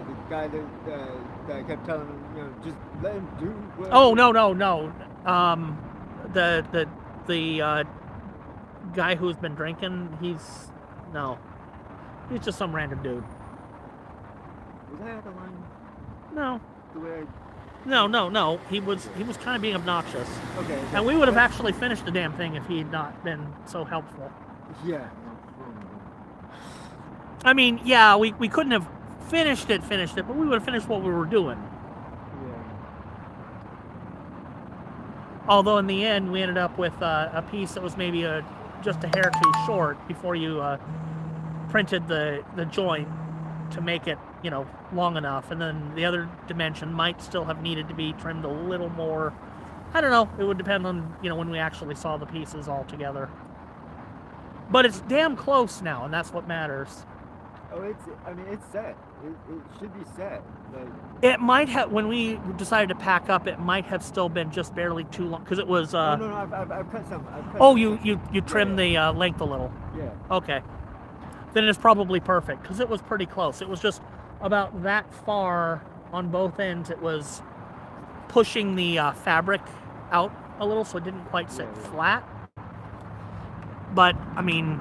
Speaker 5: the guy that kept telling him, you know, just let him do what.
Speaker 2: Oh no. The guy who's been drinking, he's just some random dude.
Speaker 5: Was I out the line?
Speaker 2: No.
Speaker 5: The way
Speaker 2: No. He was kind of being obnoxious.
Speaker 5: Okay.
Speaker 2: And we would have actually finished the damn thing if he had not been so helpful.
Speaker 5: Yeah.
Speaker 2: I mean, yeah, we couldn't have finished it, but we would have finished what we were doing.
Speaker 5: Yeah.
Speaker 2: Although in the end, we ended up with a piece that was maybe just a hair too short before you printed the joint to make it, you know, long enough. And then the other dimension might still have needed to be trimmed a little more. I don't know. It would depend on, you know, when we actually saw the pieces all together. But it's damn close now, and that's what matters.
Speaker 5: Oh, it's set. It should be set. Like,
Speaker 2: it might have, when we decided to pack up, it might have still been just barely too long, because it was...
Speaker 5: no, I've cut some.
Speaker 2: You trimmed the length a little.
Speaker 5: Yeah.
Speaker 2: Okay. Then it's probably perfect, because it was pretty close. It was just about that far on both ends. It was pushing the fabric out a little, so it didn't quite sit flat. But, I mean...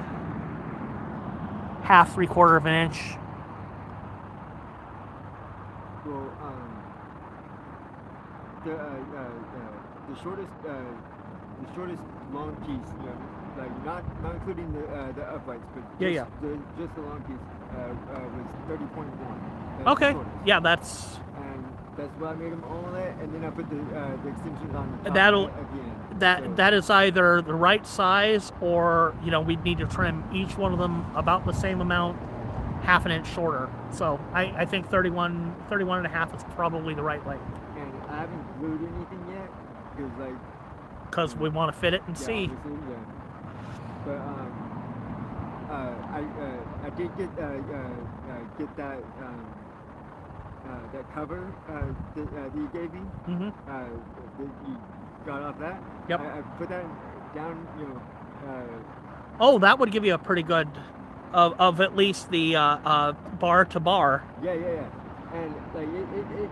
Speaker 2: half, 3/4 of an inch.
Speaker 5: Well, the shortest long piece, you know, like not including the uprights, but just the long piece was 30.1.
Speaker 2: Okay. Yeah, that's.
Speaker 5: And that's what I made them all that, and then I put the extensions on top
Speaker 2: that'll
Speaker 5: at the end.
Speaker 2: that is either the right size, or you know we'd need to trim each one of them about the same amount, half an inch shorter. So I think 31 and a half is probably the right length.
Speaker 5: And I haven't glued anything yet
Speaker 2: because we want to fit it and see.
Speaker 5: Yeah. But I did get that that cover that you gave me.
Speaker 2: Mm-hmm.
Speaker 5: That you got off that.
Speaker 2: Yep.
Speaker 5: I put that down. You know.
Speaker 2: Oh, that would give you a pretty good of at least the bar to bar.
Speaker 5: Yeah. And like it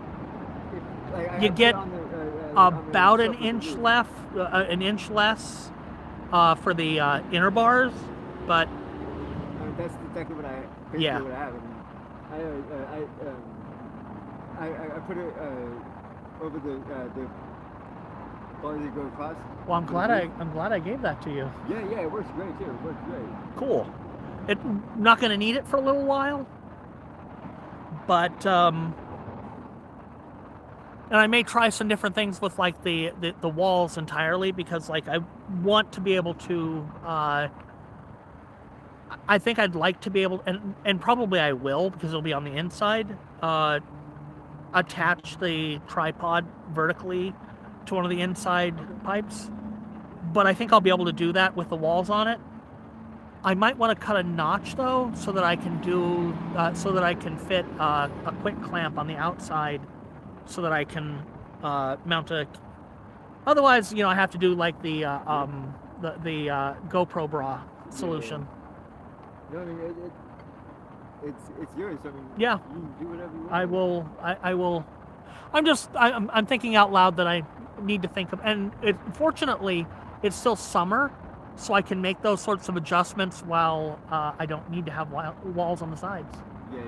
Speaker 5: like I
Speaker 2: you get
Speaker 5: on the,
Speaker 2: about an inch less for the inner bars, but
Speaker 5: that's exactly what I what I have. I put it over the bars that go across.
Speaker 2: Well, I'm glad I gave that to you.
Speaker 5: Yeah, it works great too. It works great.
Speaker 2: Cool. It not going to need it for a little while, but and I may try some different things with like the walls entirely, because like I want to be able to I think I'd like to be able, and probably I will, because it'll be on the inside, attach the tripod vertically to one of the inside pipes. But I think I'll be able to do that with the walls on it. I might want to cut a notch though, so that I can do, so that I can fit a quick clamp on the outside, so that I can mount a Otherwise, I have to do like the GoPro bra solution.
Speaker 5: No, I mean it's yours. I mean,
Speaker 2: Yeah.
Speaker 5: you can do whatever you want.
Speaker 2: I will. I'm thinking out loud that I need to think of, and fortunately, it's still summer, so I can make those sorts of adjustments while I don't need to have walls on the sides.
Speaker 5: Yeah.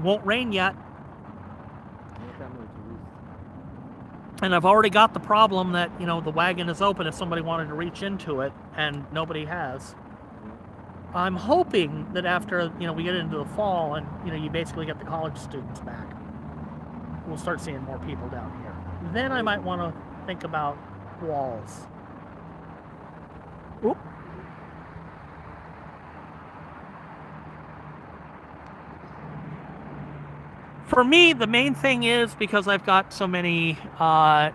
Speaker 2: Won't rain yet,
Speaker 5: Not that much, at least.
Speaker 2: and I've already got the problem that the wagon is open if somebody wanted to reach into it, and nobody has. I'm hoping that after we get into the fall and you basically get the college students back, we'll start seeing more people down here. Then I might want to think about walls. Oop. For me, the main thing is because I've got so many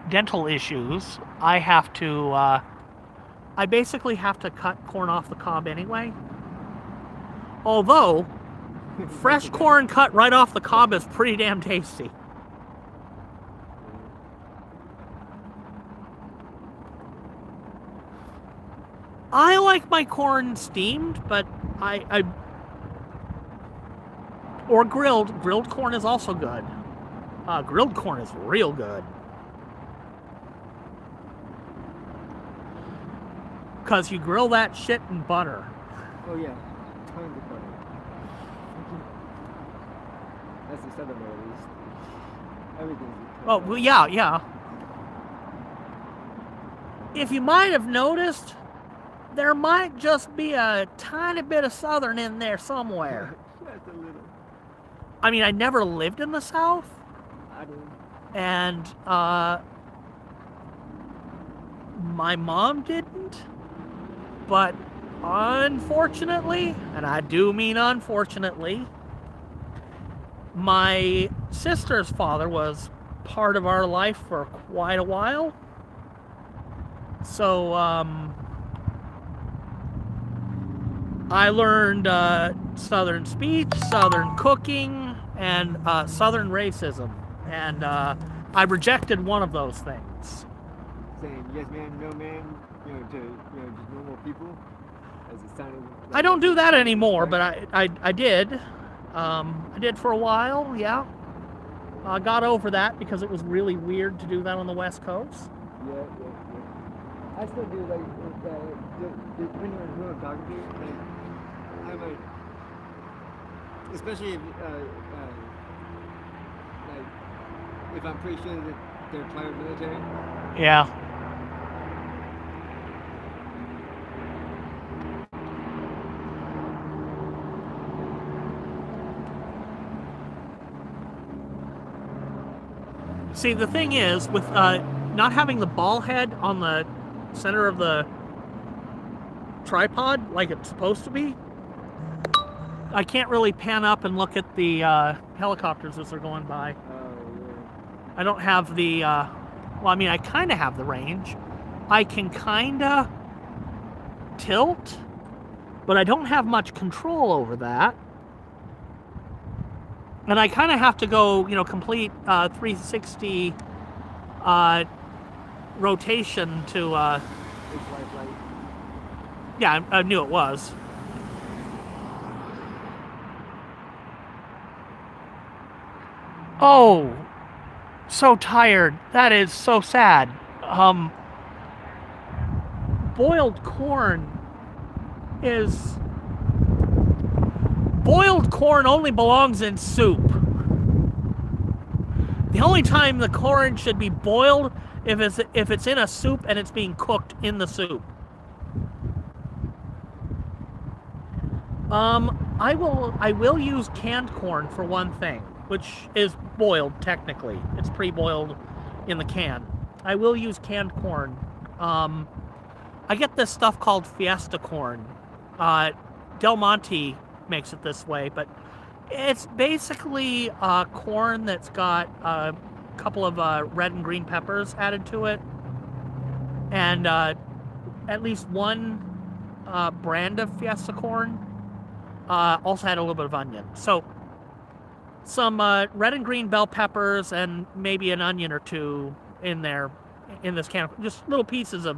Speaker 2: dental issues, I have to. I basically have to cut corn off the cob anyway. Although, fresh corn cut right off the cob is pretty damn tasty. I like my corn steamed, but or grilled. Grilled corn is also good. Grilled corn is real good. Because you grill that shit in butter.
Speaker 5: Oh yeah, tons of butter. That's the southern way, at least. Everything's.
Speaker 2: Oh, well, yeah. If you might have noticed, there might just be a tiny bit of southern in there somewhere.
Speaker 5: Just a little.
Speaker 2: I mean, I never lived in the South,
Speaker 5: I do.
Speaker 2: and my mom didn't. But unfortunately, and I do mean unfortunately, my sister's father was part of our life for quite a while. So I learned Southern speech, Southern cooking, and Southern racism. And I rejected one of those things.
Speaker 5: Saying yes man, no man, to just normal people, as it sounded. Like
Speaker 2: I don't do that anymore, but I did. I did for a while, yeah. I got over that because it was really weird to do that on the West Coast.
Speaker 5: Yeah. I still do depending on who I'm talking to. Like, I might, especially if I'm pretty sure that they're private military.
Speaker 2: Yeah. See, the thing is, with not having the ball head on the center of the tripod like it's supposed to be, I can't really pan up and look at the helicopters as they're going by. I don't have the, well, I mean, I kind of have the range. I can kind of tilt, but I don't have much control over that. And I kind of have to go, complete 360 rotation to, yeah, I knew it was. Oh, so tired. That is so sad. Boiled corn only belongs in soup. The only time the corn should be boiled if it's in a soup and it's being cooked in the soup. I will use canned corn for one thing, which is boiled technically. It's pre-boiled in the can. I will use canned corn. I get this stuff called Fiesta corn. Del Monte makes it this way, but it's basically corn that's got a couple of red and green peppers added to it, and at least one brand of Fiesta corn also had a little bit of onion. So some red and green bell peppers and maybe an onion or two in there, in this can, just little pieces of,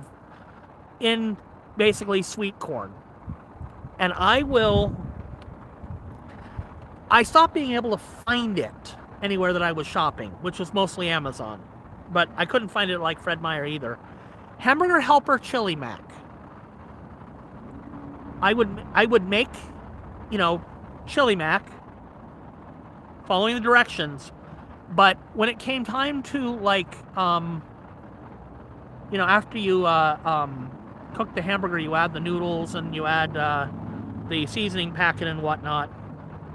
Speaker 2: in basically sweet corn. And I stopped being able to find it anywhere that I was shopping, which was mostly Amazon. But I couldn't find it like Fred Meyer either. Hamburger Helper Chili Mac. I would make, chili mac, following the directions, but when it came time to after you cook the hamburger, you add the noodles and you add the seasoning packet and whatnot.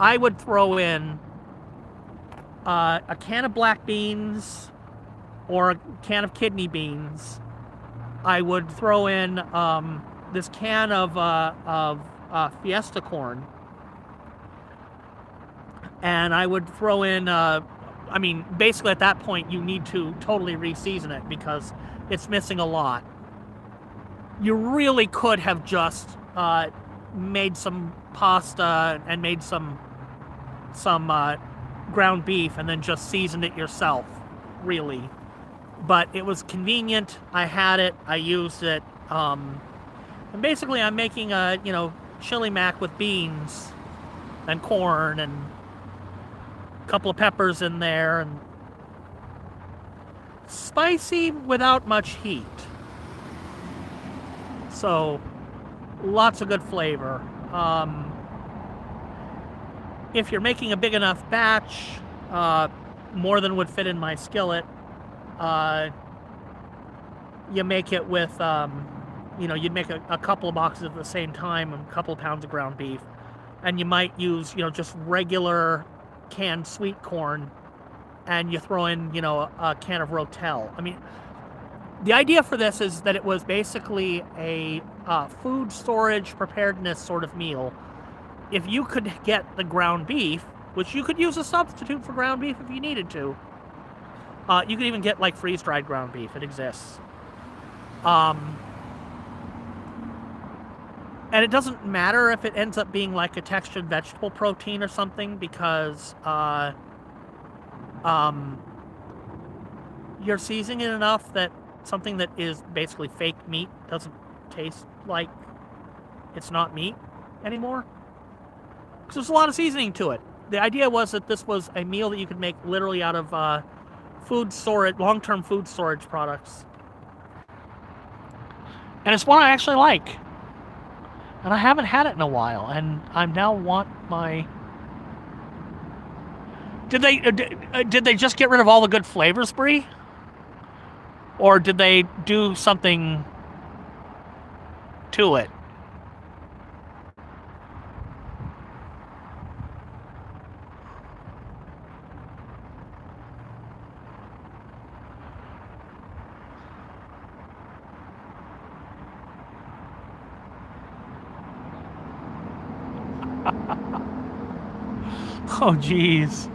Speaker 2: I would throw in a can of black beans or a can of kidney beans. I would throw in this can of Fiesta corn, and I would throw in. Basically at that point you need to totally re-season it because it's missing a lot. You really could have just made some pasta and made some ground beef and then just seasoned it yourself, really. But it was convenient. I had it. I used it. And basically, I'm making a chili mac with beans and corn and a couple of peppers in there and spicy without much heat. So lots of good flavor. If you're making a big enough batch, more than would fit in my skillet, you make it with, you'd make a couple of boxes at the same time, a couple of pounds of ground beef, and you might use, just regular canned sweet corn, and you throw in, a can of Rotel. The idea for this is that it was basically a food storage preparedness sort of meal. If you could get the ground beef, which you could use a substitute for ground beef if you needed to, you could even get freeze-dried ground beef. It exists. And it doesn't matter if it ends up being like a textured vegetable protein or something, because you're seasoning it enough that something that is basically fake meat doesn't taste like it's not meat anymore. Because there's a lot of seasoning to it. The idea was that this was a meal that you could make literally out of food storage, long-term food storage products. And it's one I actually like. And I haven't had it in a while, and I now want my... Did they just get rid of all the good flavors, Brie? Or did they do something to it? Oh, jeez.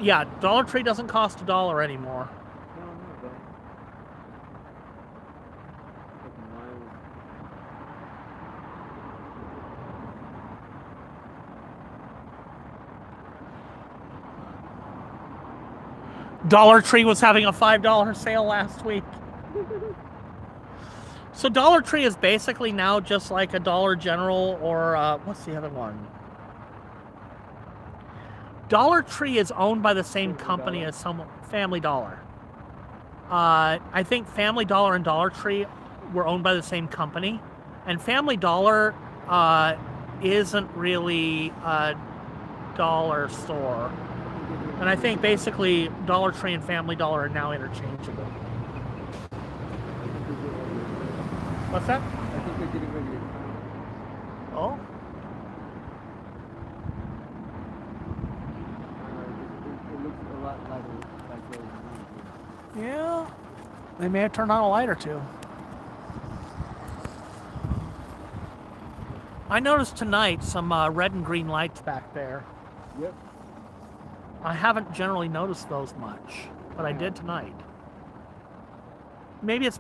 Speaker 2: Yeah, Dollar Tree doesn't cost $1 anymore.
Speaker 5: No, don't. Fucking miles.
Speaker 2: Dollar Tree was having a $5 sale last week. So Dollar Tree is basically now just like a Dollar General, or what's the other one? Dollar Tree is owned by the same company as Family Dollar. I think Family Dollar and Dollar Tree we're owned by the same company, and Family Dollar isn't really a dollar store. And I think basically Dollar Tree and Family Dollar are now interchangeable. What's that?
Speaker 5: I think they're getting ready to come.
Speaker 2: Oh,
Speaker 5: It looks a lot lighter like those.
Speaker 2: yeah. They may have turned on a light or two. I noticed tonight some red and green lights back there.
Speaker 5: Yep.
Speaker 2: I haven't generally noticed those much, but I did tonight. Maybe it's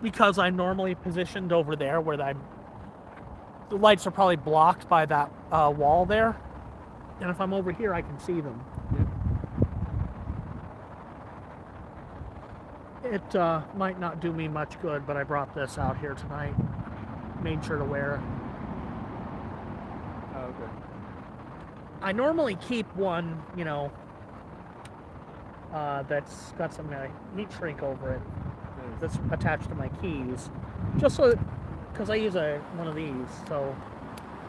Speaker 2: because I'm normally positioned over there where the lights are probably blocked by that wall there. And if I'm over here, I can see them.
Speaker 5: Yep.
Speaker 2: It might not do me much good, but I brought this out here tonight. Made sure to wear it.
Speaker 5: Oh, okay.
Speaker 2: I normally keep one, you know, that's got some heat shrink over it. That's attached to my keys, just so, because I use one of these, so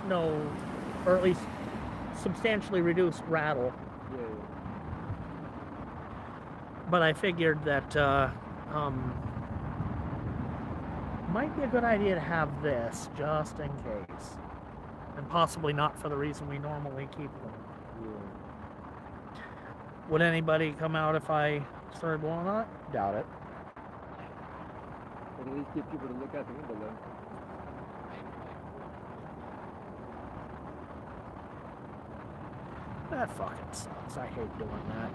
Speaker 2: no, or at least substantially reduced rattle.
Speaker 5: Yeah.
Speaker 2: But I figured that might be a good idea to have this just in case, and possibly not for the reason we normally keep them.
Speaker 5: Yeah.
Speaker 2: Would anybody come out if I started blowing on it? Doubt it.
Speaker 5: But at least get people to look out the window though.
Speaker 2: That fucking sucks. I hate doing that.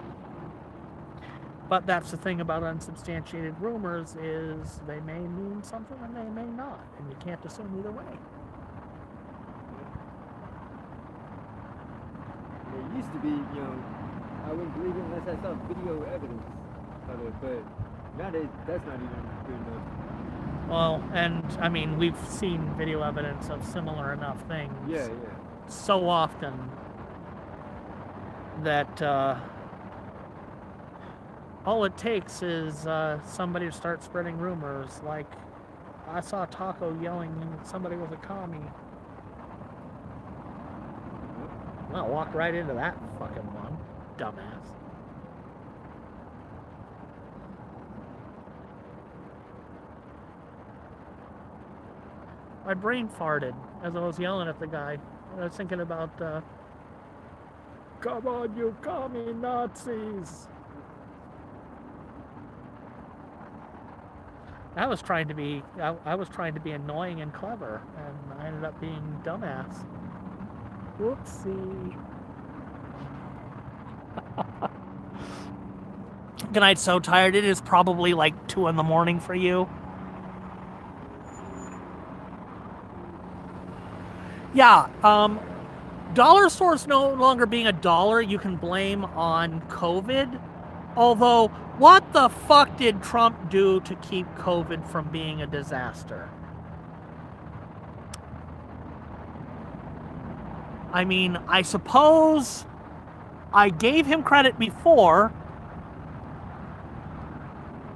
Speaker 2: But that's the thing about unsubstantiated rumors is they may mean something and they may not, and you can't assume either way.
Speaker 5: It used to be, you know, I wouldn't believe it unless I saw video evidence of it, but nowadays that's not even good enough.
Speaker 2: Well, and I mean, we've seen video evidence of similar enough things
Speaker 5: Yeah.
Speaker 2: so often that all it takes is somebody to start spreading rumors. Like, I saw Taco yelling somebody was a commie. Well, I walked right into that fucking one, dumbass. My brain farted as I was yelling at the guy. I was thinking about, come on, you commie Nazis. I was trying to be annoying and clever, and I ended up being dumbass. Whoopsie. Good night, so tired. It is probably like 2 in the morning for you. Yeah, dollar stores no longer being a dollar you can blame on COVID. Although, what the fuck did Trump do to keep COVID from being a disaster? I mean, I suppose I gave him credit before.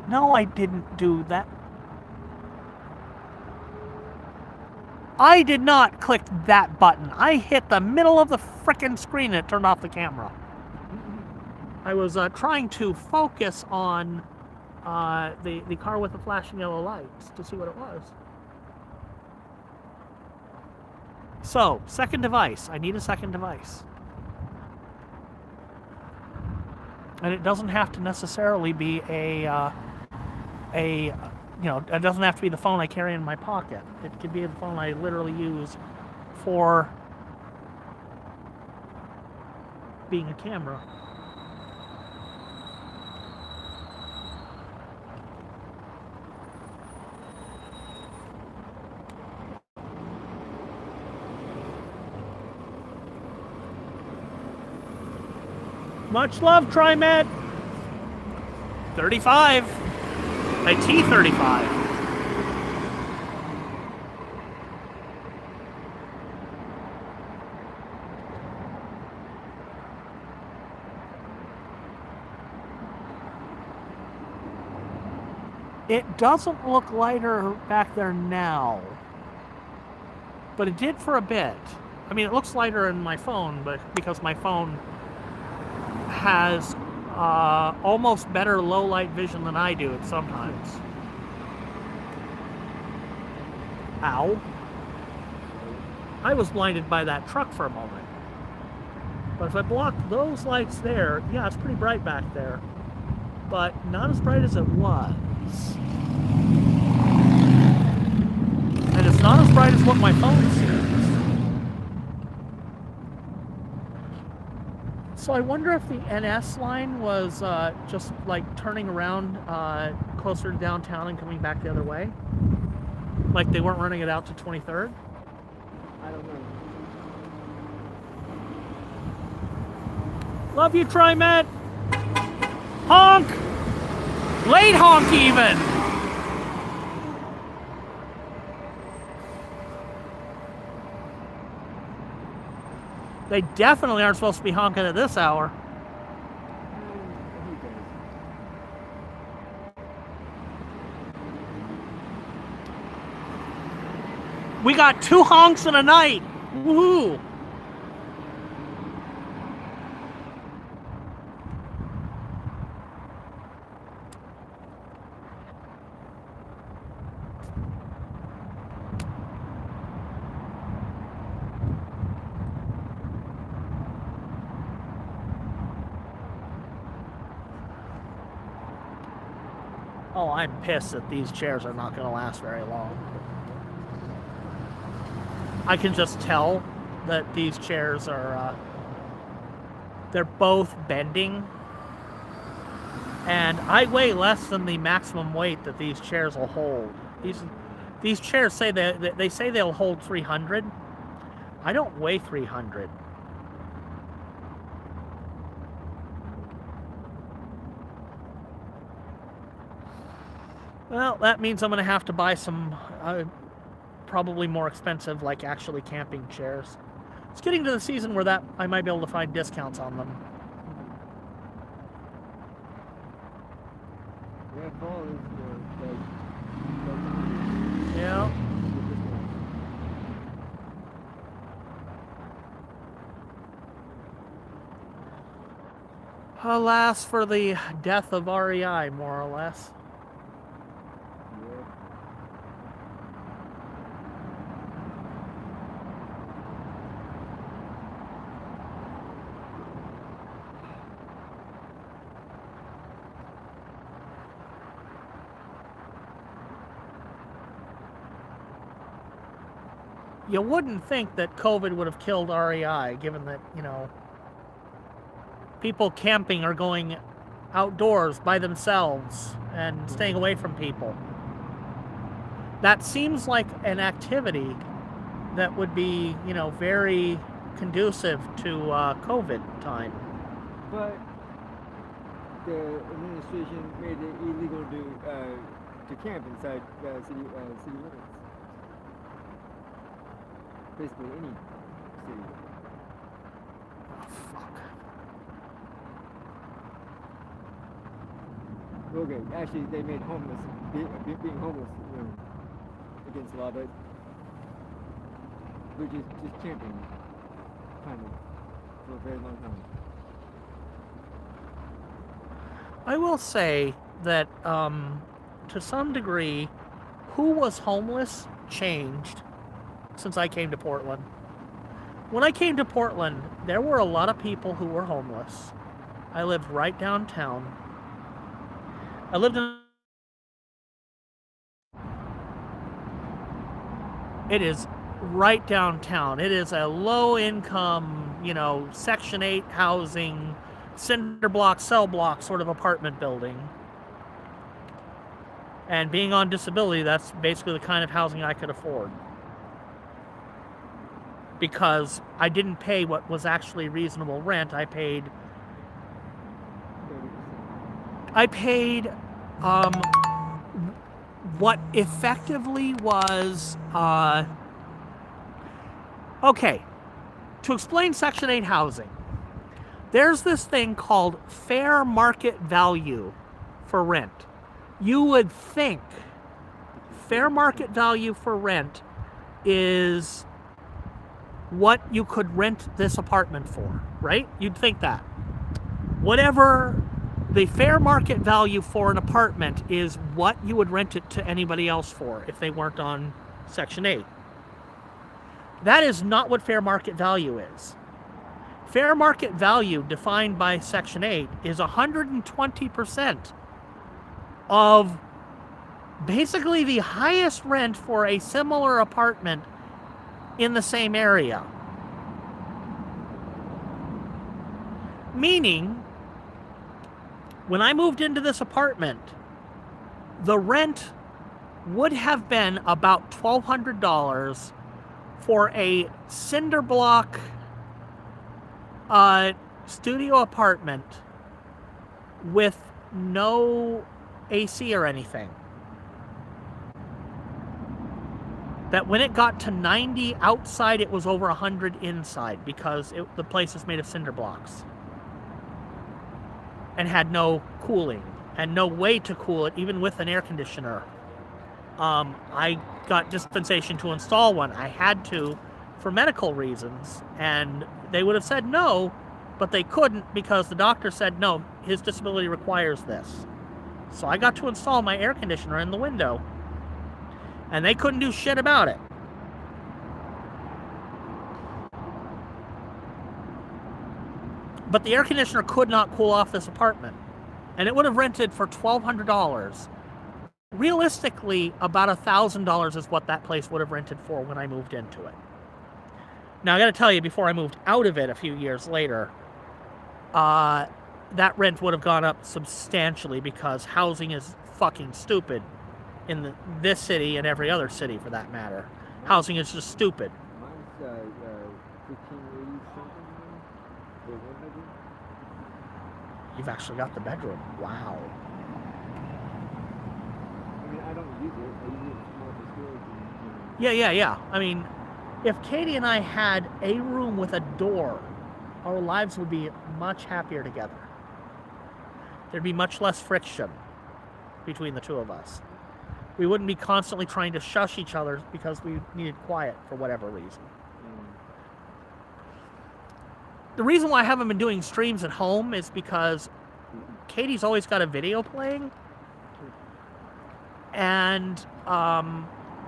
Speaker 2: No, I didn't do that. I did not click that button. I hit the middle of the frickin' screen and it turned off the camera. I was trying to focus on the car with the flashing yellow lights to see what it was. So, second device. I need a second device. And it doesn't have to necessarily be it doesn't have to be the phone I carry in my pocket. It could be the phone I literally use for being a camera. Much love, TriMet. 35. A T35. It doesn't look lighter back there now, but it did for a bit. I mean, it looks lighter in my phone, but because my phone has almost better low light vision than I do at sometimes. Ow. I was blinded by that truck for a moment. But if I blocked those lights there, yeah, it's pretty bright back there. But not as bright as it was. And it's not as bright as what my phone sees. So I wonder if the NS line was just like turning around closer to downtown and coming back the other way. Like they weren't running it out to 23rd.
Speaker 5: I don't know.
Speaker 2: Love you, TriMet. Honk! Late honk even! They definitely aren't supposed to be honking at this hour. We got 2 honks in a night. Woohoo! Oh, I'm pissed that these chairs are not going to last very long. I can just tell that these chairs are, they're both bending. And I weigh less than the maximum weight that these chairs will hold. These chairs say they say they'll hold 300. I don't weigh 300. Well, that means I'm going to have to buy some probably more expensive, like actually camping chairs. It's getting to the season where that I might be able to find discounts on them.
Speaker 5: Yeah, fall is
Speaker 2: Yeah. Alas for the death of REI, more or less. You wouldn't think that COVID would have killed REI, given that, you know, people camping are going outdoors by themselves and staying away from people. That seems like an activity that would be, you know, very conducive to COVID time.
Speaker 5: But the administration made it illegal to camp inside city limits. Basically any city.
Speaker 2: Oh, fuck.
Speaker 5: Okay, actually they made homeless, being homeless, you know, against the law, but which is just camping, kind of, for a very long time.
Speaker 2: I will say that, to some degree, who was homeless changed since I came to Portland. When I came to Portland, there were a lot of people who were homeless. I lived right downtown. I lived in... It is right downtown. It is a low-income, you know, Section 8 housing, cinder block, cell block sort of apartment building. And being on disability, that's basically the kind of housing I could afford. Because I didn't pay what was actually reasonable rent. I paid what effectively was, okay, to explain Section 8 housing, there's this thing called fair market value for rent. you would think fair market value for rent is what you could rent this apartment for, right? You'd think that. Whatever the fair market value for an apartment is what you would rent it to anybody else for if they weren't on Section 8. That is not what fair market value is. Fair market value defined by Section 8 is 120% of basically the highest rent for a similar apartment in the same area. Meaning, when I moved into this apartment, the rent would have been about $1,200 for a cinder block studio apartment with no AC or anything. That when it got to 90 outside, it was over 100 inside because the place is made of cinder blocks and had no cooling and no way to cool it, even with an air conditioner. I got dispensation to install one. I had to for medical reasons, and they would have said no, but they couldn't because the doctor said no, his disability requires this. So I got to install my air conditioner in the window, and they couldn't do shit about it. But the air conditioner could not cool off this apartment, and it would have rented for $1,200. Realistically, about $1,000 is what that place would have rented for when I moved into it. Now, I got to tell you, before I moved out of it a few years later, that rent would have gone up substantially because housing is fucking stupid in this city and every other city for that matter. Housing is just stupid.
Speaker 5: Mine's 1580 something for 1 bedroom.
Speaker 2: You've actually got the bedroom. Wow.
Speaker 5: I mean, I don't use it. I use it more for storage.
Speaker 2: Yeah. I mean, if Katie and I had a room with a door, our lives would be much happier together. There'd be much less friction between the two of us. We wouldn't be constantly trying to shush each other because we needed quiet for whatever reason. The reason why I haven't been doing streams at home is because Katie's always got a video playing, and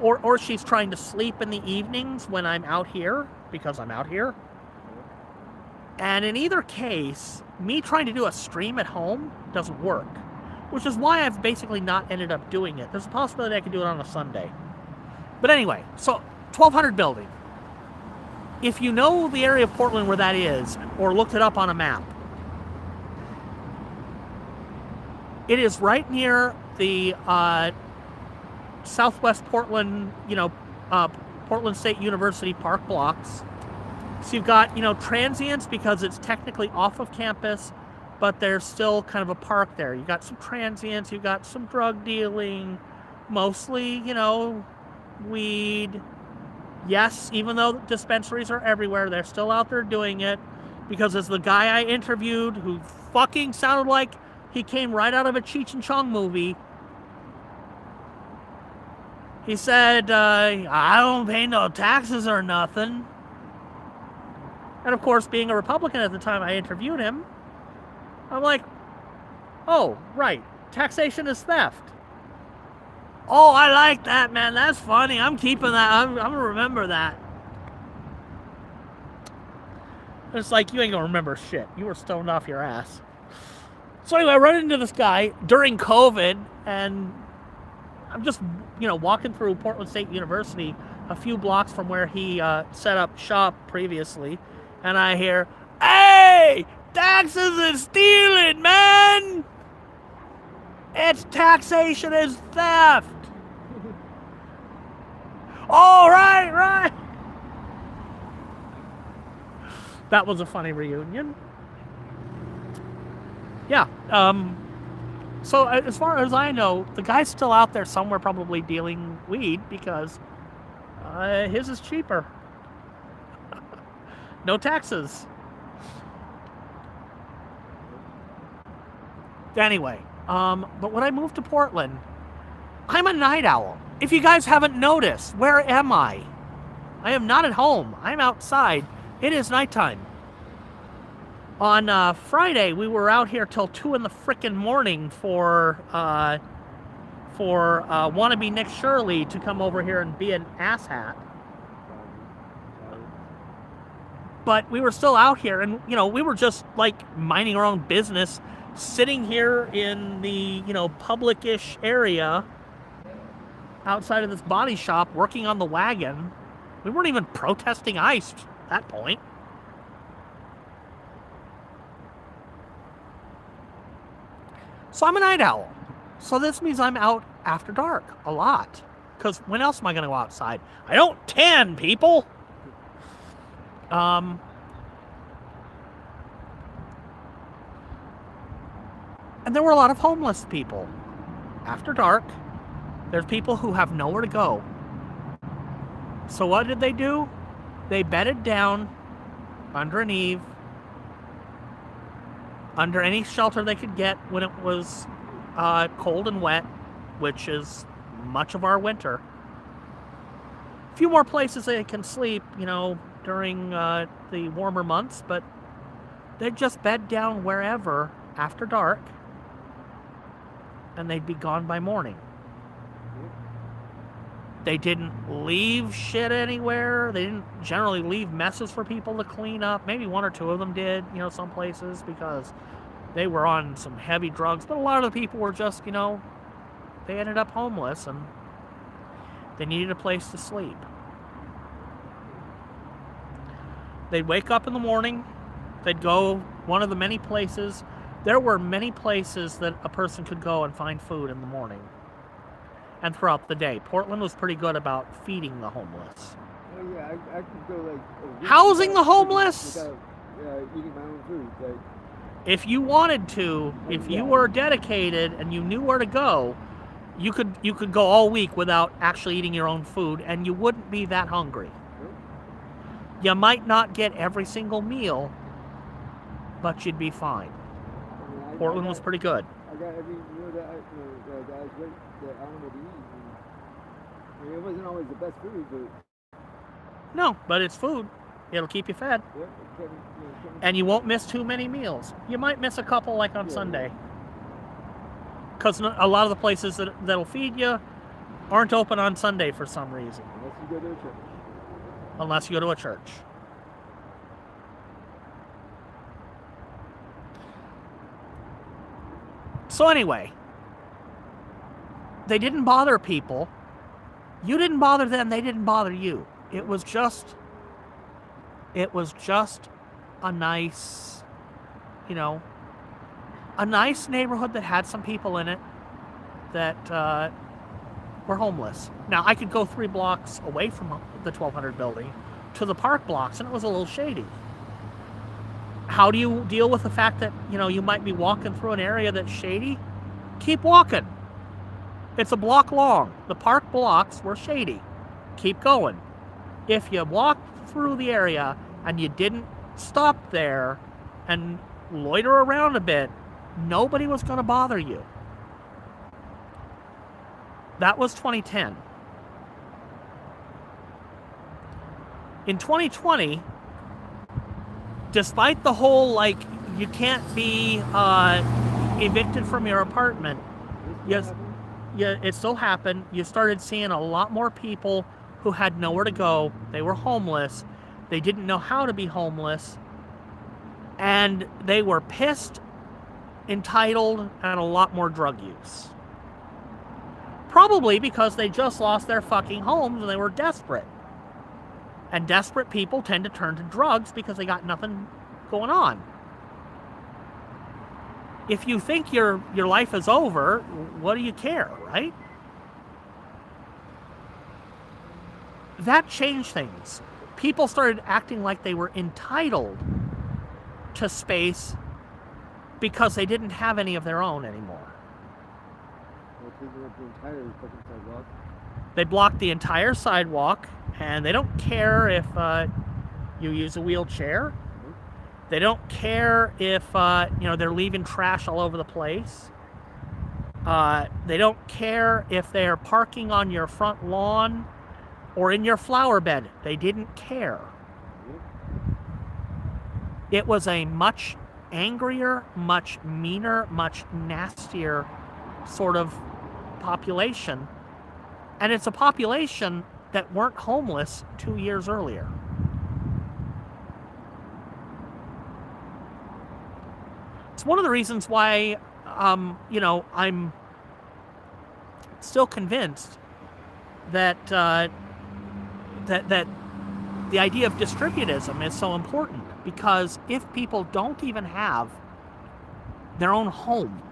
Speaker 2: or she's trying to sleep in the evenings when I'm out here because I'm out here. And in either case, me trying to do a stream at home doesn't work, which is why I've basically not ended up doing it. There's a possibility I could do it on a Sunday. But anyway, so 1200 building. If you know the area of Portland where that is, or looked it up on a map, it is right near the Southwest Portland, Portland State University Park blocks. So you've got, transients because it's technically off of campus, but there's still kind of a park there. You've got some transients, you've got some drug dealing, mostly, weed. Yes, even though dispensaries are everywhere, they're still out there doing it. Because as the guy I interviewed, who fucking sounded like he came right out of a Cheech and Chong movie, he said, I don't pay no taxes or nothing. And of course, being a Republican at the time I interviewed him, I'm like, oh, right, taxation is theft. Oh, I like that, man. That's funny. I'm keeping that. I'm going to remember that. It's like, you ain't going to remember shit. You were stoned off your ass. So anyway, I run into this guy during COVID, and I'm just, walking through Portland State University, a few blocks from where he set up shop previously, and I hear, hey, taxes and stealing, man! It's taxation is theft! Oh, right! That was a funny reunion. Yeah, so as far as I know, the guy's still out there somewhere probably dealing weed because his is cheaper. No taxes. Anyway, But when I moved to Portland, I'm a night owl. If you guys haven't noticed, where am I? I am not at home. I'm outside. It is nighttime. On Friday, we were out here till 2 in the frickin' morning for wannabe Nick Shirley to come over here and be an asshat. But we were still out here, and we were just like minding our own business, sitting here in the public-ish area outside of this body shop, working on the wagon. We weren't even protesting ICE at that point. So I'm a night owl. So this means I'm out after dark a lot. Because when else am I going to go outside? I don't tan, people! And there were a lot of homeless people. After dark, there's people who have nowhere to go. So what did they do? They bedded down under an eave, under any shelter they could get when it was cold and wet, which is much of our winter. A few more places they can sleep, during the warmer months, but they'd just bed down wherever after dark, and they'd be gone by morning. They didn't leave shit anywhere. They didn't generally leave messes for people to clean up. Maybe one or two of them did, some places, because they were on some heavy drugs. But a lot of the people were just, they ended up homeless, and they needed a place to sleep. They'd wake up in the morning. They'd go one of the many places. There were many places that a person could go and find food in the morning and throughout the day. Portland was pretty good about feeding the homeless.
Speaker 5: Oh yeah, I could go like a week
Speaker 2: Housing the
Speaker 5: without-
Speaker 2: homeless?
Speaker 5: without eating my own food. Like,
Speaker 2: If you wanted to, if you were dedicated and you knew where to go, you could go all week without actually eating your own food, and you wouldn't be that hungry. You might not get every single meal, but you'd be fine.
Speaker 5: I mean,
Speaker 2: Portland was pretty good.
Speaker 5: I got every meal that I was ready, that I wanted to eat. And, I mean, it wasn't always the best food, but
Speaker 2: No, but it's food. It'll keep you fed.
Speaker 5: yeah, it kept me.
Speaker 2: And you won't miss too many meals. You might miss a couple like on
Speaker 5: Yeah.
Speaker 2: Sunday. Because a lot of the places that'll feed you aren't open on Sunday for some reason.
Speaker 5: Unless you go to a church.
Speaker 2: Unless you go to a church. So anyway, they didn't bother people. You didn't bother them, they didn't bother you. It was just a nice, a nice neighborhood that had some people in it that were homeless. Now, I could go 3 blocks away from the 1200 building to the park blocks, and it was a little shady. How do you deal with the fact that, you might be walking through an area that's shady? Keep walking. It's a block long. The park blocks were shady. Keep going. If you walked through the area and you didn't stop there and loiter around a bit, nobody was going to bother you. That was 2010. In 2020, despite the whole, you can't be evicted from your apartment, yes, yeah, it still happened. You started seeing a lot more people who had nowhere to go. They were homeless. They didn't know how to be homeless. And they were pissed, entitled, and a lot more drug use. Probably because they just lost their fucking homes and they were desperate. And desperate people tend to turn to drugs because they got nothing going on. If you think your life is over, what do you care, right? That changed things. People started acting like they were entitled to space because they didn't have any of their own anymore. They blocked the entire sidewalk, and they don't care if you use a wheelchair. They don't care if they're leaving trash all over the place. They don't care if they're parking on your front lawn or in your flower bed. They didn't care. It was a much angrier, much meaner, much nastier sort of population. And it's a population that weren't homeless 2 years earlier. It's one of the reasons why, I'm still convinced that that the idea of distributism is so important, because if people don't even have their own home,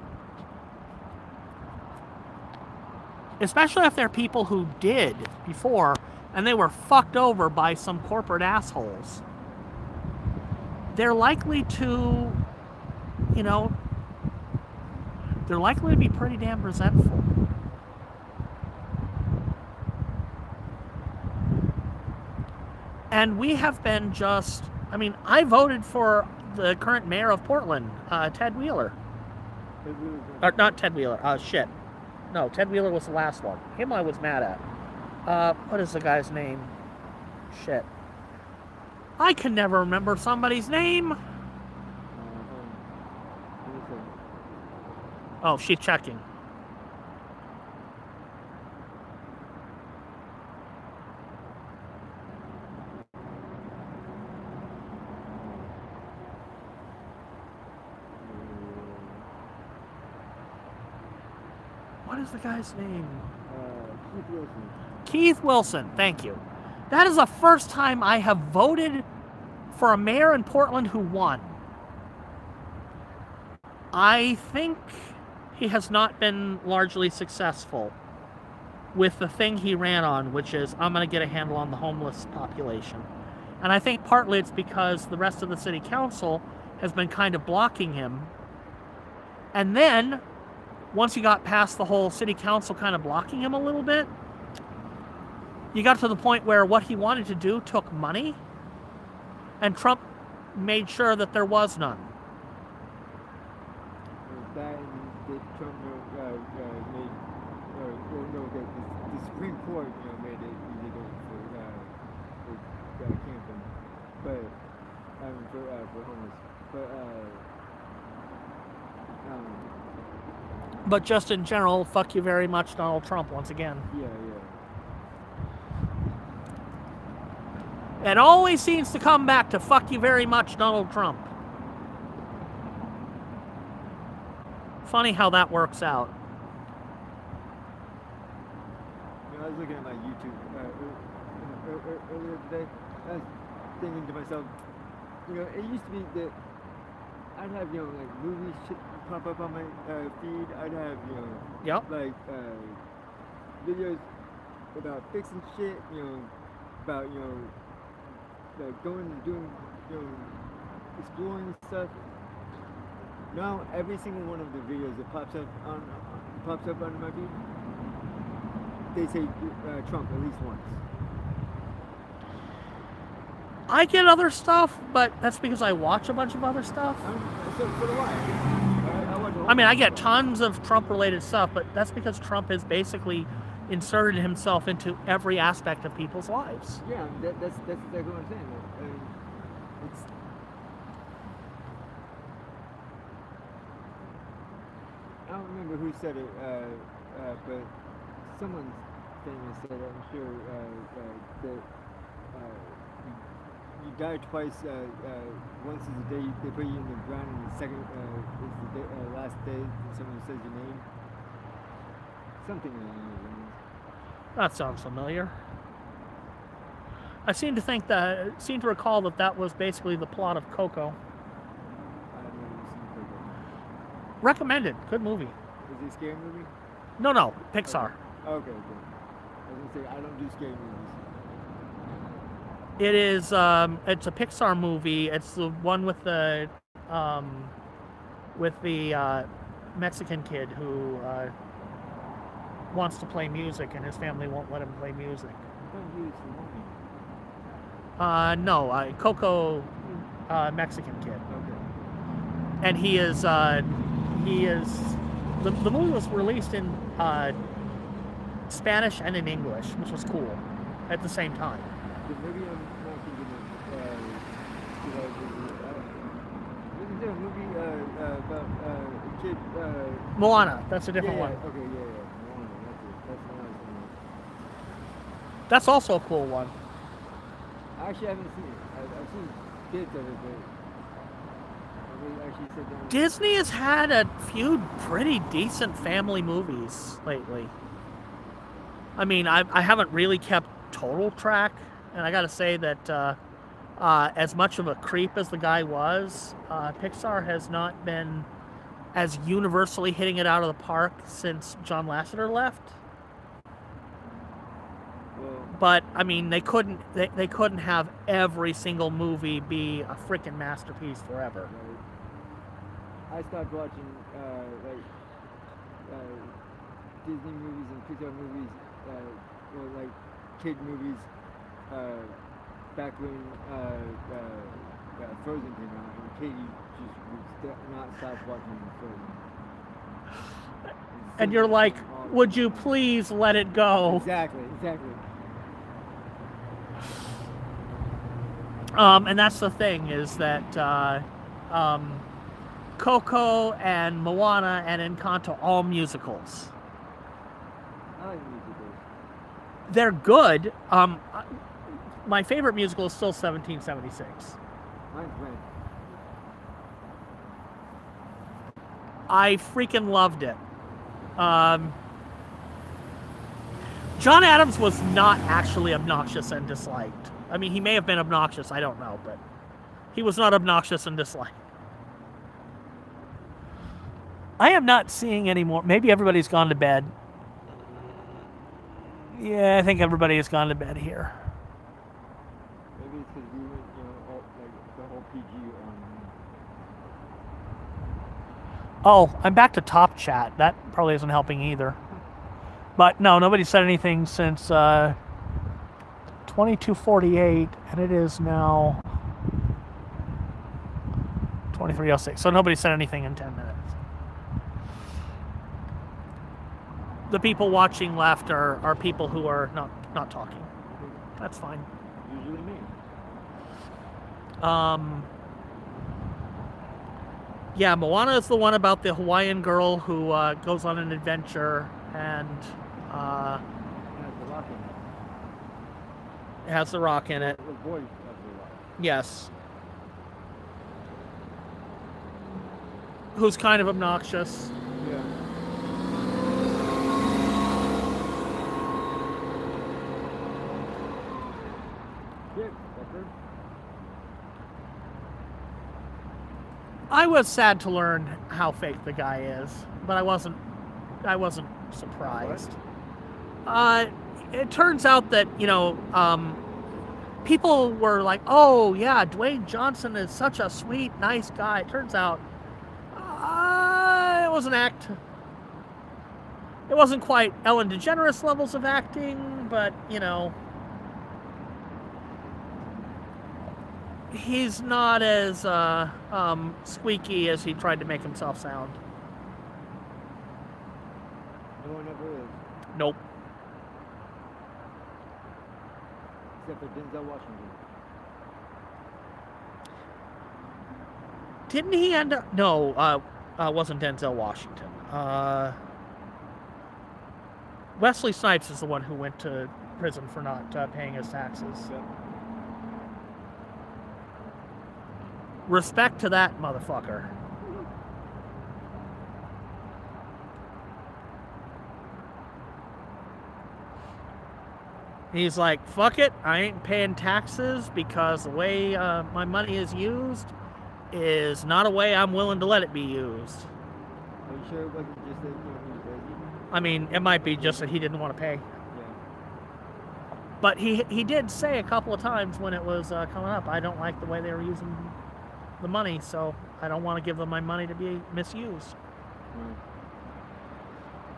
Speaker 2: especially if they're people who did before and they were fucked over by some corporate assholes, they're likely to, they're likely to be pretty damn resentful. And we have been I voted for the current mayor of Portland, Ted Wheeler. Or not Ted Wheeler, shit. No, Ted Wheeler was the last one. Him I was mad at. What is the guy's name? Shit. I can never remember somebody's name. Oh, she's checking. What is the guy's name?
Speaker 5: Keith Wilson.
Speaker 2: Keith Wilson, thank you. That is the first time I have voted for a mayor in Portland who won. I think he has not been largely successful with the thing he ran on, which is, I'm going to get a handle on the homeless population. And I think partly it's because the rest of the city council has been kind of blocking him. And then, once you got past the whole city council kind of blocking him a little bit, you got to the point where what he wanted to do took money, and Trump made sure that there was none.
Speaker 5: That and Trump made, the Supreme Court, made it illegal for camping, but for homeless,
Speaker 2: But just in general, fuck you very much, Donald Trump, once again.
Speaker 5: Yeah.
Speaker 2: It always seems to come back to fuck you very much, Donald Trump. Funny how that works out.
Speaker 5: I was looking at my YouTube earlier today. I was thinking to myself, it used to be that I'd have, like movie shit pop up on my feed. I'd have,
Speaker 2: Yep.
Speaker 5: like videos about fixing shit, about, like going and doing, exploring stuff. Now every single one of the videos that pops up on my feed, they say Trump at least once.
Speaker 2: I get other stuff, but that's because I watch a bunch of other stuff.
Speaker 5: So do I.
Speaker 2: I get tons of Trump-related stuff, but that's because Trump has basically inserted himself into every aspect of people's lives.
Speaker 5: Yeah, that's exactly what I'm saying. It's, I don't remember who said it, but someone famous said it, I'm sure, that you die twice. Once is the day they put you in the ground, and the second is the day, last day someone says your name. Something along those lines.
Speaker 2: That sounds familiar. I seem to recall that was basically the plot of Coco.
Speaker 5: I've never seen Coco.
Speaker 2: Recommended. Good movie.
Speaker 5: Is it a scary movie?
Speaker 2: No, Pixar.
Speaker 5: Okay. I was gonna say I don't do scary movies.
Speaker 2: It is. It's a Pixar movie. It's the one with the Mexican kid who wants to play music, and his family won't let him play music. No, Coco, Mexican kid.
Speaker 5: Okay.
Speaker 2: And he is The movie was released in Spanish and in English, which was cool at the same time.
Speaker 5: The movie I'm not thinking of, isn't there a movie about a kid?
Speaker 2: Moana, that's a different
Speaker 5: yeah,
Speaker 2: one.
Speaker 5: Okay, yeah. Moana, that's it. That's the one I was thinking of.
Speaker 2: That's also a cool one.
Speaker 5: I actually haven't seen it. I've seen bits of it, but I really actually sit down.
Speaker 2: Disney has had a few pretty decent family movies lately. I mean, I haven't really kept total track, and I gotta say that as much of a creep as the guy was, Pixar has not been as universally hitting it out of the park since John Lasseter left.
Speaker 5: Well,
Speaker 2: But I mean, they couldn't have every single movie be a freaking masterpiece forever.
Speaker 5: right. I stopped watching Disney movies and Pixar movies, or like kid movies, back when Frozen came out, and Katie just would not stop watching Frozen.
Speaker 2: And you're like, would you please let it go?
Speaker 5: Exactly.
Speaker 2: And that's the thing, is that Coco and Moana and Encanto, all musicals.
Speaker 5: I like musicals.
Speaker 2: They're good. My favorite musical is still 1776.
Speaker 5: Mine's Rent.
Speaker 2: I freaking loved it. John Adams was not actually obnoxious and disliked. I mean, he may have been obnoxious, I don't know, but he was not obnoxious and disliked. I am not seeing any more. Maybe everybody's gone to bed. Yeah, I think everybody has gone to bed here.
Speaker 5: Maybe it's because we went, all, like the whole PG on.
Speaker 2: Oh, I'm back to top chat. That probably isn't helping either. But no, nobody said anything since 22:48, and it is now 23:06. So nobody said anything in 10 minutes. The people watching left are people who are not talking. That's fine.
Speaker 5: Usually me.
Speaker 2: Yeah, Moana is the one about the Hawaiian girl who goes on an adventure and
Speaker 5: Has the rock in it.
Speaker 2: has the rock in it.
Speaker 5: The voice of the rock.
Speaker 2: Yes. Who's kind of obnoxious.
Speaker 5: Yeah.
Speaker 2: I was sad to learn how fake the guy is, but I wasn't surprised. It turns out that, people were like, oh yeah, Dwayne Johnson is such a sweet, nice guy. It turns out it was an act. It wasn't quite Ellen DeGeneres levels of acting, but, he's not as squeaky as he tried to make himself sound.
Speaker 5: No one ever is.
Speaker 2: Nope.
Speaker 5: Except for Denzel Washington.
Speaker 2: Didn't he end up? No, wasn't Denzel Washington. Wesley Snipes is the one who went to prison for not paying his taxes.
Speaker 5: Yep.
Speaker 2: Respect to that motherfucker. He's like, fuck it, I ain't paying taxes because the way my money is used is not a way I'm willing to let it be used.
Speaker 5: Are you sure it wasn't just that he was lazy?
Speaker 2: I mean, it might be just that he didn't want to pay.
Speaker 5: Yeah.
Speaker 2: But he did say a couple of times when it was coming up, I don't like the way they were using the money, so I don't want to give them my money to be misused.
Speaker 5: Right.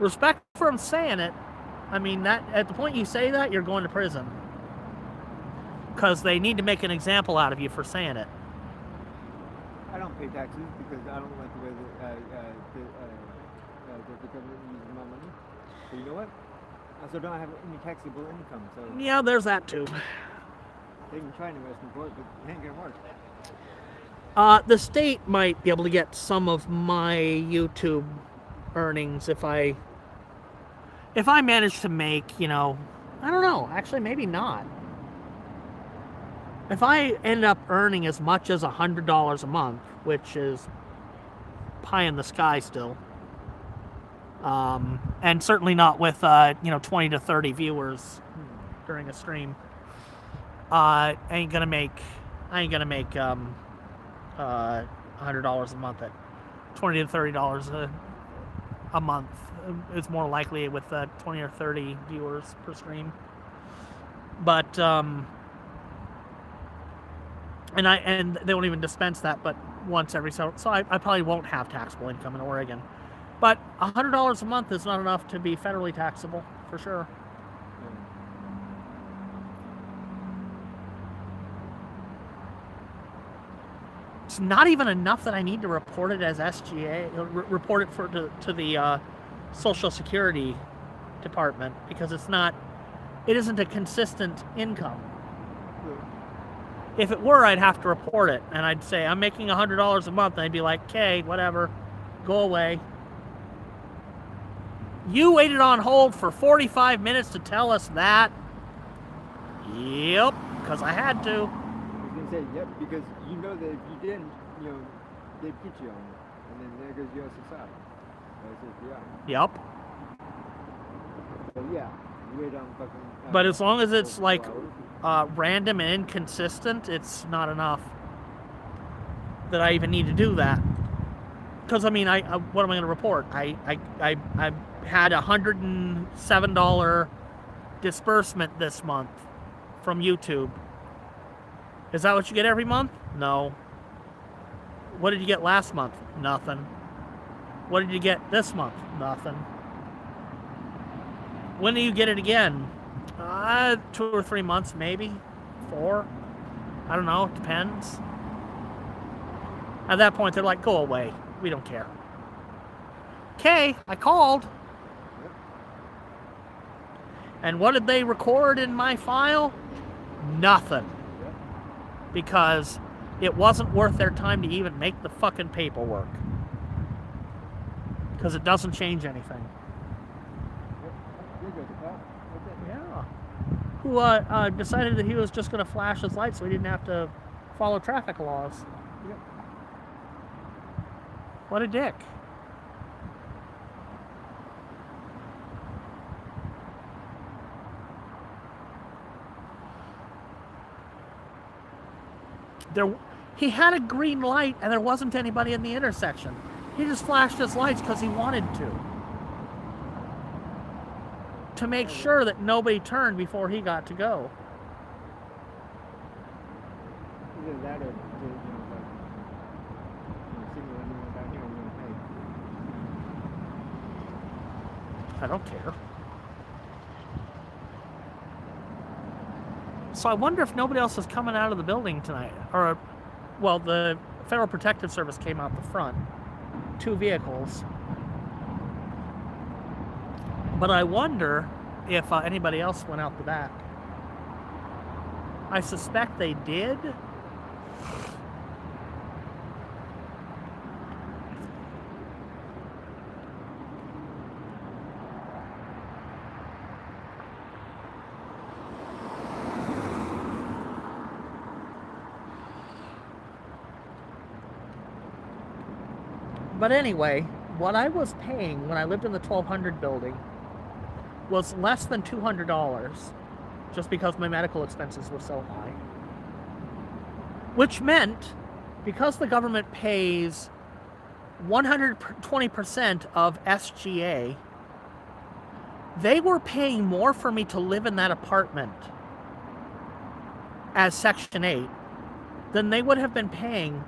Speaker 2: Respect for him saying it. I mean, that at the point you say that, you're going to prison. Because they need to make an example out of you for saying it.
Speaker 5: I don't pay taxes because I don't like the way that the government uses my money. But you know what? I still don't have any taxable income, so
Speaker 2: Yeah, there's that too.
Speaker 5: they can try and arrest me for it, but it ain't gonna work.
Speaker 2: The state might be able to get some of my YouTube earnings if I manage to make, I don't know, actually maybe not. If I end up earning as much as $100 a month, which is pie in the sky still, and certainly not with 20 to 30 viewers during a stream, I ain't gonna make $100 a month at $20 to $30 a month. It's more likely with 20 or 30 viewers per stream. But and they won't even dispense that, but once every so I probably won't have taxable income in Oregon. But $100 a month is not enough to be federally taxable, for sure. It's not even enough that I need to report it as SGA, report it to the Social Security Department, because it isn't a consistent income. If it were, I'd have to report it, and I'd say I'm making $100 a month, and I'd be like, okay, whatever, go away. You waited on hold for 45 minutes to tell us that? Yep, because I had to.
Speaker 5: I was gonna say yep, because you know that if you didn't, they'd get you on it, and then there goes your SSI.
Speaker 2: Yep.
Speaker 5: So yeah, you wait on fucking.
Speaker 2: But as long as it's like random and inconsistent, it's not enough that I even need to do that. Because I mean, what am I going to report? I had $107 disbursement this month from YouTube. Is that what you get every month? No. What did you get last month? Nothing. What did you get this month? Nothing. When do you get it again? 2 or 3 months, maybe 4. I don't know. It depends. At that point, they're like, "Go away. We don't care." Okay, I called. And what did they record in my file? Nothing. Because it wasn't worth their time to even make the fucking paperwork. Because it doesn't change anything. Yeah. Who decided that he was just going to flash his lights so he didn't have to follow traffic laws.
Speaker 5: Yep.
Speaker 2: What a dick. He had a green light and there wasn't anybody in the intersection. He just flashed his lights because he wanted to make sure that nobody turned before he got to go.
Speaker 5: Either that or signal anyone down here and hey.
Speaker 2: I don't care. So I wonder if nobody else is coming out of the building tonight. Or, well, the Federal Protective Service came out the front. 2 vehicles. But I wonder if anybody else went out the back. I suspect they did. But anyway, what I was paying when I lived in the 1200 building was less than $200, just because my medical expenses were so high. Which meant, because the government pays 120% of SGA, they were paying more for me to live in that apartment as Section 8 than they would have been paying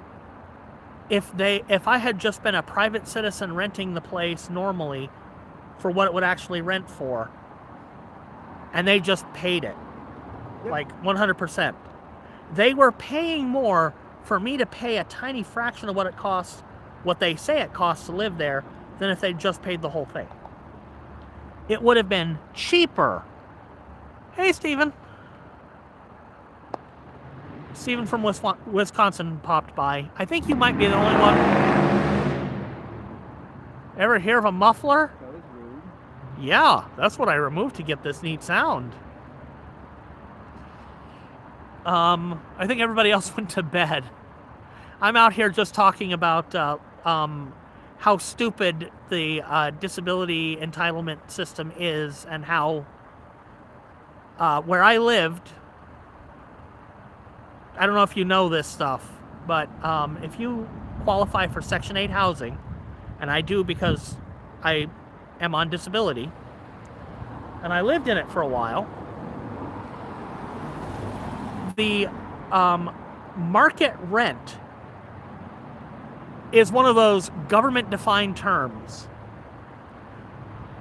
Speaker 2: if I had just been a private citizen renting the place normally for what it would actually rent for, and they just paid it. Yep. Like 100%. They were paying more for me to pay a tiny fraction of what it costs, what they say it costs to live there, than if they'd just paid the whole thing. It would have been cheaper. Hey, Steven. Steven from Wisconsin popped by. I think you might be the only one. Ever hear of a muffler?
Speaker 5: That was rude.
Speaker 2: Yeah, that's what I removed to get this neat sound. I think everybody else went to bed. I'm out here just talking about how stupid the disability entitlement system is, and how where I lived, I don't know if you know this stuff, but if you qualify for Section 8 housing, and I do because I am on disability, and I lived in it for a while, the market rent is one of those government-defined terms.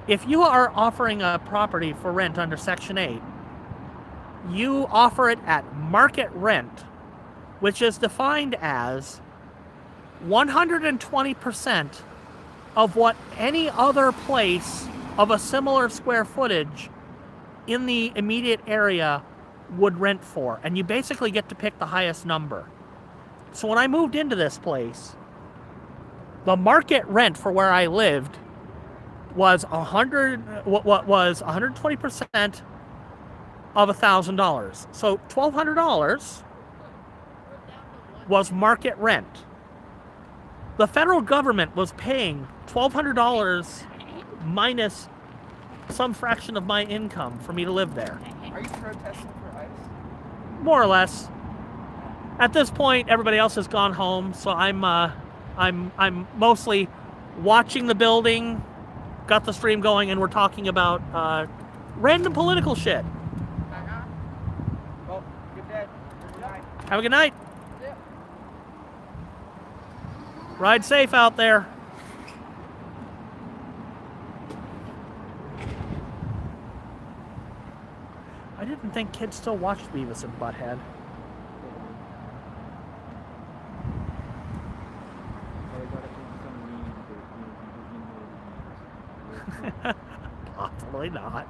Speaker 2: If you are offering a property for rent under Section 8, you offer it at market rent, which is defined as 120% of what any other place of a similar square footage in the immediate area would rent for. And you basically get to pick the highest number. So when I moved into this place, the market rent for where I lived was 120% of $1,000. So $1,200 was market rent. The federal government was paying $1,200 minus some fraction of my income for me to live there.
Speaker 6: Are you protesting for ICE?
Speaker 2: More or less. At this point, everybody else has gone home, so I'm mostly watching the building, got the stream going, and we're talking about random political shit.
Speaker 6: Well, good day. Good night.
Speaker 2: Have a good night.
Speaker 6: Yep.
Speaker 2: Ride safe out there. I didn't think kids still watched Beavis and Butthead. Possibly not.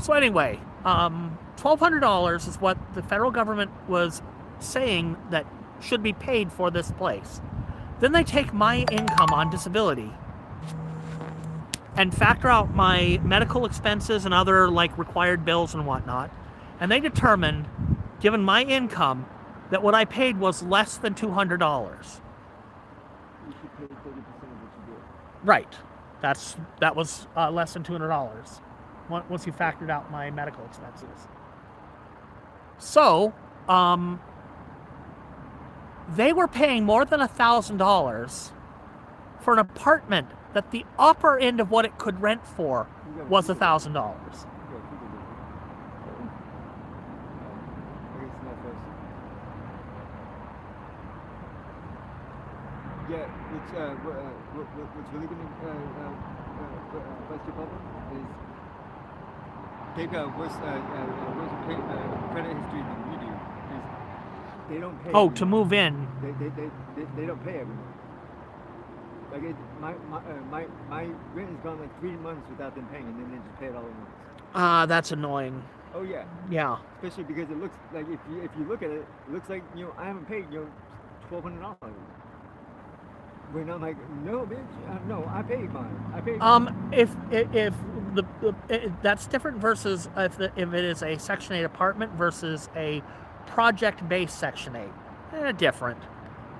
Speaker 2: So anyway, $1,200 is what the federal government was saying that should be paid for this place. Then they take my income on disability and factor out my medical expenses and other like required bills and whatnot, and they determined, given my income, that what I paid was less than $200.
Speaker 5: You should pay 30% of what you get.
Speaker 2: Right. That was less than $200 once you factored out my medical expenses. So, they were paying more than $1,000 for an apartment that the upper end of what it could rent for was $1,000.
Speaker 5: Yeah, what's really going to bust your bubble is they've got worse credit history than we do. They don't pay.
Speaker 2: Oh, to move in.
Speaker 5: They don't pay everyone. Like my rent has gone like 3 months without them paying, and then they just pay it all at once.
Speaker 2: That's annoying.
Speaker 5: Oh yeah.
Speaker 2: Yeah.
Speaker 5: Especially because it looks like if you look at it, it looks like I haven't paid $1,200. When I'm like, no, bitch, no, I paid mine. I paid.
Speaker 2: If that's different versus if it is a Section 8 apartment versus a project-based Section 8, different.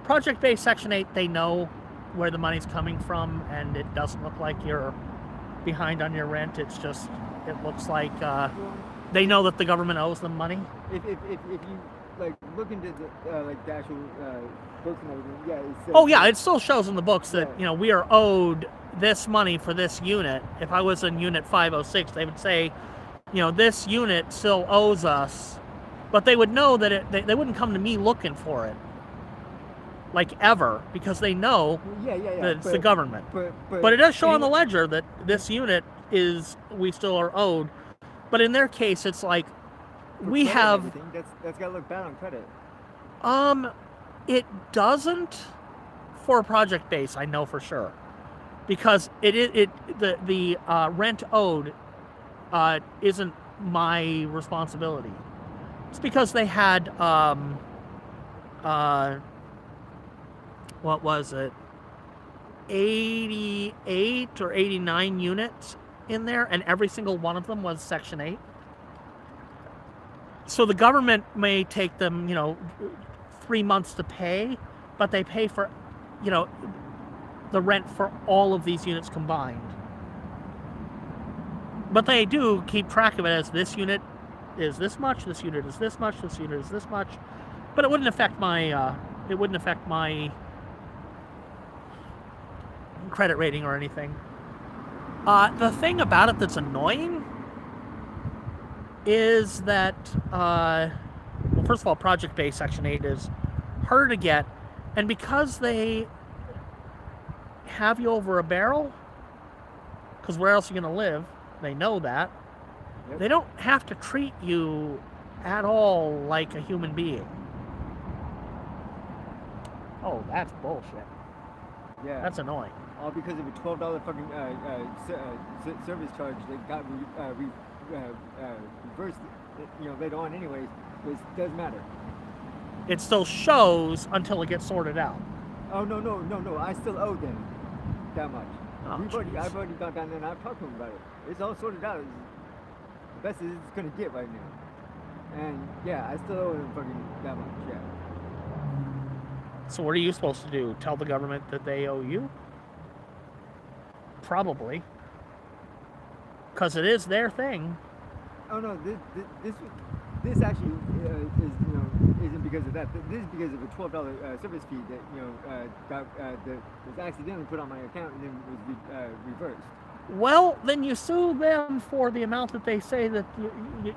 Speaker 2: Project-based Section 8, they know where the money's coming from, and it doesn't look like you're behind on your rent. It's just, it looks like they know that the government owes them money.
Speaker 5: If you like look into the like the actual books and everything, yeah. It says,
Speaker 2: Oh yeah, it still shows in the books that we are owed this money for this unit. If I was in Unit 506, they would say, this unit still owes us, but they would know that they wouldn't come to me looking for it, like ever, because they know that it's the government. But it does show on the ledger that this unit we still are owed. But in their case, it's like we have.
Speaker 5: That's got to look bad on credit.
Speaker 2: It doesn't for a project base, I know for sure. because the rent owed isn't my responsibility. It's because they had what was it, 88 or 89 units in there, and every single one of them was Section 8. So the government may take them, 3 months to pay, but they pay for, the rent for all of these units combined. But they do keep track of it as this unit is this much, this unit is this much, this unit is this much. But it wouldn't affect my credit rating or anything. The thing about it that's annoying is that, well, first of all, project-based Section 8 is harder to get, and because they have you over a barrel, because where else are you going to live? They know that.
Speaker 5: Yep.
Speaker 2: They don't have to treat you at all like a human being. Oh, that's bullshit.
Speaker 5: Yeah.
Speaker 2: That's annoying.
Speaker 5: All because of a $12 fucking service charge that got reversed, later on anyways. It doesn't matter.
Speaker 2: It still shows until it gets sorted out.
Speaker 5: Oh no! I still owe them that much.
Speaker 2: Oh,
Speaker 5: I've already gone down there and I've talked to them about it. It's all sorted out. It's the best it's gonna get right now. And yeah, I still owe them fucking that much. Yeah.
Speaker 2: So what are you supposed to do? Tell the government that they owe you? Probably. Because it is their thing.
Speaker 5: Oh no! This actually isn't because of that. This is because of a $12 service fee that was accidentally put on my account and then was reversed.
Speaker 2: Well, then you sue them for the amount that they say that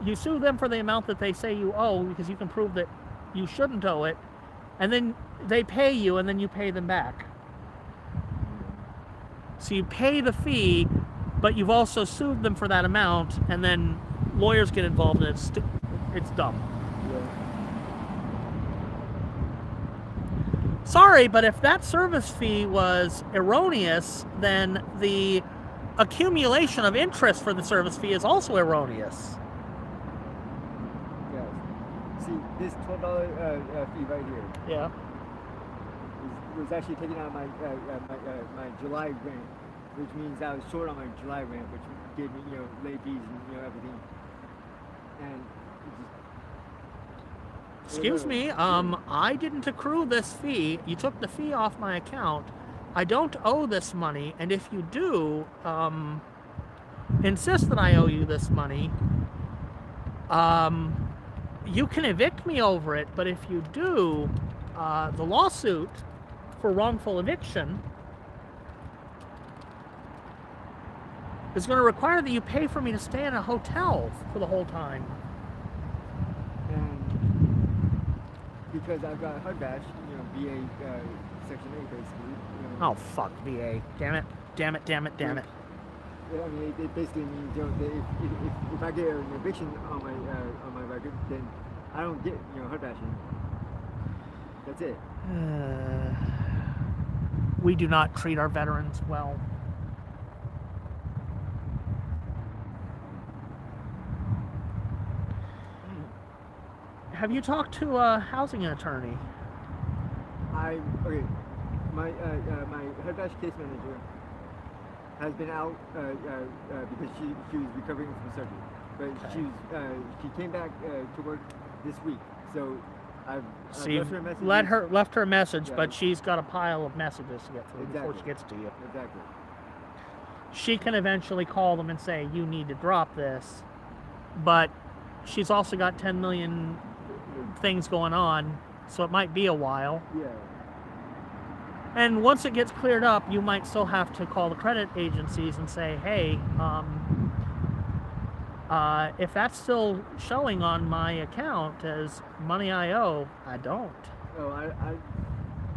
Speaker 2: you sue them for the amount that they say you owe, because you can prove that you shouldn't owe it, and then they pay you and then you pay them back. So you pay the fee, but you've also sued them for that amount, and then lawyers get involved, and it's dumb. Sorry, but if that service fee was erroneous, then the accumulation of interest for the service fee is also erroneous.
Speaker 5: Yes. See, this $12 fee right here.
Speaker 2: Yeah.
Speaker 5: Was actually taken out of my July rent, which means I was short on my July rent, which gave me late fees and everything. And
Speaker 2: Excuse me, I didn't accrue this fee. You took the fee off my account. I don't owe this money, and if you do insist that I owe you this money, you can evict me over it, but if you do, the lawsuit for wrongful eviction is going to require that you pay for me to stay in a hotel for the whole time.
Speaker 5: Because I've got a HUD badge, VA Section 8 basically.
Speaker 2: Oh, fuck, VA. Damn it. Damn it.
Speaker 5: Yeah, I mean, it basically means that if I get an eviction on my record, then I don't get HUD badge anymore. That's it.
Speaker 2: We do not treat our veterans well. Have you talked to a housing attorney?
Speaker 5: Okay. My HUD badge case manager has been out because she was recovering from surgery, but
Speaker 2: Okay.
Speaker 5: she came back to work this week. So I've
Speaker 2: So
Speaker 5: left her a message.
Speaker 2: left her a message,
Speaker 5: Yeah.
Speaker 2: but she's got a pile of messages to get through before
Speaker 5: Exactly.
Speaker 2: she gets to you.
Speaker 5: Exactly.
Speaker 2: She can eventually call them and say, you need to drop this, but she's also got 10 million things going on, so it might be a while.
Speaker 5: Yeah.
Speaker 2: And once it gets cleared up, you might still have to call the credit agencies and say, hey, if that's still showing on my account as money I owe, I don't.
Speaker 5: Oh,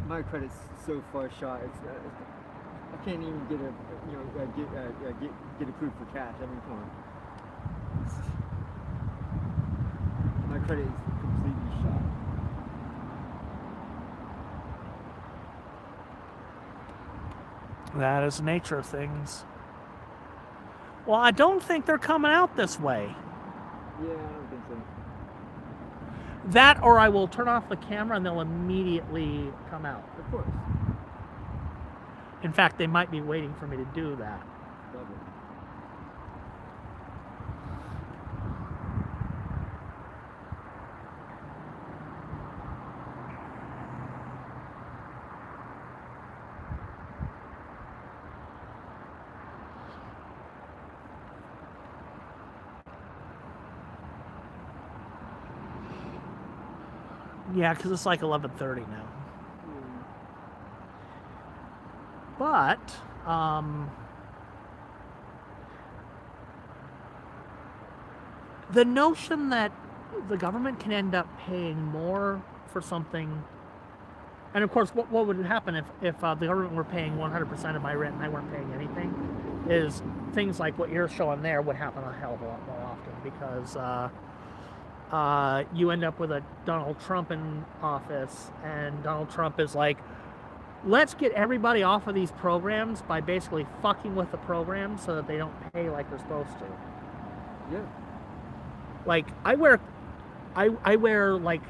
Speaker 5: my credit's so far shot. I can't even get get approved for cash. I mean, come on. My credit is completely shot.
Speaker 2: That is the nature of things. Well, I don't think they're coming out this way.
Speaker 5: Yeah, I don't think so.
Speaker 2: That, or I will turn off the camera and they'll immediately come out.
Speaker 5: Of course.
Speaker 2: In fact, they might be waiting for me to do that.
Speaker 5: Lovely.
Speaker 2: Yeah, because it's like 11:30 now. But, the notion that the government can end up paying more for something, and of course, what would happen if the government were paying 100% of my rent and I weren't paying anything, is things like what you're showing there would happen a hell of a lot more often, because you end up with a Donald Trump in office, and Donald Trump is like, let's get everybody off of these programs by basically fucking with the program so that they don't pay like they're supposed to.
Speaker 5: Yeah.
Speaker 2: Like, I wear like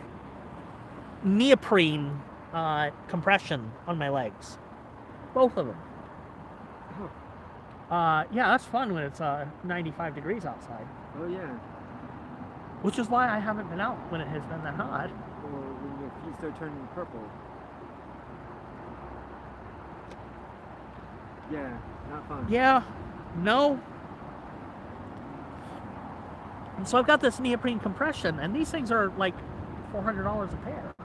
Speaker 2: neoprene compression on my legs, both of them. Yeah, that's fun when it's 95 degrees outside.
Speaker 5: Oh yeah.
Speaker 2: Which is why I haven't been out when it has been that hot.
Speaker 5: Or when your feet start turning purple. Yeah, not fun.
Speaker 2: Yeah, no. And so I've got this neoprene compression, and these things are like $400 a pair.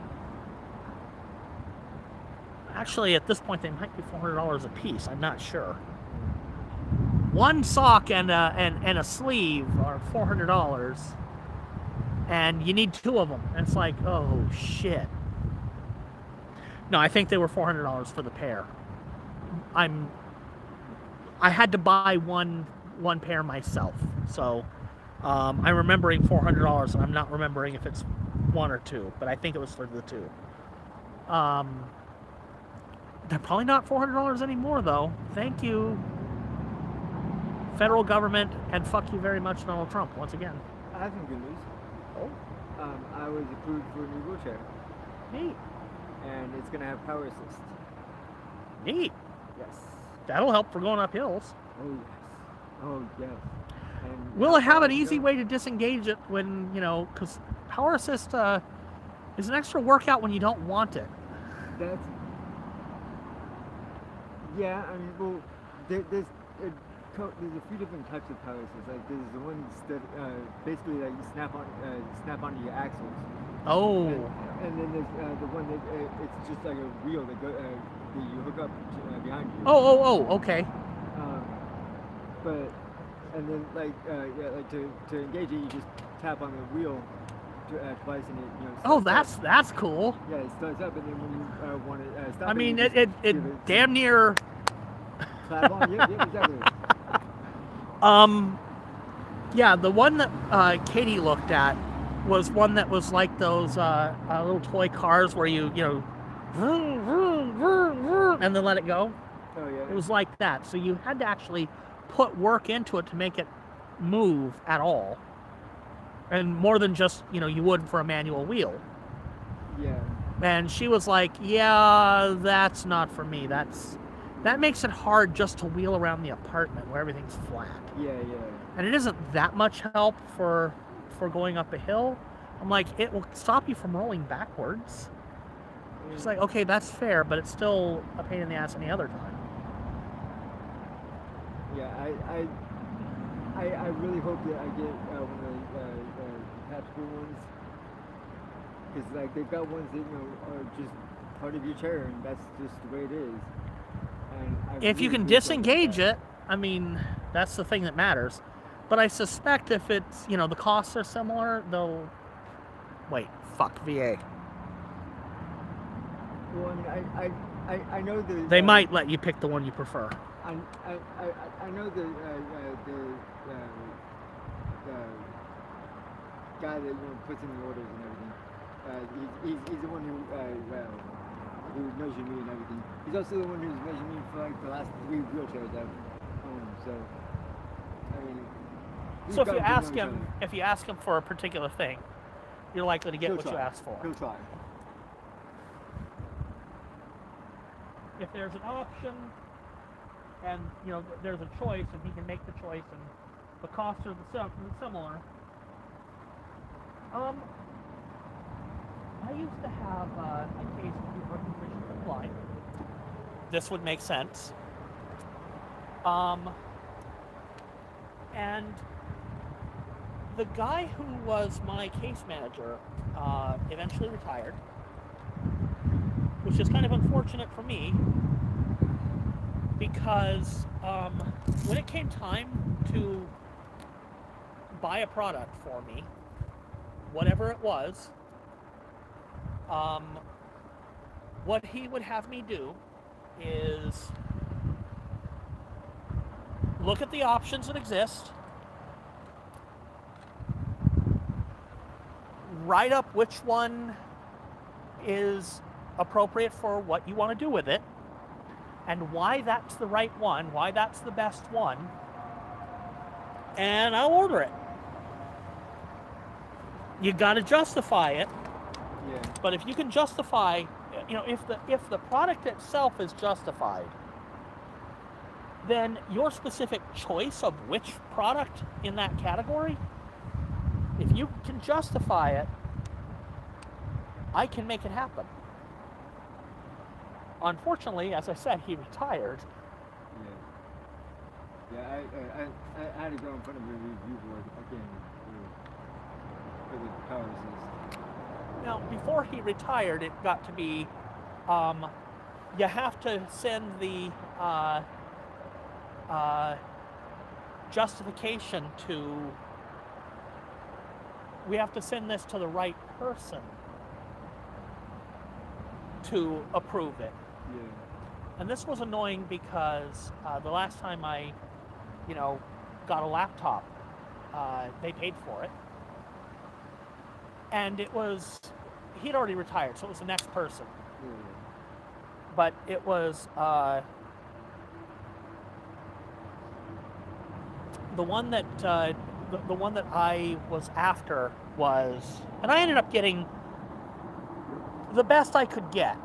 Speaker 2: Actually, at this point, they might be $400 a piece. I'm not sure. One sock and a sleeve are $400, and you need two of them. And it's like, oh shit. No, I think they were $400 for the pair. I had to buy one pair myself, so I'm remembering $400, and I'm not remembering if it's one or two, but I think it was for the two. They're probably not $400 anymore, though. Thank you, federal government, and fuck you very much, Donald Trump, once again.
Speaker 5: I have some good news.
Speaker 2: Oh,
Speaker 5: I was approved for a new wheelchair,
Speaker 2: neat,
Speaker 5: and it's gonna have power assist.
Speaker 2: neat.
Speaker 5: Yes.
Speaker 2: That'll help for going up hills.
Speaker 5: Oh yes. Oh yes. And
Speaker 2: Will it
Speaker 5: how
Speaker 2: have
Speaker 5: far
Speaker 2: an
Speaker 5: to
Speaker 2: easy
Speaker 5: go?
Speaker 2: way to disengage it when, because power assist is an extra workout when you don't want it.
Speaker 5: That's. Yeah, I mean, well, there's a few different types of power assist. Like there's the ones that basically like you snap onto your axles.
Speaker 2: Oh.
Speaker 5: And then there's the one that it's just like a wheel that you hook up behind you.
Speaker 2: Oh, okay.
Speaker 5: But and then like to engage it, you just tap on the wheel twice, and it
Speaker 2: Oh,
Speaker 5: starts up.
Speaker 2: that's cool.
Speaker 5: Yeah, it starts up, and then when you want to stop
Speaker 2: I
Speaker 5: it,
Speaker 2: mean,
Speaker 5: you
Speaker 2: it
Speaker 5: just give
Speaker 2: damn near.
Speaker 5: clap on. Yeah, exactly.
Speaker 2: Yeah, the one that Katie looked at was one that was like those little toy cars where you vroom, vroom, vroom, vroom, and then let it go.
Speaker 5: Oh yeah.
Speaker 2: It was like that. So you had to actually put work into it to make it move at all. And more than just, you would for a manual wheel.
Speaker 5: Yeah.
Speaker 2: And she was like, yeah, that's not for me. That makes it hard just to wheel around the apartment where everything's flat.
Speaker 5: Yeah.
Speaker 2: And it isn't that much help for going up a hill. I'm like, it will stop you from rolling backwards. She's like, okay, that's fair, but it's still a pain in the ass any other time.
Speaker 5: Yeah, I really hope that I get one of the tactical ones, because like they've got ones that are just part of your chair, and that's just the way it is. And
Speaker 2: If you can disengage it, I mean, that's the thing that matters. But I suspect if it's, the costs are similar, they'll... Wait, fuck, VA.
Speaker 5: Well, I know the.
Speaker 2: They might let you pick the one you prefer.
Speaker 5: I know the guy that puts in the orders and everything. He's the one who who measured me and everything. He's also the one who's measured me for like the last 3 wheelchairs I've owned. So, I mean,
Speaker 2: So if you ask him for a particular thing, you're likely to get
Speaker 5: He'll
Speaker 2: what you
Speaker 5: try.
Speaker 2: ask for.
Speaker 5: He'll try.
Speaker 2: If there's an option, and there's a choice, and he can make the choice, and the costs are similar. I used to have a case for permission to fly. This would make sense. And the guy who was my case manager eventually retired, which is kind of unfortunate for me because when it came time to buy a product for me, whatever it was, what he would have me do is look at the options that exist, write up which one is appropriate for what you want to do with it, and why that's the right one, why that's the best one, and I'll order it. You got to justify it.
Speaker 5: Yeah.
Speaker 2: But if you can justify, if the product itself is justified, then your specific choice of which product in that category, if you can justify it, I can make it happen. Unfortunately, as I said, he retired.
Speaker 5: Yeah, I had to go in front of a review board again for the power assist.
Speaker 2: Now, before he retired, it got to be, you have to send the justification to, we have to send this to the right person to approve it.
Speaker 5: Yeah.
Speaker 2: And this was annoying because the last time I, got a laptop, they paid for it. And it was, he'd already retired, so it was the next person.
Speaker 5: Yeah.
Speaker 2: But it was the one that the one that I was after was, and I ended up getting the best I could get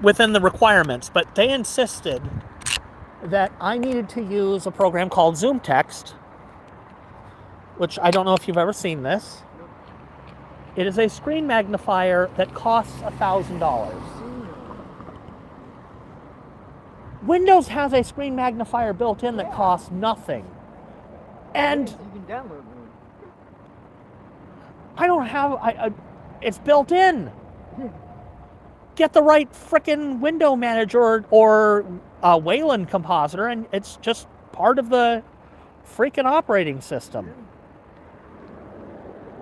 Speaker 2: within the requirements, but they insisted that I needed to use a program called Zoom Text, which I don't know if you've ever seen this. It is a screen magnifier that costs $1,000. Windows has a screen magnifier built in that costs nothing. And
Speaker 5: you can download one.
Speaker 2: I don't have, it's built in. Get the right frickin' window manager or Wayland compositor, and it's just part of the freaking operating system.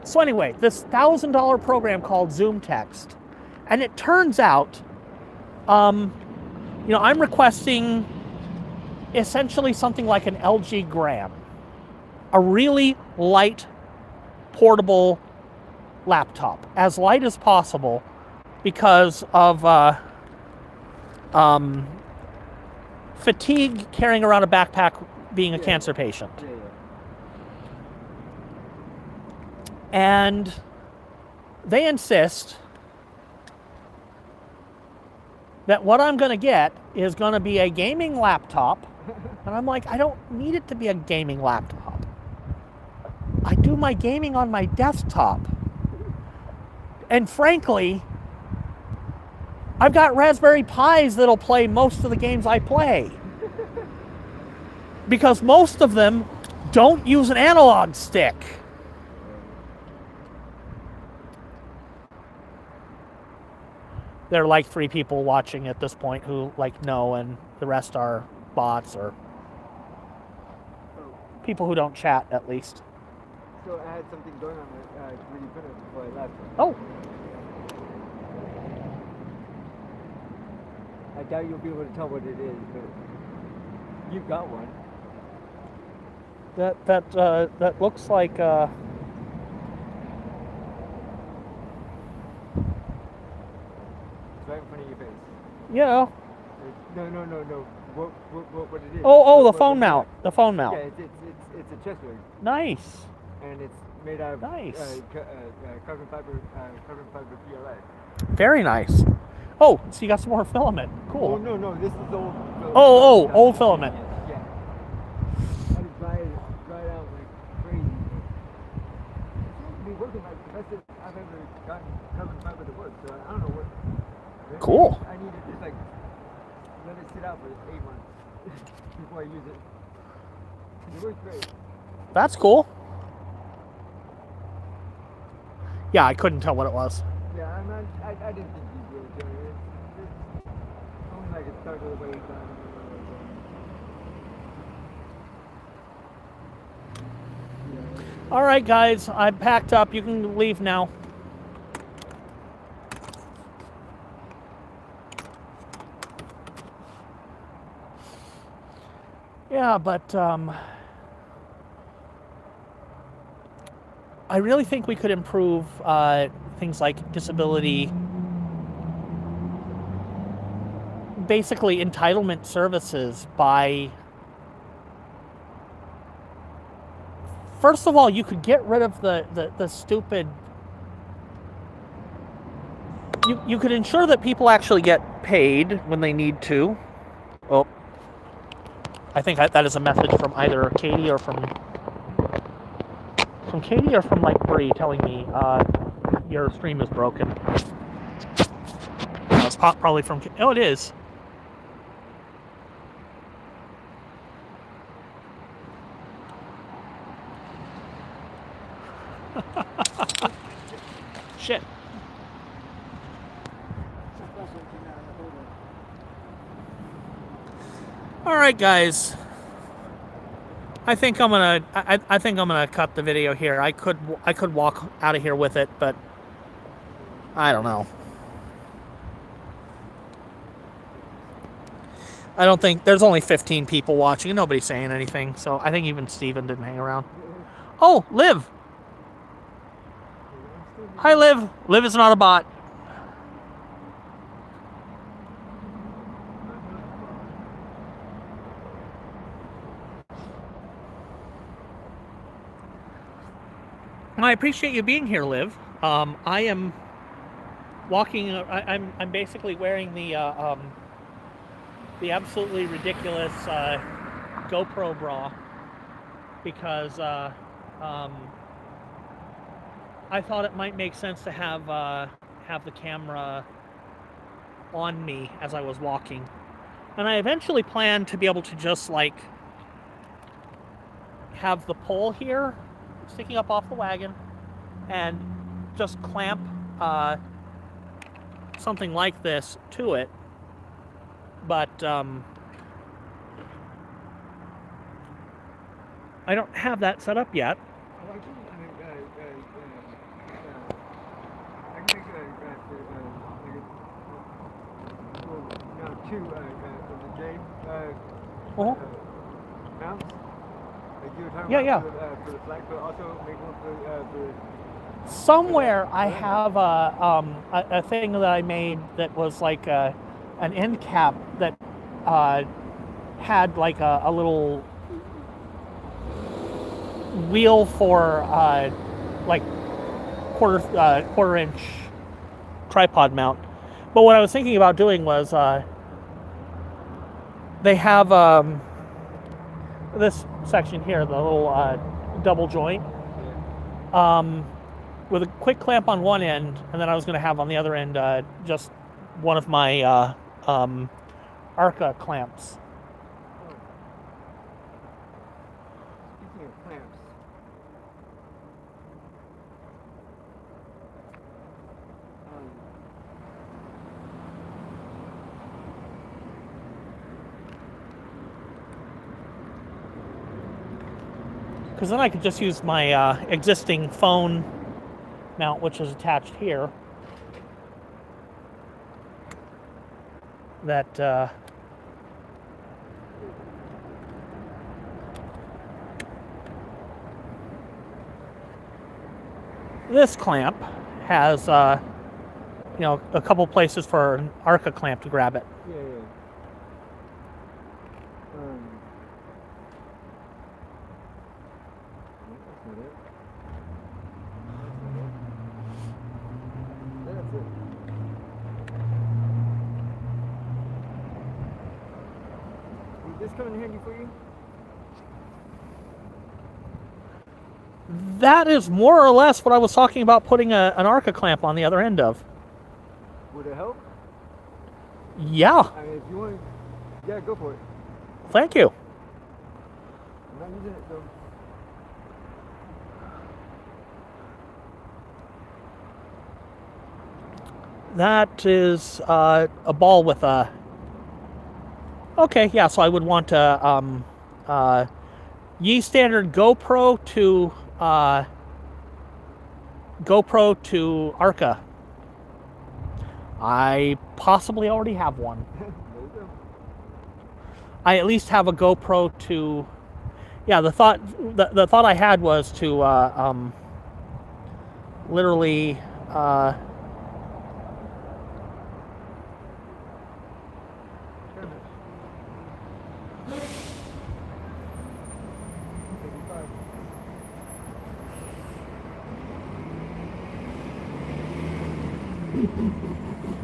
Speaker 2: So anyway, this $1,000 program called Zoom Text, and it turns out, I'm requesting essentially something like an LG Gram, a really light, portable laptop, as light as possible, because of fatigue carrying around a backpack being a cancer patient.
Speaker 5: Yeah.
Speaker 2: And they insist that what I'm going to get is going to be a gaming laptop. And I'm like, I don't need it to be a gaming laptop. I do my gaming on my desktop. And frankly, I've got Raspberry Pis that'll play most of the games I play. Because most of them don't use an analog stick. There are like 3 people watching at this point who know, and the rest are bots or people who don't chat, at least.
Speaker 5: So I had something going on with 3D printer before I left.
Speaker 2: Oh,
Speaker 5: I doubt you'll be able to tell what it is, but you've got one.
Speaker 2: that looks like you know.
Speaker 5: No. What it is?
Speaker 2: Oh, the
Speaker 5: What
Speaker 2: phone
Speaker 5: it
Speaker 2: mount.
Speaker 5: is.
Speaker 2: The phone
Speaker 5: Yeah,
Speaker 2: mount.
Speaker 5: it's a chest rig,
Speaker 2: Nice.
Speaker 5: and it's made out of
Speaker 2: Nice.
Speaker 5: carbon fiber PLA.
Speaker 2: Very nice. Oh, so you got some more filament. Cool.
Speaker 5: Oh no, this is old.
Speaker 2: Old filament.
Speaker 5: Yeah. I just dry it out like crazy. It seems to be working like the best that I've ever gotten carbon fiber to work. So I don't know what. Maybe
Speaker 2: Cool.
Speaker 5: I need to just like let it sit out for 8 months before I use it. It works great.
Speaker 2: That's cool. Yeah, I couldn't tell what it was.
Speaker 5: Yeah, I didn't think you'd be able to. It's only like a third of the way done.
Speaker 2: All right, guys, I'm packed up. You can leave now. Yeah, but I really think we could improve things like disability, basically entitlement services by, first of all, you could get rid of the stupid, you could ensure that people actually get paid when they need to. Oh, I think that is a message from either Katie or from Katie or from like Bree telling me your stream is broken. It's probably from. Oh, it is. Shit. All right, guys. I think I'm gonna cut the video here. I could walk out of here with it, but I don't know. I don't think there's only 15 people watching and nobody's saying anything, so I think even Steven didn't hang around. Oh, Liv. Hi, Liv. Liv is not a bot. I appreciate you being here, Liv. I am walking. I'm basically wearing the absolutely ridiculous GoPro bra because I thought it might make sense to have the camera on me as I was walking, and I eventually planned to be able to just like have the pole here sticking up off the wagon and just clamp something like this to it, but I don't have that set up yet.
Speaker 5: Oh, I can make two of the J mounts. Like you were talking about for the flag, but also make one for
Speaker 2: Somewhere I have a thing that I made that was like an end cap that had like a little wheel for like quarter inch tripod mount. But what I was thinking about doing was they have this section here, the little double joint, with a quick clamp on one end, and then I was going to have on the other end just one of my Arca clamps.
Speaker 5: Speaking of clamps,
Speaker 2: Because then I could just use my existing phone mount, which is attached here. That this clamp has, a couple places for an Arca clamp to grab it.
Speaker 5: Yeah, yeah. That's not it. That's it. Did this come in handy for you?
Speaker 2: That is more or less what I was talking about putting an Arca clamp on the other end of.
Speaker 5: Would it help?
Speaker 2: Yeah,
Speaker 5: I mean, if you want, yeah, go for it.
Speaker 2: thank you.
Speaker 5: I'm not using it though.
Speaker 2: That is a ball with a... Okay, yeah, so I would want a Yi standard GoPro to Arca. I possibly already have one.
Speaker 5: There you go.
Speaker 2: I at least have a GoPro to... Yeah, the thought I had was to literally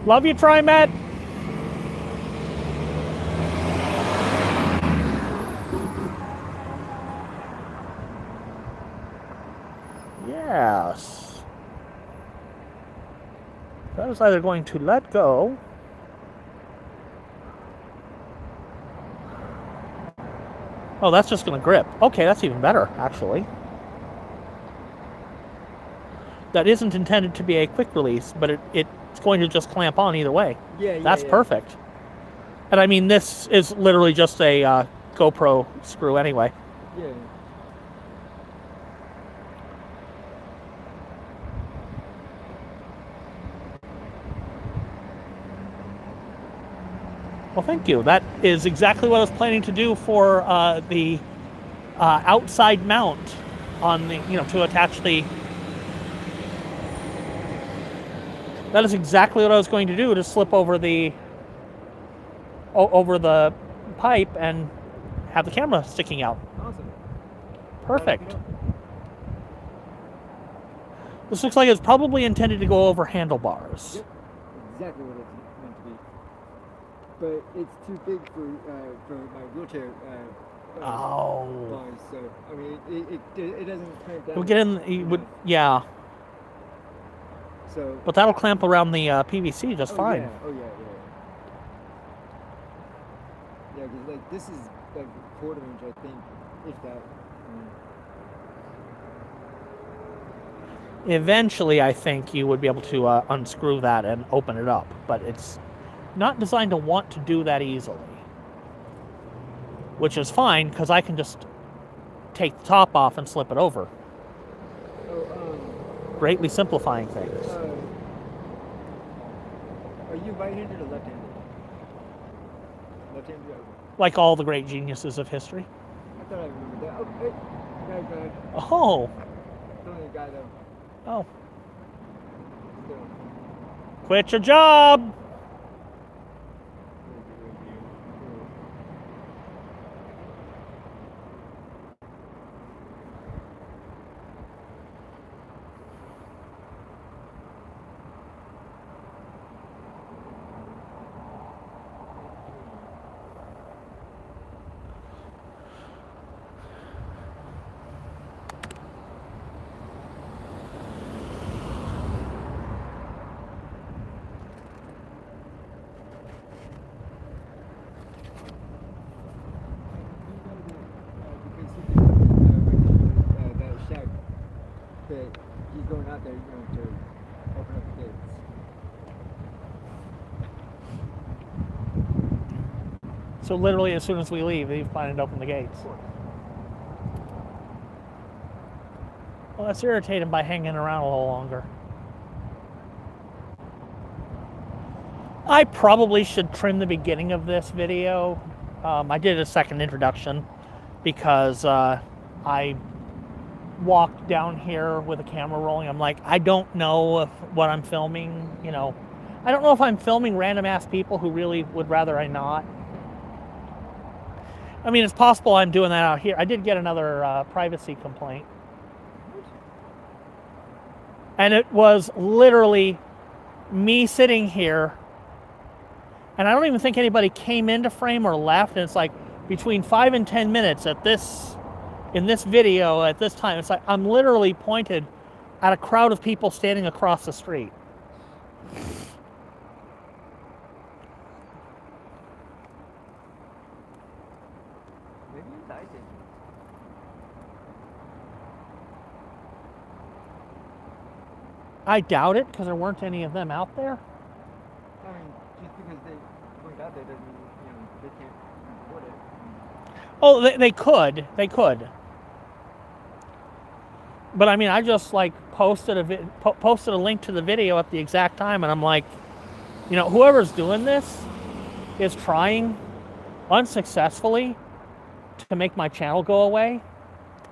Speaker 2: love you, TriMet. Yes. That is either going to let go. Oh, that's just going to grip. Okay, that's even better, actually. That isn't intended to be a quick release, but it's going to just clamp on either way.
Speaker 5: Yeah,
Speaker 2: That's perfect. And I mean, this is literally just a GoPro screw anyway.
Speaker 5: Yeah.
Speaker 2: Well, thank you. That is exactly what I was planning to do for the outside mount on the, to attach the... That is exactly what I was going to do, to slip over the pipe and have the camera sticking out.
Speaker 5: Awesome.
Speaker 2: Perfect. This looks like it's probably intended to go over handlebars.
Speaker 5: Yep. Exactly what it's meant to be. But it's too big for my wheelchair bars, so I mean it doesn't clamp down.
Speaker 2: We'll get in. You would, yeah.
Speaker 5: So.
Speaker 2: But that'll clamp around the PVC just fine.
Speaker 5: Yeah. Oh yeah. Yeah, because like this is like a quarter inch, I think, if that.
Speaker 2: Eventually, I think you would be able to unscrew that and open it up, but it's not designed to want to do that easily. Which is fine, because I can just take the top off and slip it over. Greatly simplifying things.
Speaker 5: Are you right-handed or left-handed? Left-handed.
Speaker 2: Like all the great geniuses of history.
Speaker 5: I thought I remembered that. Oh, hey. Go ahead.
Speaker 2: Oh.
Speaker 5: It's only a guy though.
Speaker 2: Oh. Quit your job.
Speaker 5: That he's going out there, to open up the gates.
Speaker 2: So literally, as soon as we leave, he's planning to open the gates. Well, that's irritating by hanging around a little longer. I probably should trim the beginning of this video. I did a second introduction because I walked down here with a camera rolling. I'm like, I don't know if what I'm filming, I don't know if I'm filming random ass people who really would rather I not. I mean, it's possible I'm doing that out here. I did get another privacy complaint. And it was literally me sitting here, and I don't even think anybody came into frame or left, and it's like between 5 and 10 minutes in this video at this time, it's like I'm literally pointed at a crowd of people standing across the street.
Speaker 5: Maybe it's I think.
Speaker 2: I doubt it, because there weren't any of them out there.
Speaker 5: I mean, just because they weren't out there doesn't mean, they can't report it.
Speaker 2: Oh, they could. They could. But I mean, I just like posted a link to the video at the exact time, and I'm like, whoever's doing this is trying unsuccessfully to make my channel go away.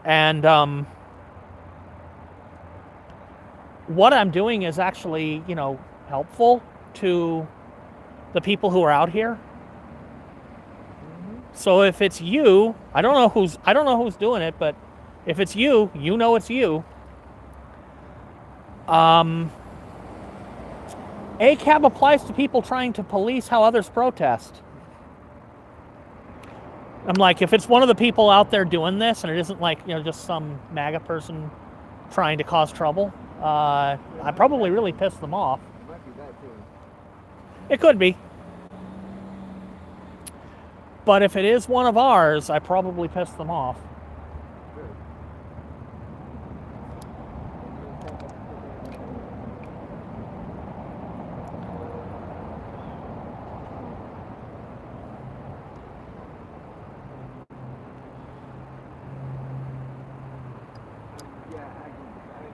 Speaker 2: And what I'm doing is actually, helpful to the people who are out here. So if it's you, I don't know who's doing it, but if it's you, it's you. ACAB applies to people trying to police how others protest. I'm like, if it's one of the people out there doing this, and it isn't like, just some MAGA person trying to cause trouble, I probably really pissed them off.
Speaker 5: It might be that too.
Speaker 2: It could be. But if it is one of ours, I probably pissed them off.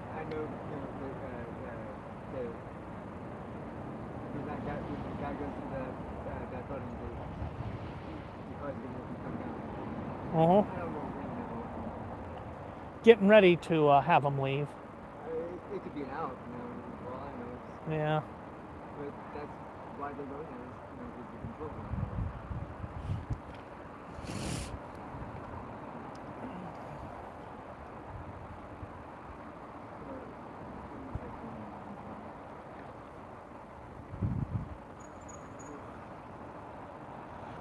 Speaker 5: I know, that guy goes to that building, the car's gonna come down. I don't know when now.
Speaker 2: Getting ready to have them leave.
Speaker 5: It could be an out, for all I know.
Speaker 2: Yeah.
Speaker 5: But that's why they're going there, is to control them.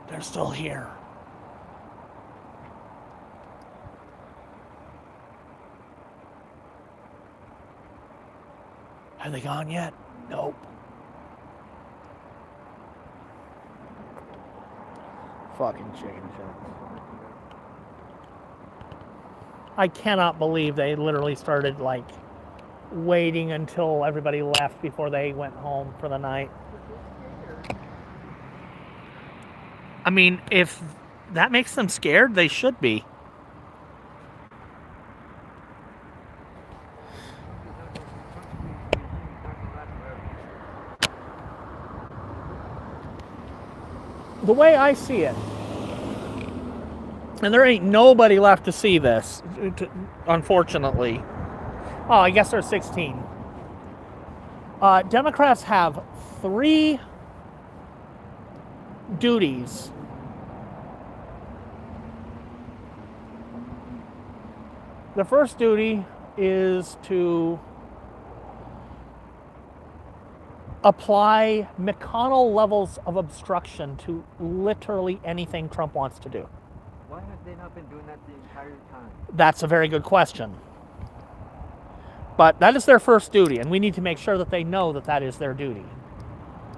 Speaker 2: They're still here. Have they gone yet? Nope. Fucking chicken shit. I cannot believe they literally started waiting until everybody left before they went home for the night. I mean, if that makes them scared, they should be. The way I see it, and there ain't nobody left to see this, unfortunately. Oh, I guess there's 16. Democrats have 3 duties. The first duty is to apply McConnell levels of obstruction to literally anything Trump wants to do.
Speaker 5: Why have they not been doing that the entire time?
Speaker 2: That's a very good question. But that is their first duty, and we need to make sure that they know that that is their duty.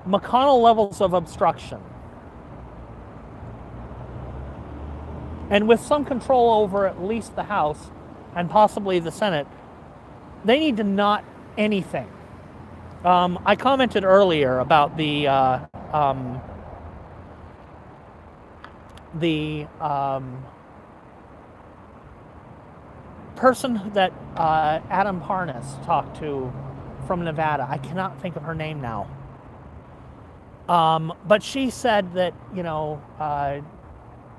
Speaker 2: McConnell levels of obstruction. And with some control over at least the House and possibly the Senate, they need to not anything. I commented earlier about the person that Adam Parnas talked to from Nevada. I cannot think of her name now. But she said that,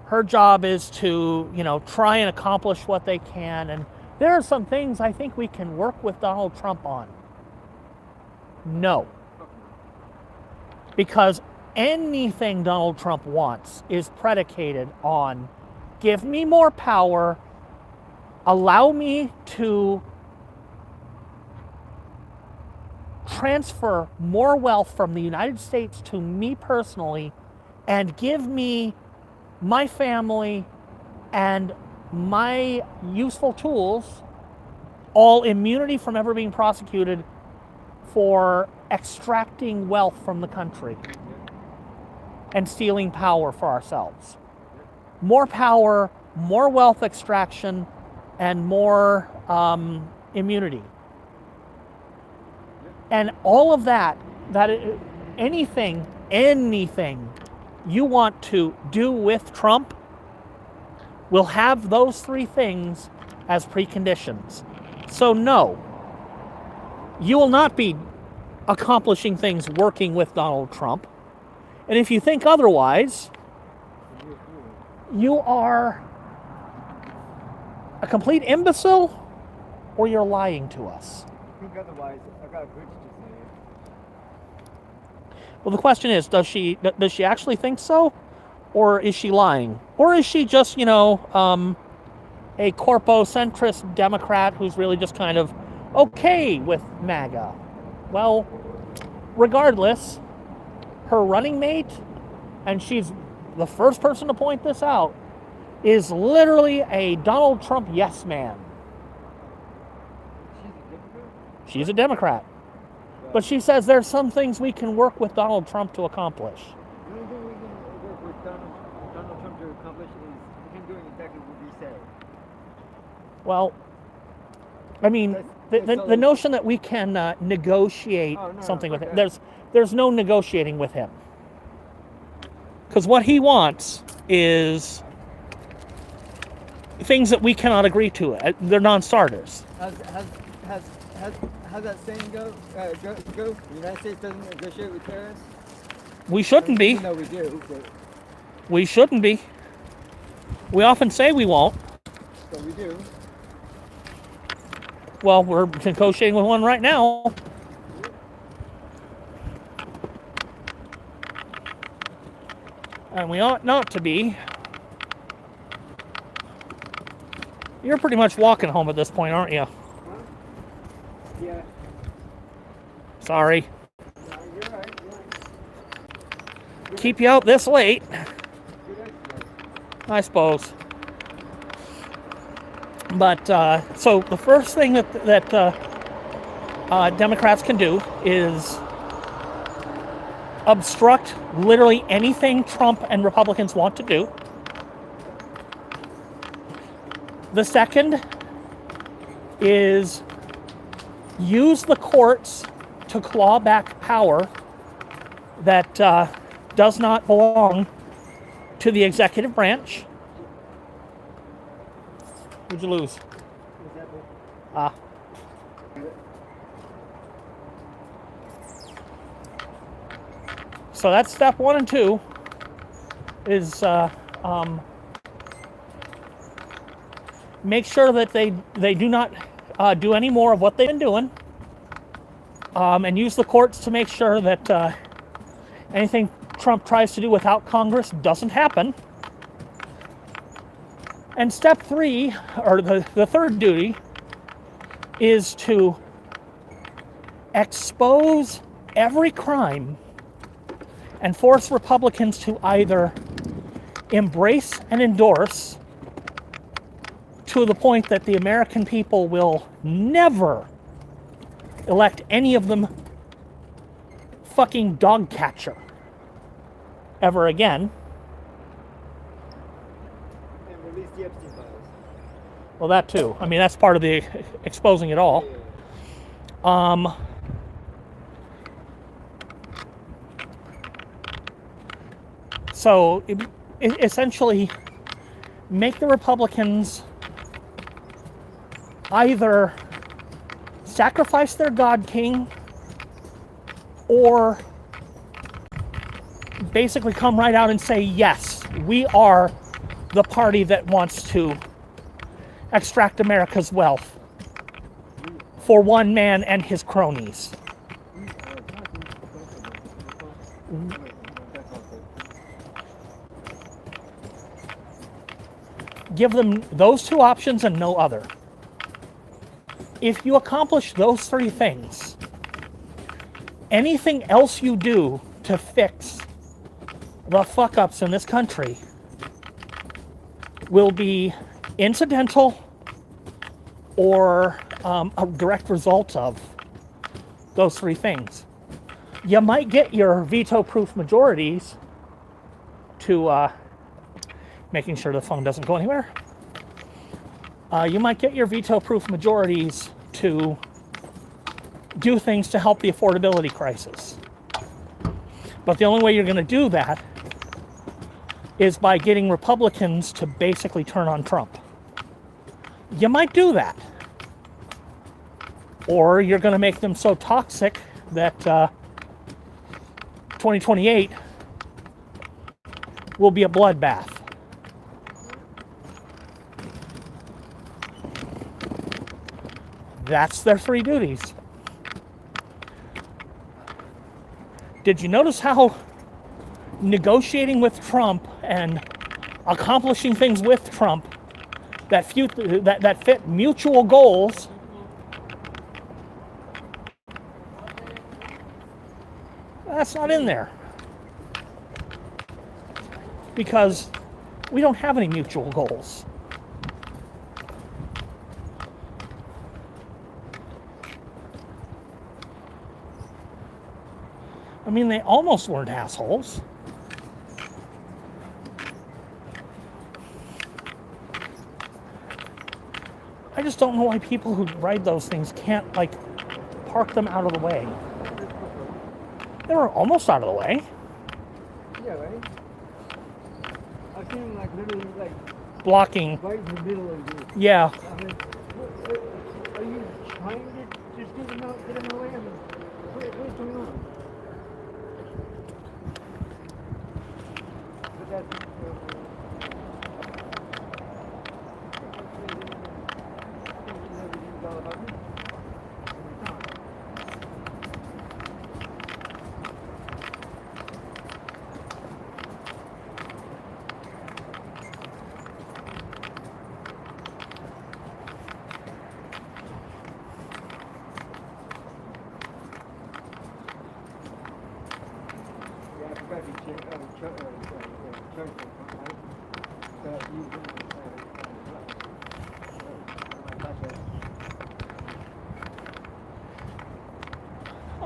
Speaker 2: her job is to, try and accomplish what they can. And there are some things I think we can work with Donald Trump on. No. Because anything Donald Trump wants is predicated on give me more power, allow me to transfer more wealth from the United States to me personally, and give me my family and my useful tools all immunity from ever being prosecuted for extracting wealth from the country and stealing power for ourselves. More power, more wealth extraction, and more immunity. And all of that anything you want to do with Trump will have those three things as preconditions. So no, you will not be accomplishing things working with Donald Trump. And if you think otherwise, you are a complete imbecile, or you're lying to us.
Speaker 5: I think otherwise, I've got a bridge to say.
Speaker 2: Well, the question is, does she actually think so? Or is she lying? Or is she just, a corpo-centrist Democrat who's really just kind of okay with MAGA? Well, regardless, her running mate, and she's the first person to point this out, is literally a Donald Trump yes man. She's a Democrat. But she says there's some things we can work with Donald Trump to accomplish.
Speaker 5: The only thing we can work with Donald Trump to accomplish is him doing exactly what we say.
Speaker 2: Well, I mean, the notion that we can negotiate something with him, there's no negotiating with him. Because what he wants is things that we cannot agree to. They're non-starters.
Speaker 5: How's that saying go? The United States doesn't negotiate with terrorists?
Speaker 2: We shouldn't be.
Speaker 5: No, we do. But
Speaker 2: We shouldn't be. We often say we won't.
Speaker 5: so we do.
Speaker 2: Well, we're negotiating with one right now. And we ought not to be. You're pretty much walking home at this point, aren't you?
Speaker 5: Yeah.
Speaker 2: Sorry.
Speaker 5: You're right.
Speaker 2: Keep you out this late,
Speaker 5: Good exercise.
Speaker 2: I suppose. But so the first thing that Democrats can do is obstruct literally anything Trump and Republicans want to do. The second is use the courts to claw back power that does not belong to the executive branch. Who'd you lose? Ah. So that's step 1 and 2 is make sure that they do not do any more of what they've been doing, and use the courts to make sure that anything Trump tries to do without Congress doesn't happen. And step 3, or the third duty, is to expose every crime and force Republicans to either embrace and endorse to the point that the American people will never elect any of them fucking dog catcher ever again.
Speaker 5: And release the Epstein files.
Speaker 2: Well, that too. I mean, that's part of the exposing it all. So essentially make the Republicans either sacrifice their God King or basically come right out and say, yes, we are the party that wants to extract America's wealth for one man and his cronies.
Speaker 5: That's also.
Speaker 1: Give them those two options and no other. If you accomplish those three things, anything else you do to fix the fuck-ups in this country will be incidental or a direct result of those three things. You might get your veto-proof majorities to making sure the phone doesn't go anywhere. You might get your veto-proof majorities to do things to help the affordability crisis. But the only way you're going to do that is by getting Republicans to basically turn on Trump. You might do that. Or you're going to make them so toxic that 2028 will be a bloodbath. That's their three duties. Did you notice how negotiating with Trump and accomplishing things with Trump that fit mutual goals that's not in there? Because we don't have any mutual goals. I mean, they almost weren't assholes. I just don't know why people who ride those things can't, like, park them out of the way. They were almost out of the way.
Speaker 5: Yeah, right? I've seen like literally like
Speaker 1: Blocking.
Speaker 5: right in the middle of this.
Speaker 1: Yeah.
Speaker 5: I mean, are you trying to just get them out, get them away? I mean, what is going on? But that's all about me.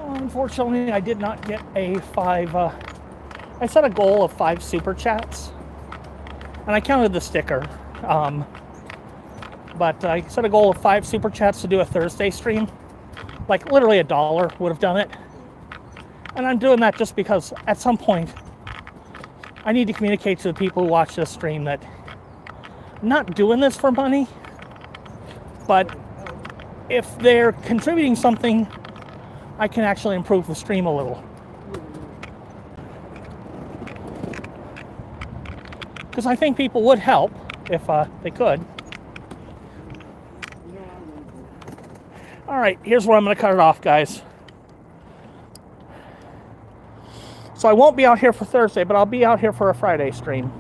Speaker 1: Unfortunately, I did not get a 5. I set a goal of 5 super chats, and I counted the sticker. But I set a goal of 5 super chats to do a Thursday stream. Like literally $1 would have done it. And I'm doing that just because at some point I need to communicate to the people who watch this stream that I'm not doing this for money, but if they're contributing something, I can actually improve the stream a little. Because I think people would help if they could. All right, here's where I'm going to cut it off, guys. So I won't be out here for Thursday, but I'll be out here for a Friday stream.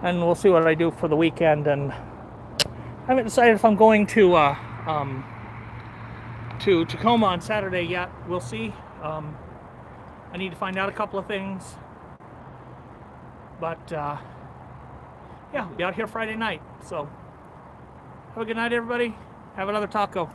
Speaker 1: And we'll see what I do for the weekend. And I haven't decided if I'm going to Tacoma on Saturday yet. We'll see. I need to find out a couple of things. But yeah, I'll be out here Friday night. So have a good night, everybody. Have another taco.